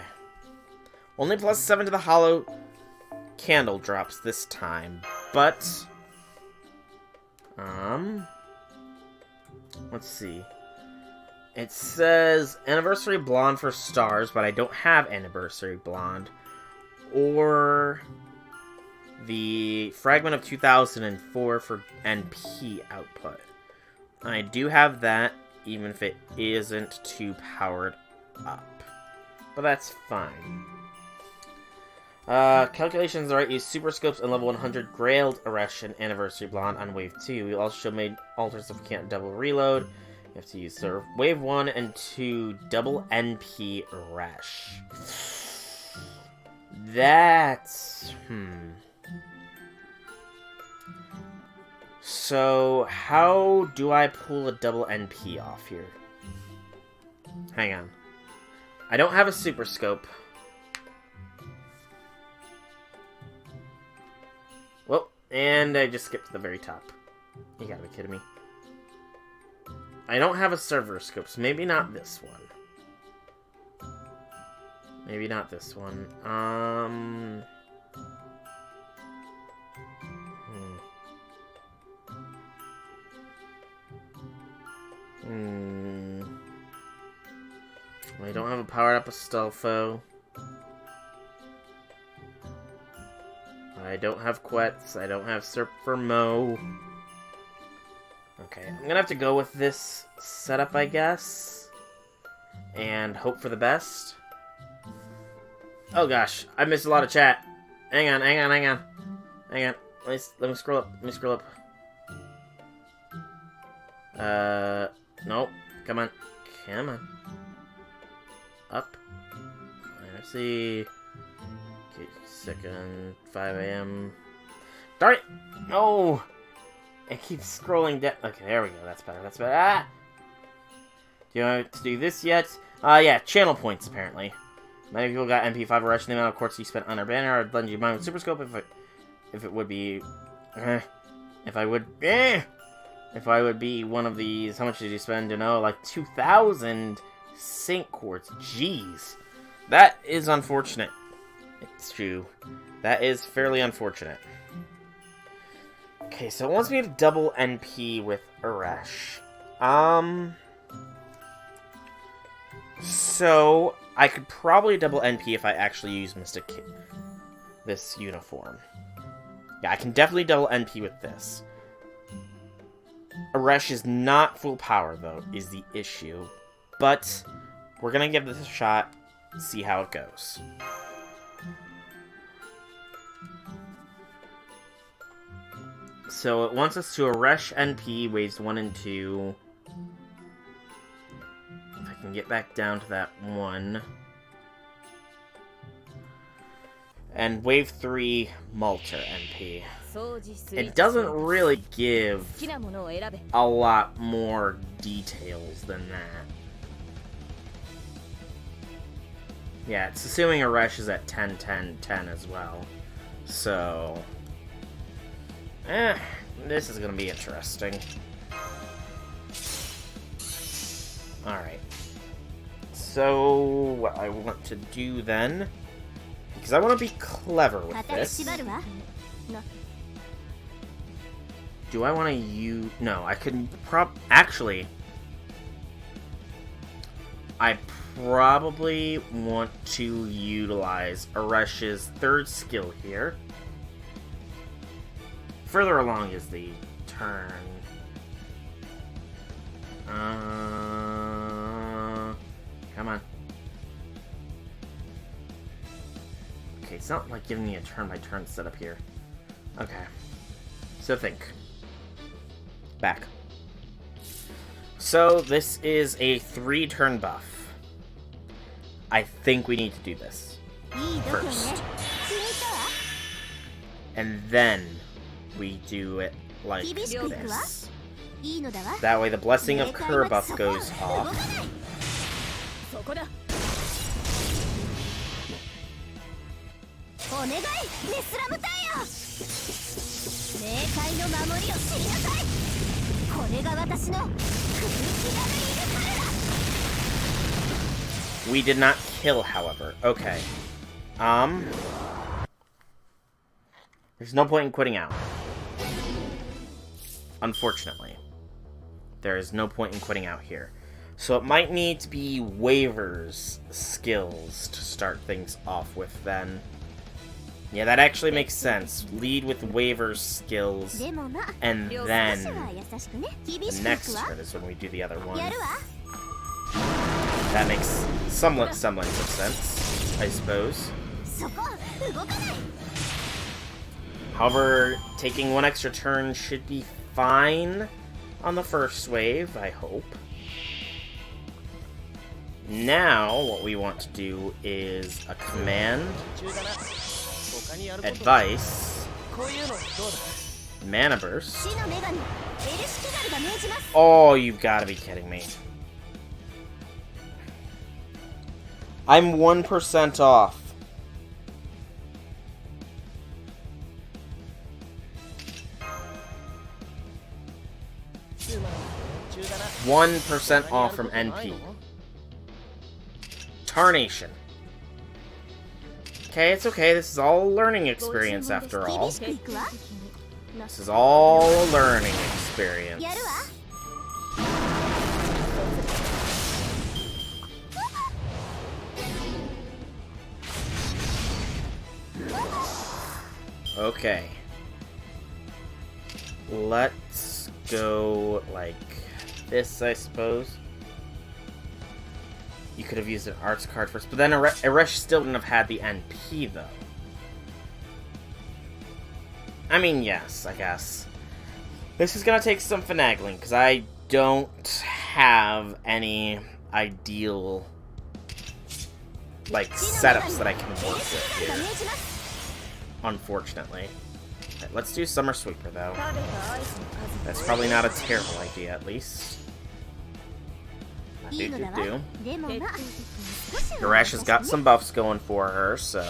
Only +7 to the hollow candle drops this time, but... let's see. It says Anniversary Blonde for stars, but I don't have Anniversary Blonde. Or the Fragment of 2004 for NP output. I do have that, even if it isn't too powered up. But that's fine. Calculations are right. Use Super Scopes and level 100 Grailed Aresh and Anniversary Blonde on Wave 2. We also made alters if we can't double reload. You have to use Wave 1 and 2 double NP Aresh. That's... So, how do I pull a double NP off here? Hang on. I don't have a Super Scope. Well, and I just skipped to the very top. You gotta be kidding me. I don't have a server scope, so maybe not this one. Maybe not this one. I don't have a powered up Astolfo. I don't have Quetz. I don't have Surfer Mo. Okay, I'm gonna have to go with this setup, I guess. And hope for the best. Oh gosh, I missed a lot of chat. Hang on. Hang on. Let me scroll up. Nope. Come on. Up. Let's see. Okay, second, 5 a.m. Darn it! No! It keeps scrolling down. Okay, there we go. That's better. Ah! Do you want to do this yet? Yeah, channel points, apparently. Many people got MP5 Aresh. The amount of quartz you spent on our banner or lend you mine with Super Scope. if it would be, if I would be one of these. How much did you spend? You know, like 2,000 Saint Quartz. Jeez, that is unfortunate. It's true. That is fairly unfortunate. Okay, so it wants me to double NP with Arash. So I could probably double NP if I actually use this uniform. Yeah, I can definitely double NP with this. Arash is not full power, though, is the issue. But we're gonna give this a shot, see how it goes. So it wants us to Arash NP waves 1 and 2. If I can get back down to that 1. And wave 3 Malter NP. It doesn't really give a lot more details than that. Yeah, it's assuming Arash is at 10, 10, 10 as well. So... this is gonna be interesting. Alright. So, what I want to do then... because I want to be clever with this. Do I want to use... no, I could actually... I probably want to utilize Arash's third skill here. Further along is the turn. Come on. Okay, it's not like giving me a turn-by-turn setup here. Okay. So think. Back. So, this is a 3-turn buff. I think we need to do this first. And then we do it like this. That way the Blessing of Cur buff goes off. We did not kill, however. Okay. There's no point in quitting out. Unfortunately. There is no point in quitting out here. So it might need to be Waver's skills to start things off with then. Yeah, that actually makes sense. Lead with Waver's skills, and then the next turn is when we do the other one. That makes semblance of sense, I suppose. However, taking 1 extra turn should be fine on the first wave, I hope. Now, what we want to do is a command, advice, mana burst. Oh, you've got to be kidding me. I'm 1% off. %1 off from NP. Tarnation. Okay, it's okay. This is all a learning experience after all. This is all a learning experience. Okay. Let's go like this, I suppose. You could have used an arts card first, but then Arash still wouldn't have had the NP, though. I mean, yes, I guess. This is gonna take some finagling, because I don't have any ideal, like, setups that I can work with here. Unfortunately. Right, let's do Summer Sweeper, though. That's probably not a terrible idea, at least. Arash has got some buffs going for her, so...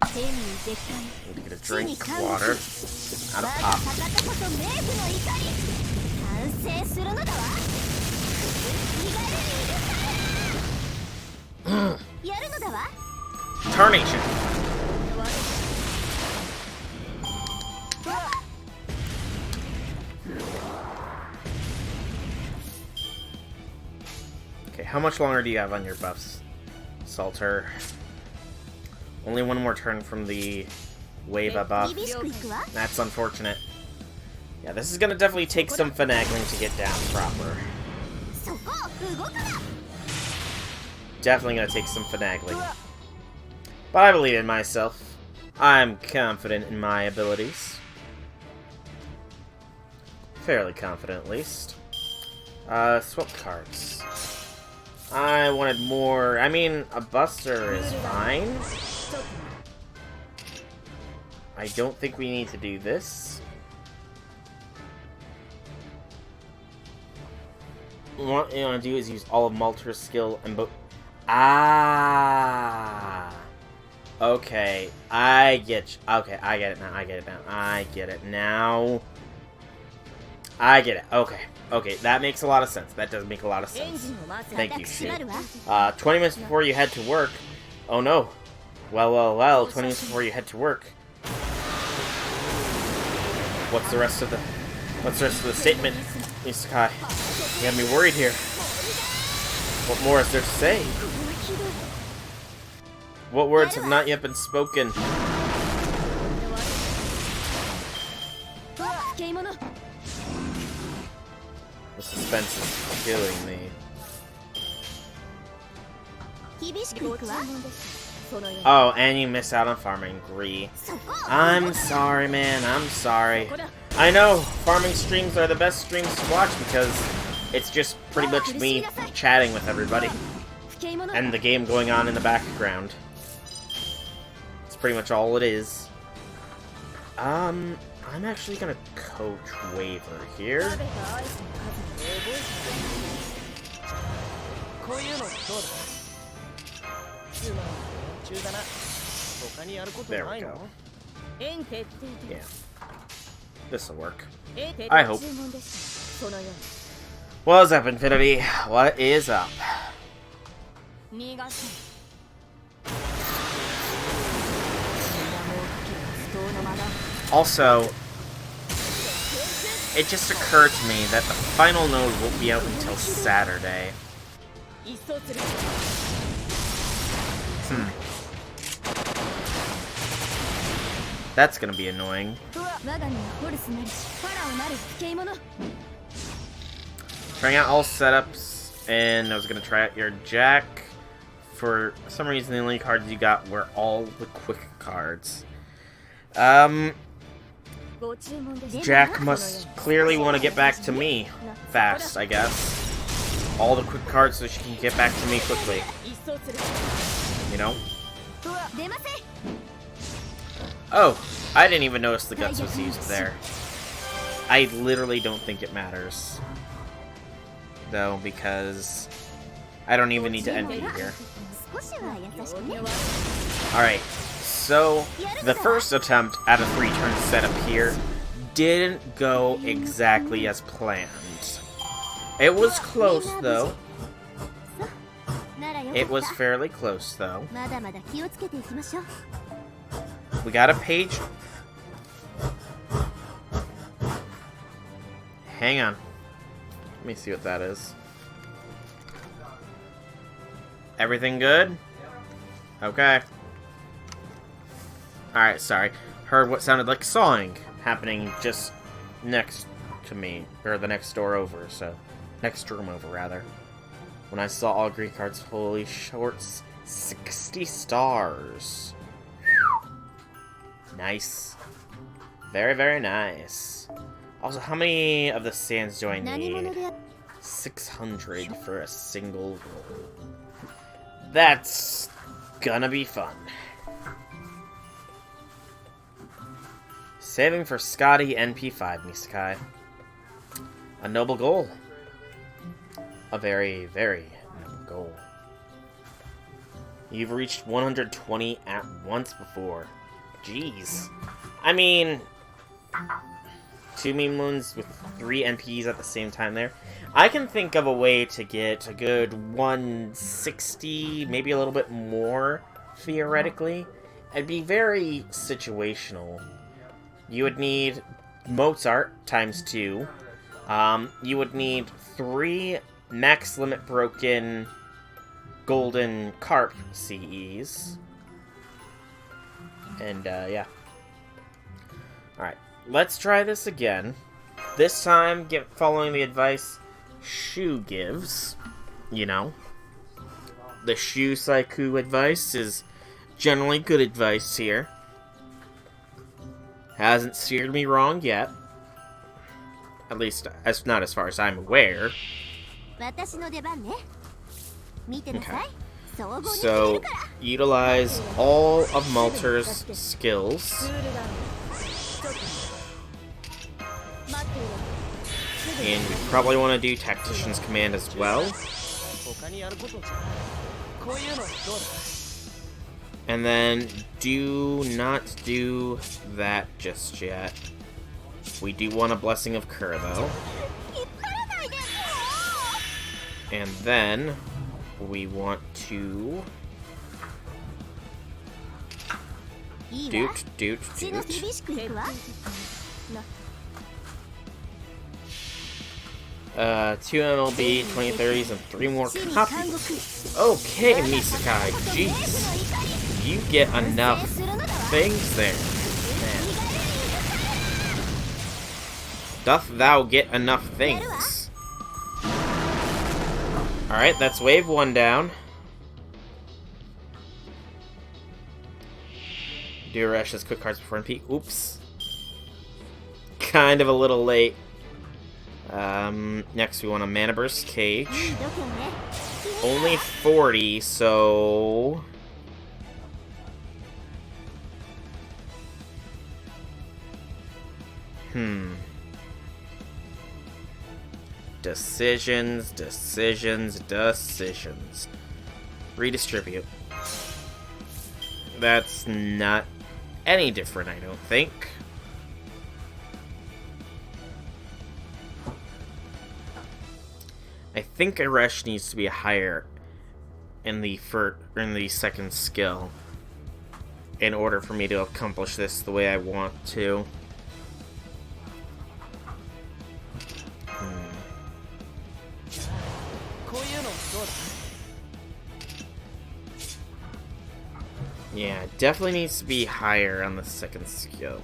Need to get a drink, water. Out of pop. Tarnation. Okay, how much longer do you have on your buffs, Salter? Only one more turn from the wave buff. That's unfortunate. Yeah, this is gonna definitely take some finagling to get down proper. Definitely gonna take some finagling. But I believe in myself. I'm confident in my abilities. Fairly confident, at least. Swap cards. I wanted more. I mean, a Buster is fine. I don't think we need to do this. What you want to do is use all of Malter's skill and Okay, I get you. Okay, I get it now. I get it now. I get it now. I get it. Okay. Okay, that makes a lot of sense. That does make a lot of sense. Thank you, Shu. 20 minutes before you head to work. Oh no. Well, 20 minutes before you head to work. What's the rest of the statement, Isekai? You have me worried here. What more is there to say? What words have not yet been spoken? The suspense is killing me. Oh, and you miss out on farming Gree. I'm sorry, man. I'm sorry. I know farming streams are the best streams to watch because it's just pretty much me chatting with everybody and the game going on in the background. It's pretty much all it is. I'm actually gonna coach Waver here. There we go. Yeah. This'll work. I hope. What's up, Infinity? What is up? Also, it just occurred to me that the final node won't be out until Saturday. That's gonna be annoying. Trying out all setups, and I was gonna try out your Jack. For some reason, the only cards you got were all the quick cards. Jack must clearly want to get back to me fast, I guess. All the quick cards so she can get back to me quickly. You know? Oh, I didn't even notice the guts was used there. I literally don't think it matters. Though, because I don't even need to end it here. Alright, so the first attempt at a 3-turn setup here didn't go exactly as planned. It was close, though. It was fairly close, though. We got a page. Hang on. Let me see what that is. Everything good? Okay. Alright, sorry. Heard what sounded like sawing happening just next to me. Or the next door over, so. Next room over, rather. When I saw all Greek cards, holy shorts. 60 stars. Nice. Very, very nice. Also, how many of the sands do I need? 600 for a single roll. That's gonna be fun. Saving for Scotty NP5, Nisakai. A noble goal. A very, very noble goal. You've reached 120 at once before. Jeez. I mean, 2 meme moons with 3 NPs at the same time there. I can think of a way to get a good 160, maybe a little bit more, theoretically. It'd be very situational. You would need Mozart times 2. You would need 3 max limit broken golden carp CEs. And, yeah. Alright, let's try this again. This time, following the advice Shu gives. You know. The Shu Saiku advice is generally good advice here. Hasn't steered me wrong yet. At least, not as far as I'm aware. Okay. So, utilize all of Malter's skills. And we probably want to do Tactician's Command as well. And then, do not do that just yet. We do want a Blessing of Kur, though. And then, we want to... Doot. 2 MLB, 2030s, and 3 more copies. Okay, Misakai, jeez. You get enough things there. Man. Doth thou get enough things? Alright, that's wave 1 down. Duresh has quick cards before NP. Oops. Kind of a little late. Next we want a Mana Burst Cage. Only 40, so... Decisions. Redistribute. That's not any different, I don't think. I think Iresh needs to be higher in the second skill in order for me to accomplish this the way I want to. Yeah, definitely needs to be higher on the second skill.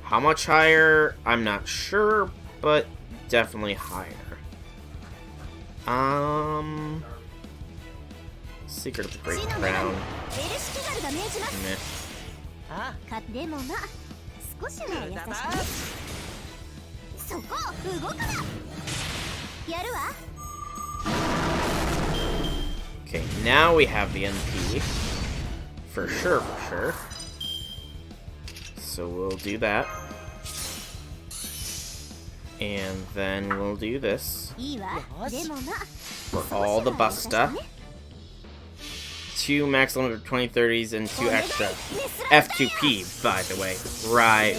How much higher? I'm not sure, but definitely higher. Secret of the Great Crown. Meh. Okay, now we have the NP. For sure. So we'll do that. And then we'll do this. For all the Busta. 2 max limit 2030s and 2 extra. F2P, by the way. Right.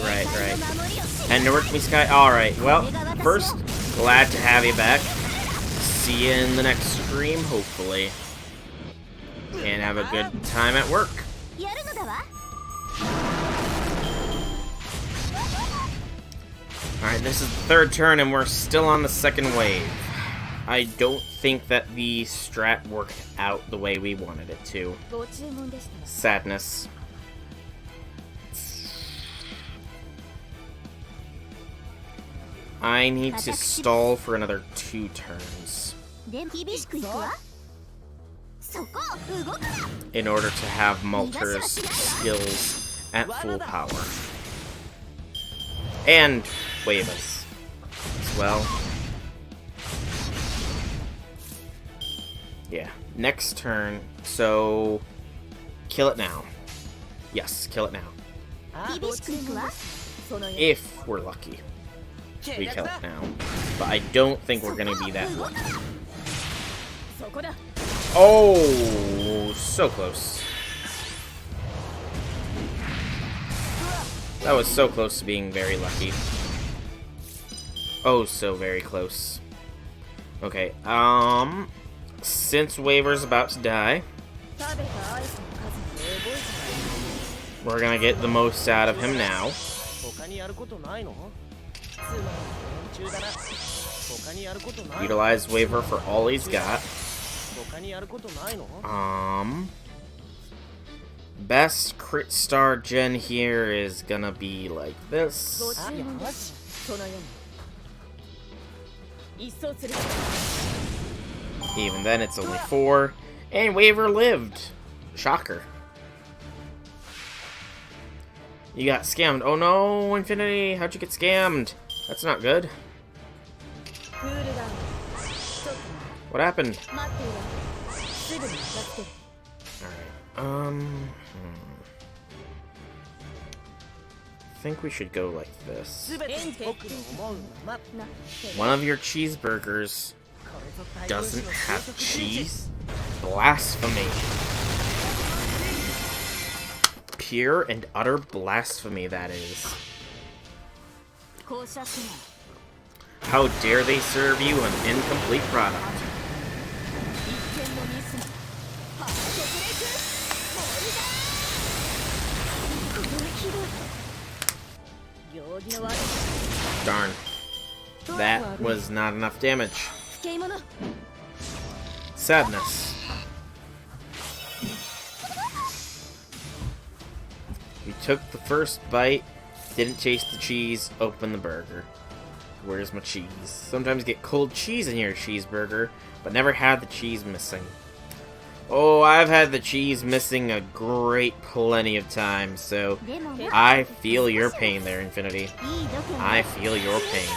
And to work Misakai. Alright, well, first, glad to have you back. See you in the next stream, hopefully. And have a good time at work. Alright, this is the 3rd turn and we're still on the 2nd wave. I don't think that the strat worked out the way we wanted it to. Sadness. I need to stall for another 2 turns in order to have Malter's skills at full power. And Waivas as well. Yeah, next turn, so kill it now. Yes, kill it now. If we're lucky, we kill it now. But I don't think we're gonna be that lucky. Oh, Oh, so close. That was so close to being very lucky. Oh, so very close. Okay, since Waver's about to die, we're gonna get the most out of him now. Utilize Waver for all he's got. Best crit star gen here is gonna be like this. Even then, it's only 4. And Waver lived. Shocker. You got scammed. Oh no, Infinity. How'd you get scammed? That's not good. What happened? Alright. I think we should go like this. One of your cheeseburgers doesn't have cheese? Blasphemy. Pure and utter blasphemy, that is. How dare they serve you an incomplete product? Darn. That was not enough damage. Sadness. We took the first bite, didn't taste the cheese, open the burger. Where's my cheese? Sometimes get cold cheese in your cheeseburger, but never had the cheese missing. Oh, I've had the cheese missing a great plenty of times, so I feel your pain there, Infinity. I feel your pain.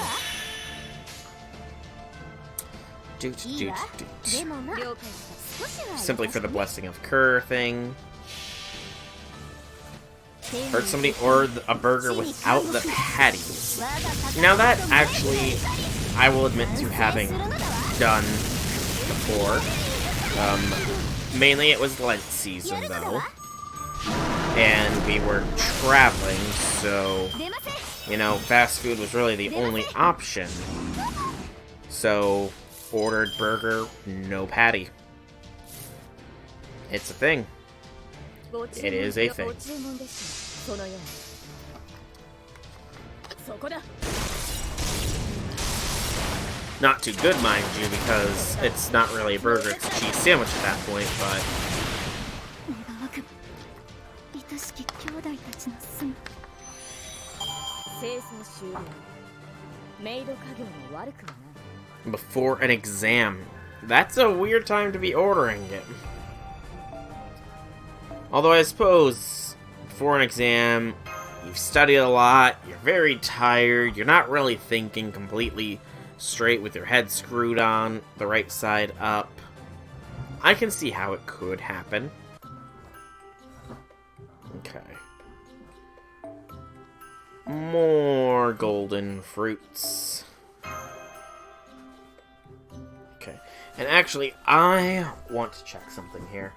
Simply for the blessing of Kerr thing. Hurt somebody or a burger without the patties. Now that actually, I will admit to having done before. Mainly it was Lent season though. And we were traveling, so, you know, fast food was really the only option. So, ordered burger, no patty. It's a thing. It is a thing. Not too good, mind you, because it's not really a burger, it's a cheese sandwich at that point, but... Before an exam. That's a weird time to be ordering it. Although I suppose, before an exam, you've studied a lot, you're very tired, you're not really thinking completely straight with your head screwed on the right side up. I can see how it could happen. Okay. More golden fruits. Okay. And actually, I want to check something here.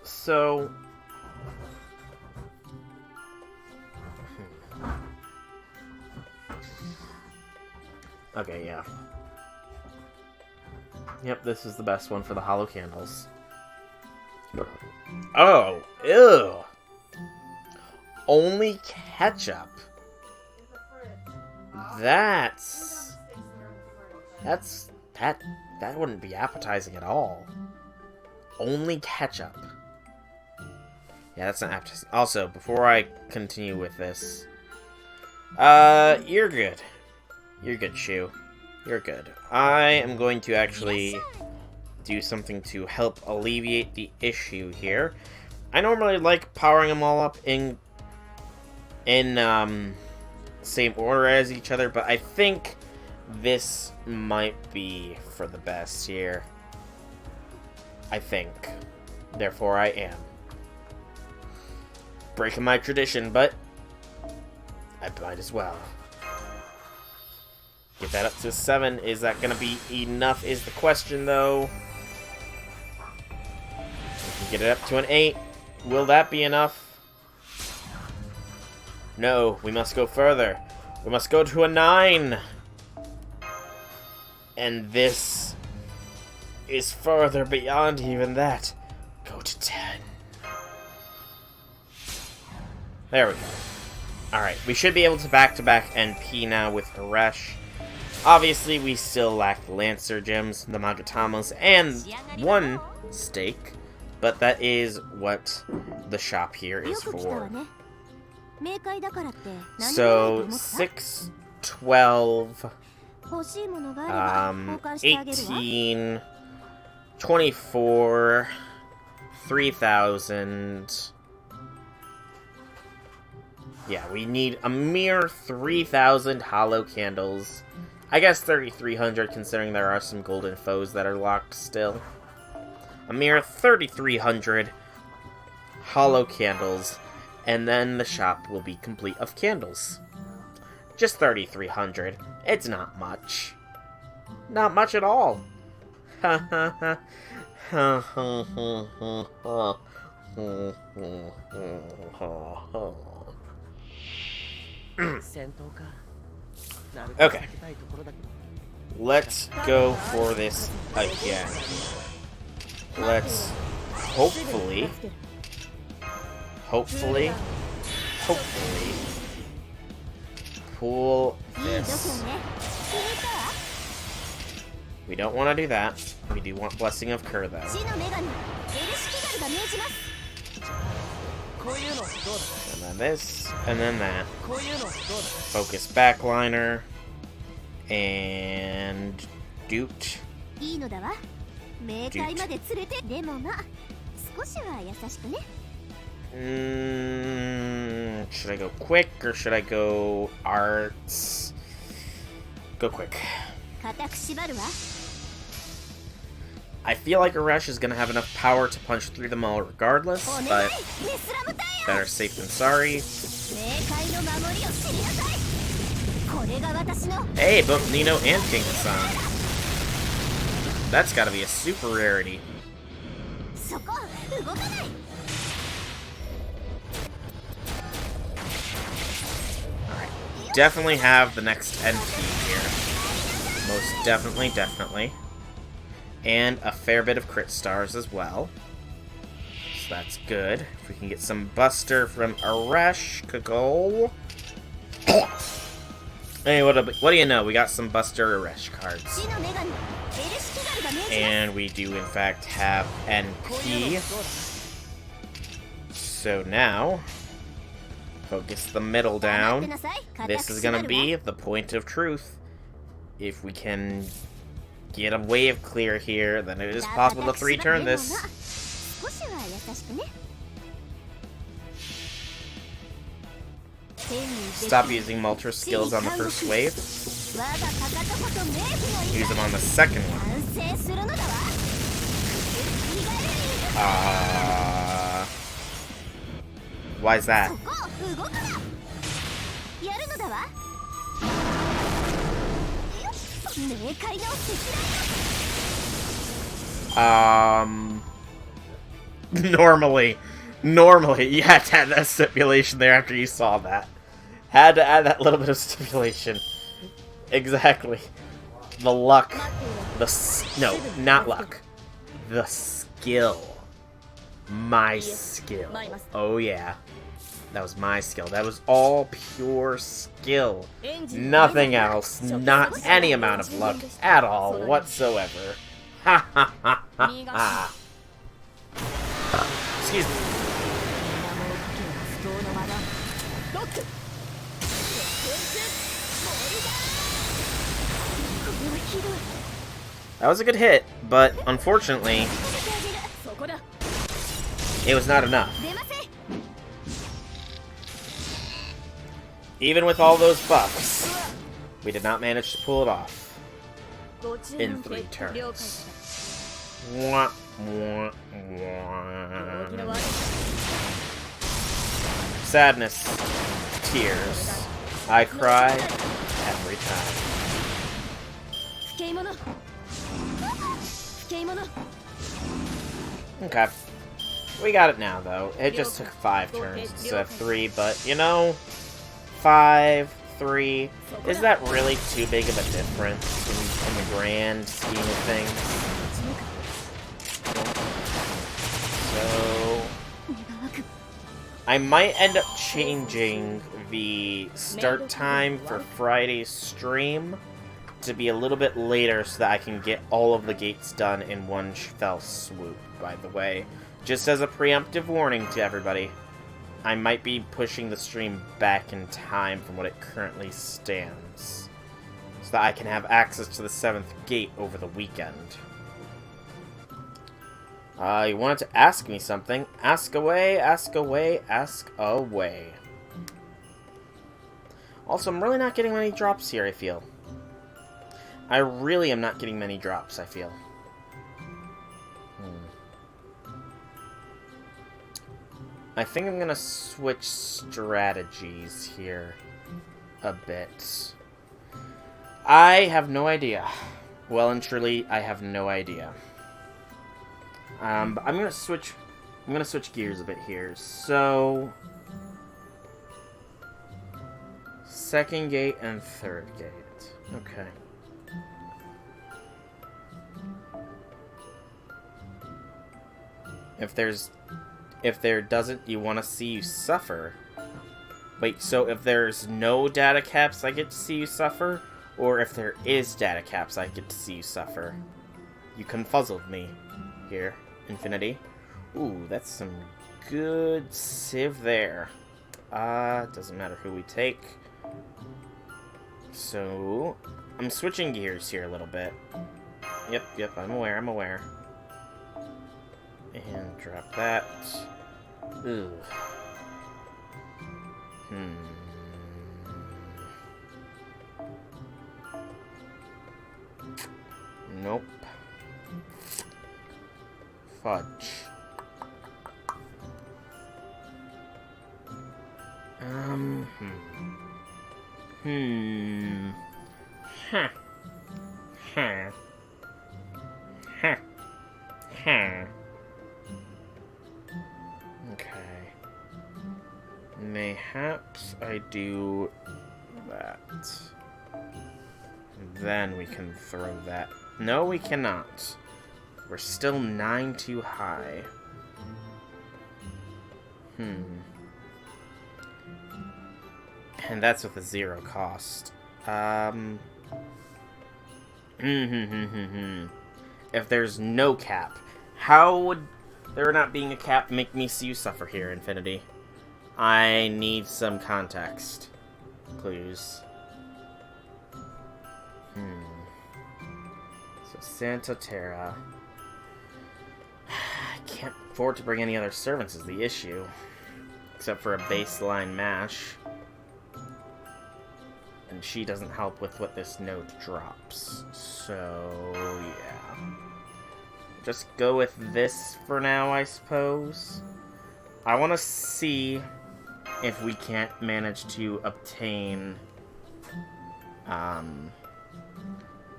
So... Okay, yeah. Yep, this is the best one for the hollow candles. Oh, ew! Only ketchup. That wouldn't be appetizing at all. Only ketchup. Yeah, that's not appetizing. Also, before I continue with this, you're good. You're good, Shu. You're good. I am going to actually do something to help alleviate the issue here. I normally like powering them all up in same order as each other, but I think this might be for the best here. I think. Therefore, I am. Breaking my tradition, but I might as well. Get that up to 7. Is that going to be enough is the question, though. Get it up to an 8. Will that be enough? No, we must go further. We must go to a 9. And this is further beyond even that. Go to 10. There we go. Alright, we should be able to back-to-back NP now with Haresh. Obviously, we still lack the Lancer gems, the Magatamos, and 1 stake. But that is what the shop here is for. So, 6, 12, 18, 24, 3,000. Yeah, we need a mere 3,000 hollow candles. I guess 3,300 considering there are some golden foes that are locked still. A mere 3,300 hollow candles, and then the shop will be complete of candles. Just 3,300. It's not much. Not much at all. Ha ha ha. Ha ha ha ha. Okay. Let's go for this again. Let's hopefully pull this. We don't want to do that. We do want Blessing of Kerr, though. And then this, and then that. Focus backliner. And... Doot. Should I go quick, or should I go arts? Go quick. I feel like Haresh is going to have enough power to punch through them all regardless, but better safe than sorry. Hey, both Nino and King Hassan. That's gotta be a super rarity. Alright, definitely have the next NP here. Most definitely. And a fair bit of crit stars as well. So that's good. If we can get some Buster from Haresh, could go. Hey, what do you know? We got some Buster Haresh cards. And we do, in fact, have NP. So now, focus the middle down. This is going to be the point of truth. If we can get a wave clear here, then it is possible to 3-turn this. Stop using Moltres skills on the first wave. Use them on the second one. Why is that? Normally, you had to add that stipulation there after you saw that. Had to add that little bit of stipulation. Exactly. The luck. No, not luck. The skill. My skill. Oh yeah. That was my skill. That was all pure skill. Nothing else. Not any amount of luck at all whatsoever. Ha ha ha ha ha. Excuse me. That was a good hit, but unfortunately, it was not enough. Even with all those buffs, we did not manage to pull it off in 3 turns. Mwah, mwah, mwah. Sadness, tears. I cry every time. Okay. We got it now, though. It just took 5 turns instead of 3, but, you know, 5, 3, is that really too big of a difference in the grand scheme of things? So, I might end up changing the start time for Friday's stream to be a little bit later so that I can get all of the gates done in one fell swoop, by the way. Just as a preemptive warning to everybody, I might be pushing the stream back in time from what it currently stands, so that I can have access to the 7th gate over the weekend. You wanted to ask me something. Ask away, ask away, ask away. Also, I'm really not getting many drops here, I feel. I really am not getting many drops, I feel. I think I'm gonna switch strategies here a bit. I have no idea. Well and truly, I have no idea. But I'm gonna switch gears a bit here. So, 2nd gate and 3rd gate. Okay. If there doesn't you want to see you suffer. Wait, so if there's no data caps I get to see you suffer? Or if there is data caps I get to see you suffer? You confuzzled me here, Infinity. Ooh, that's some good civ there. Doesn't matter who we take. So, I'm switching gears here a little bit. Yep, I'm aware. And drop that. Ooh. Nope. Fudge. Okay. Mayhaps I do that. Then we can throw that. No, we cannot. We're still 9 too high. And that's with a 0 cost. If there's no cap, how would there not being a cap make me see you suffer here, Infinity? I need some context, please. So Santa Altera. I can't afford to bring any other servants is the issue. Except for a baseline mash. And she doesn't help with what this note drops. So, yeah. Just go with this for now, I suppose. I want to see if we can't manage to obtain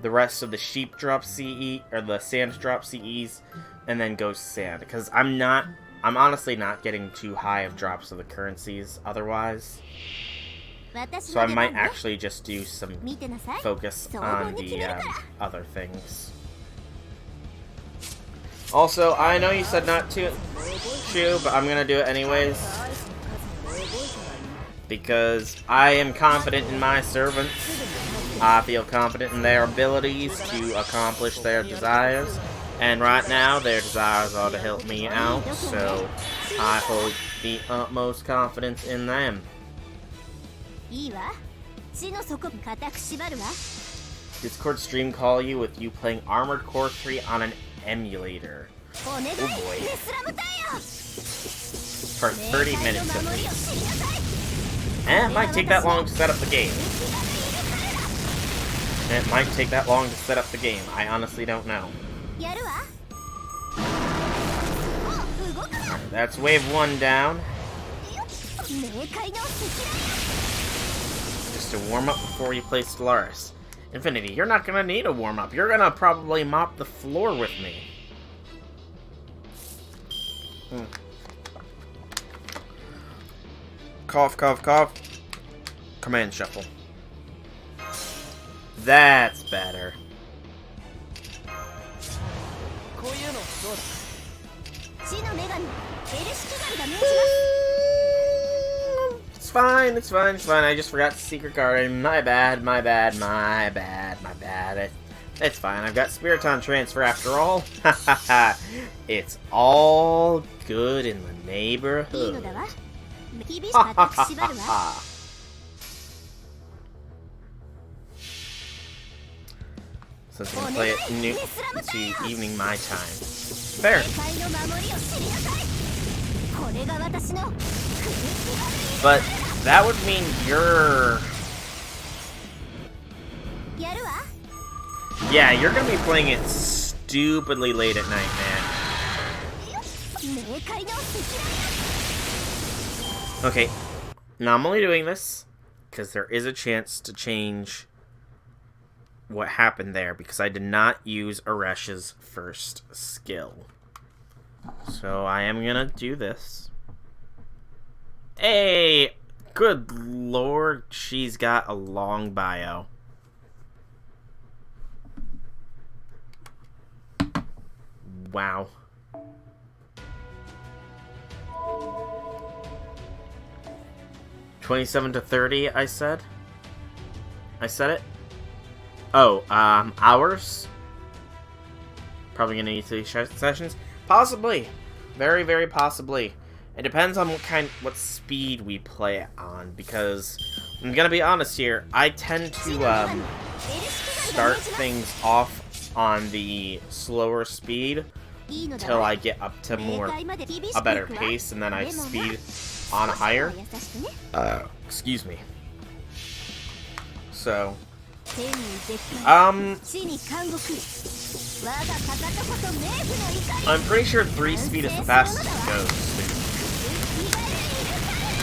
the rest of the sheep drop CE, or the sand drop CEs, and then go sand. Because I'm honestly not getting too high of drops of the currencies otherwise. So I might actually just do some focus on the other things. Also, I know you said not to, Shu, but I'm gonna do it anyways. Because I am confident in my servants. I feel confident in their abilities to accomplish their desires. And right now, their desires are to help me out, so I hold the utmost confidence in them. Discord stream call you with you playing Armored Core 3 on an emulator. Oh boy. For 30 minutes at least. And it might take that long to set up the game. I honestly don't know. That's wave 1 down. Just to warm up before you play Stellaris. Infinity, you're not gonna need a warm up. You're gonna probably mop the floor with me. Cough, cough, cough. Command shuffle. That's better. It's fine, it's fine, it's fine. I just forgot the secret garden. My bad, my bad, my bad, my bad. It's fine. I've got Spiriton transfer after all. It's all good in the neighborhood. Since we can play it to evening my time. Fair. But that would mean you're... Yeah, you're gonna be playing it stupidly late at night, man. Okay, now I'm only doing this because there is a chance to change what happened there, because I did not use Aresh's first skill. So I am gonna do this. Hey! Good lord, she's got a long bio. Wow. $27 to $30, I said? I said it? Oh, hours? Probably gonna need 3 sessions? Possibly. Very, very possibly. It depends on what speed we play it on, because I'm gonna be honest here, I tend to, start things off on the slower speed until I get up to a better pace, and then I speed on higher. Excuse me. So, I'm pretty sure 3 speed is the fastest it goes.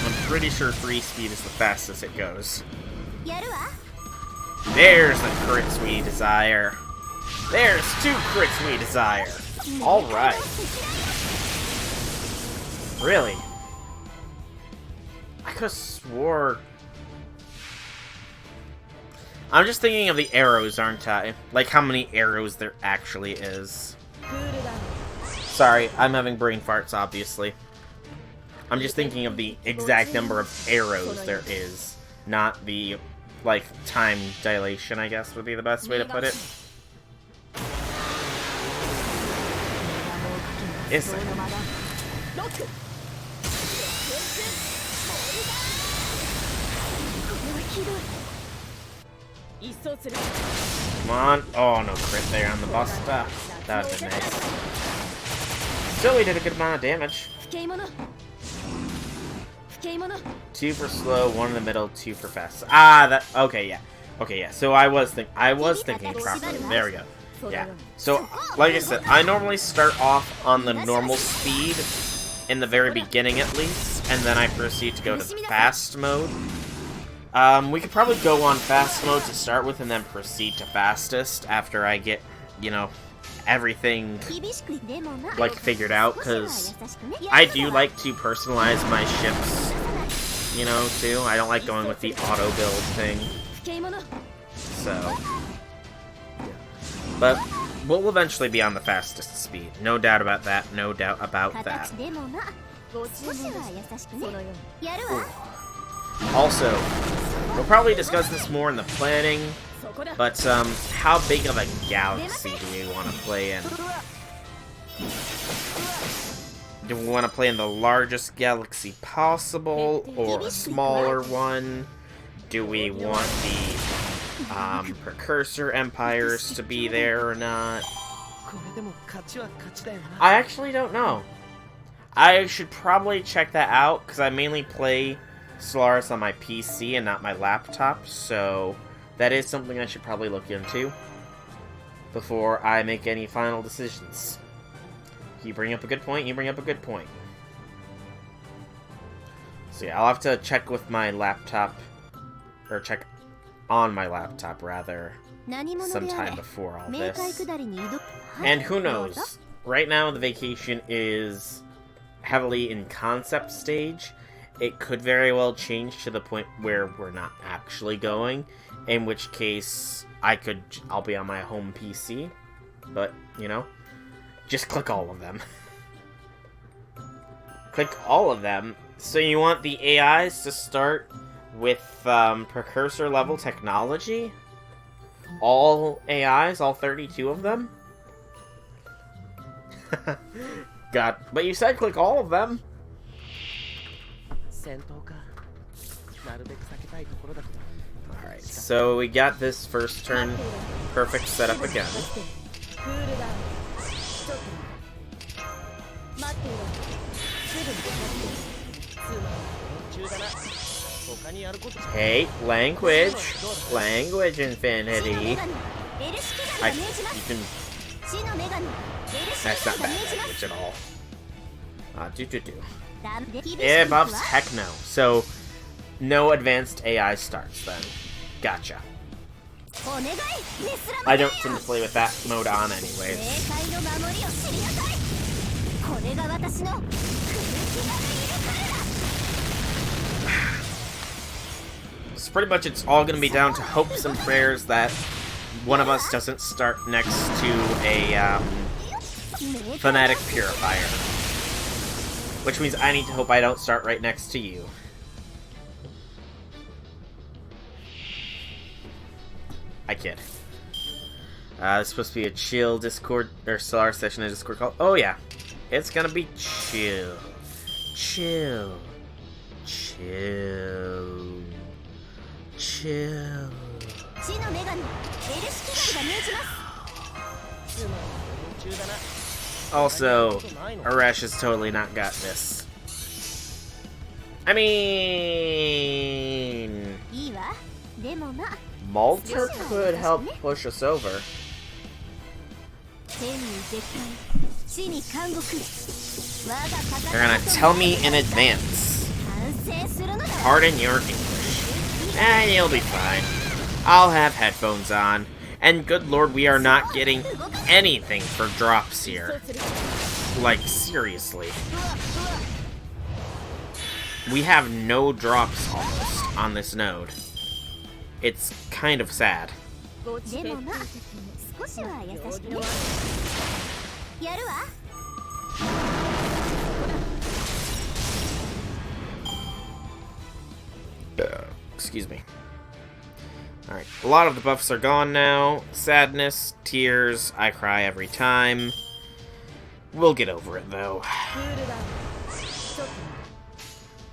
I'm pretty sure 3 speed is the fastest it goes. There's the crits we desire. There's 2 crits we desire. Alright. Really? I could've swore... I'm just thinking of the arrows, aren't I? Like how many arrows there actually is. Sorry, I'm having brain farts, obviously. I'm just thinking of the exact number of arrows there is, not the, like, time dilation, I guess would be the best way to put it. Is it? Come on. Oh, no crit there on the Buster. That would've been nice. Still, we did a good amount of damage. 2 for slow, 1 in the middle, 2 for fast. Okay, yeah. Okay, yeah. So I was thinking properly. There we go. Yeah. So, like I said, I normally start off on the normal speed in the very beginning at least, and then I proceed to go to fast mode. We could probably go on fast mode to start with and then proceed to fastest after I get, you know, everything, like, figured out, because I do like to personalize my ships, you know, too. I don't like going with the auto-build thing. So, yeah. But we'll eventually be on the fastest speed. No doubt about that. No doubt about that. Ooh. Also, we'll probably discuss this more in the planning, but how big of a galaxy do we want to play in? Do we want to play in the largest galaxy possible, or a smaller one? Do we want the precursor empires to be there or not? I actually don't know. I should probably check that out, because I mainly play Solaris on my PC and not my laptop, so that is something I should probably look into before I make any final decisions. You bring up a good point, you bring up a good point. So yeah, I'll have to check with my laptop, or check on my laptop, rather, sometime before all this. And who knows, right now the vacation is heavily in concept stage, it could very well change to the point where we're not actually going, in which case I'll be on my home PC, but, you know, just click all of them. Click all of them. So you want the AIs to start with precursor level technology? All AIs, all 32 of them? God, but you said click all of them. Alright, so we got this first turn perfect setup again. Hey, language, Infinity. You can. That's not bad language at all. Yeah, buffs, heck no. So, no advanced AI starts then. Gotcha. I don't tend to play with that mode on anyways. So pretty much it's all gonna be down to hopes and prayers that one of us doesn't start next to a Fanatic Purifier. Which means I need to hope I don't start right next to you. I kid. It's supposed to be a chill Discord, or Solar session in Discord call. Oh yeah. It's gonna be chill. Chill. Chill. Chill. Also, Arash has totally not got this. I mean... Malter could help push us over. They're gonna tell me in advance. Pardon your English. And you'll be fine. I'll have headphones on. And good lord, we are not getting anything for drops here. Like, seriously. We have no drops almost on this node. It's kind of sad. Excuse me. Alright, a lot of the buffs are gone now. Sadness, tears, I cry every time. We'll get over it, though.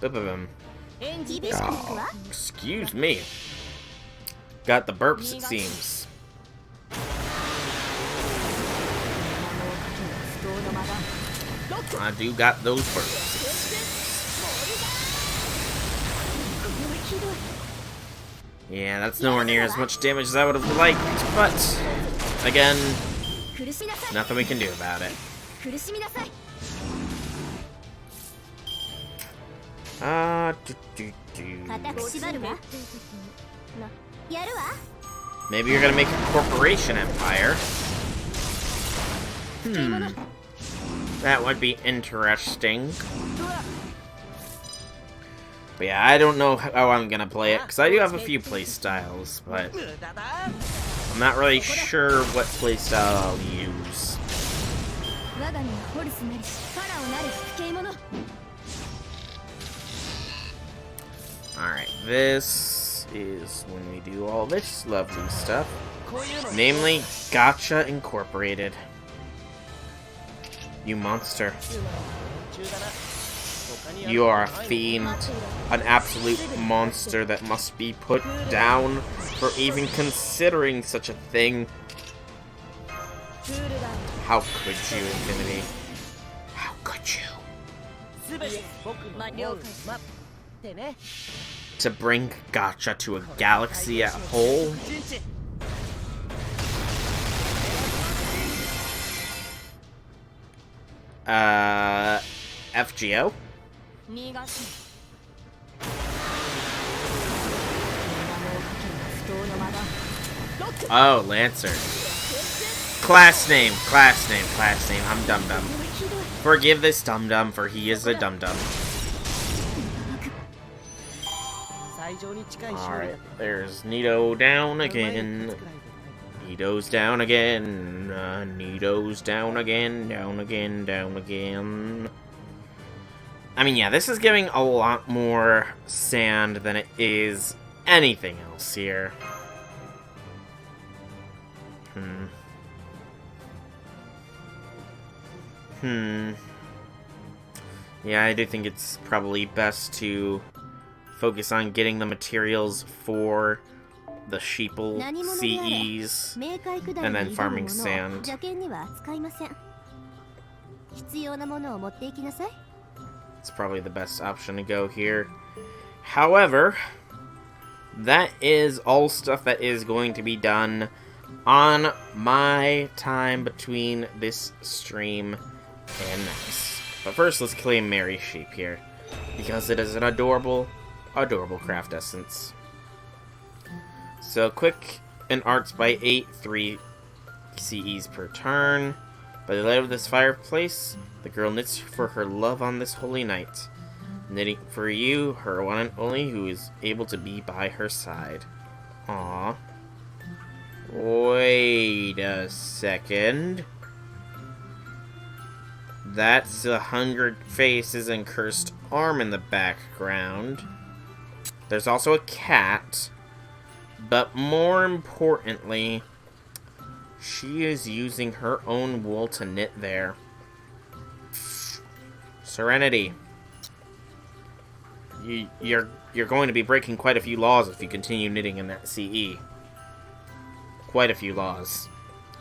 Oh, excuse me. Got the burps, it seems. I do got those burps. Yeah, that's nowhere near as much damage as I would have liked, but again, nothing we can do about it. Maybe you're gonna make a corporation empire. That would be interesting. But yeah, I don't know how I'm gonna play it, because I do have a few playstyles, but I'm not really sure what playstyle I'll use. Alright, this is when we do all this lovely stuff. Namely, Gacha Incorporated. You monster. You are a fiend. An absolute monster that must be put down for even considering such a thing. How could you, Infinity? How could you? To bring Gacha to a galaxy as a whole? FGO? Oh, Lancer. Class name. I'm Dum Dum. Forgive this Dum Dum, for he is a Dum Dum. Alright, there's Nito down again. Nito's down again. Nito's down again. Down again. Down again. I mean, yeah, this is giving a lot more sand than it is anything else here. Yeah, I do think it's probably best to focus on getting the materials for the sheeple CEs and then farming sand. It's probably the best option to go here. However, that is all stuff that is going to be done on my time between this stream and next. But first, let's claim Mary Sheep here, because it is an adorable, adorable craft essence. So, quick and arts by 8, 3 CEs per turn. By the light of this fireplace, the girl knits for her love on this holy night. Knitting for you, her one and only, who is able to be by her side. Aww. Wait a second. That's 100 faces and cursed arm in the background. There's also a cat. But more importantly, she is using her own wool to knit there. Serenity. You're going to be breaking quite a few laws if you continue knitting in that CE. Quite a few laws.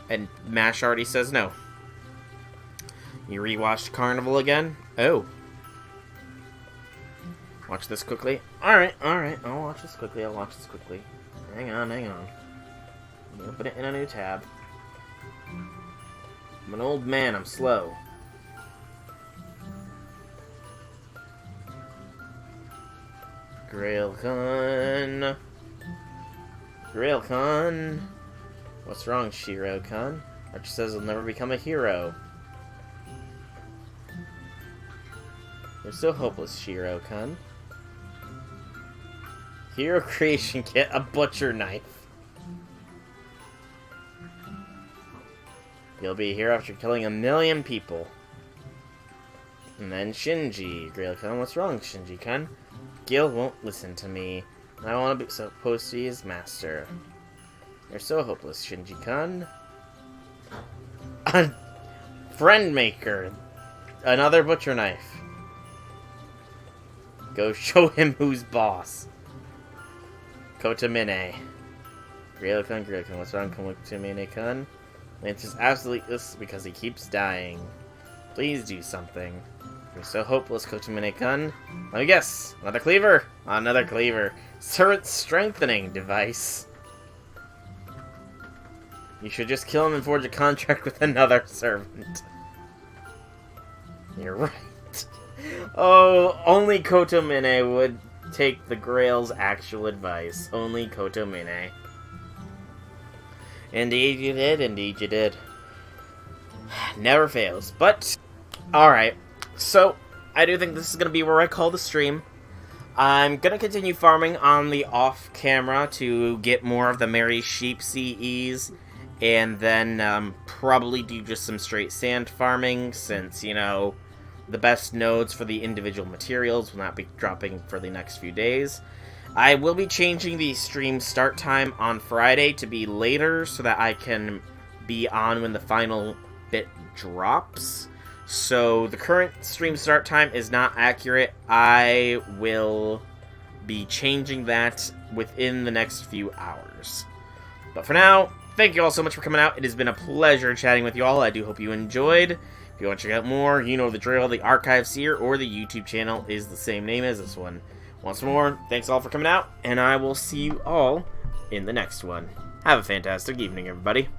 And MASH already says no. You rewatched Carnival again? Oh. Watch this quickly. Alright. I'll watch this quickly. Hang on. I'm gonna put it in a new tab. I'm an old man, I'm slow. Grailcon. What's wrong, Shiro-kun? Archer says he'll never become a hero. You're so hopeless, Shiro-kun. Hero creation kit, a butcher knife. You'll be a hero after killing 1,000,000 people. And then Shinji. Grail-kun, what's wrong, Shinji-kun? Gil won't listen to me. I want to be supposed to be his master. You're so hopeless, Shinji-kun. Friend maker. Another butcher knife. Go show him who's boss. Kotomine. Grail-kun, what's wrong, Kotomine-kun? Lance is absolutely useless because he keeps dying. Please do something. You're so hopeless, Kotomine-kun. Let me guess. Another cleaver? Another cleaver. Servant strengthening device. You should just kill him and forge a contract with another servant. You're right. Oh, only Kotomine would take the Grail's actual advice. Only Kotomine. Indeed you did. Never fails. But, alright. So, I do think this is going to be where I call the stream. I'm going to continue farming on the off-camera to get more of the Mary Sheep CEs. And then probably do just some straight sand farming, since, you know, the best nodes for the individual materials will not be dropping for the next few days. I will be changing the stream start time on Friday to be later so that I can be on when the final bit drops. So the current stream start time is not accurate. I will be changing that within the next few hours. But for now, thank you all so much for coming out. It has been a pleasure chatting with you all. I do hope you enjoyed. If you want to check out more, you know the drill. The archives here or the YouTube channel is the same name as this one. Once more, thanks all for coming out, and I will see you all in the next one. Have a fantastic evening, everybody.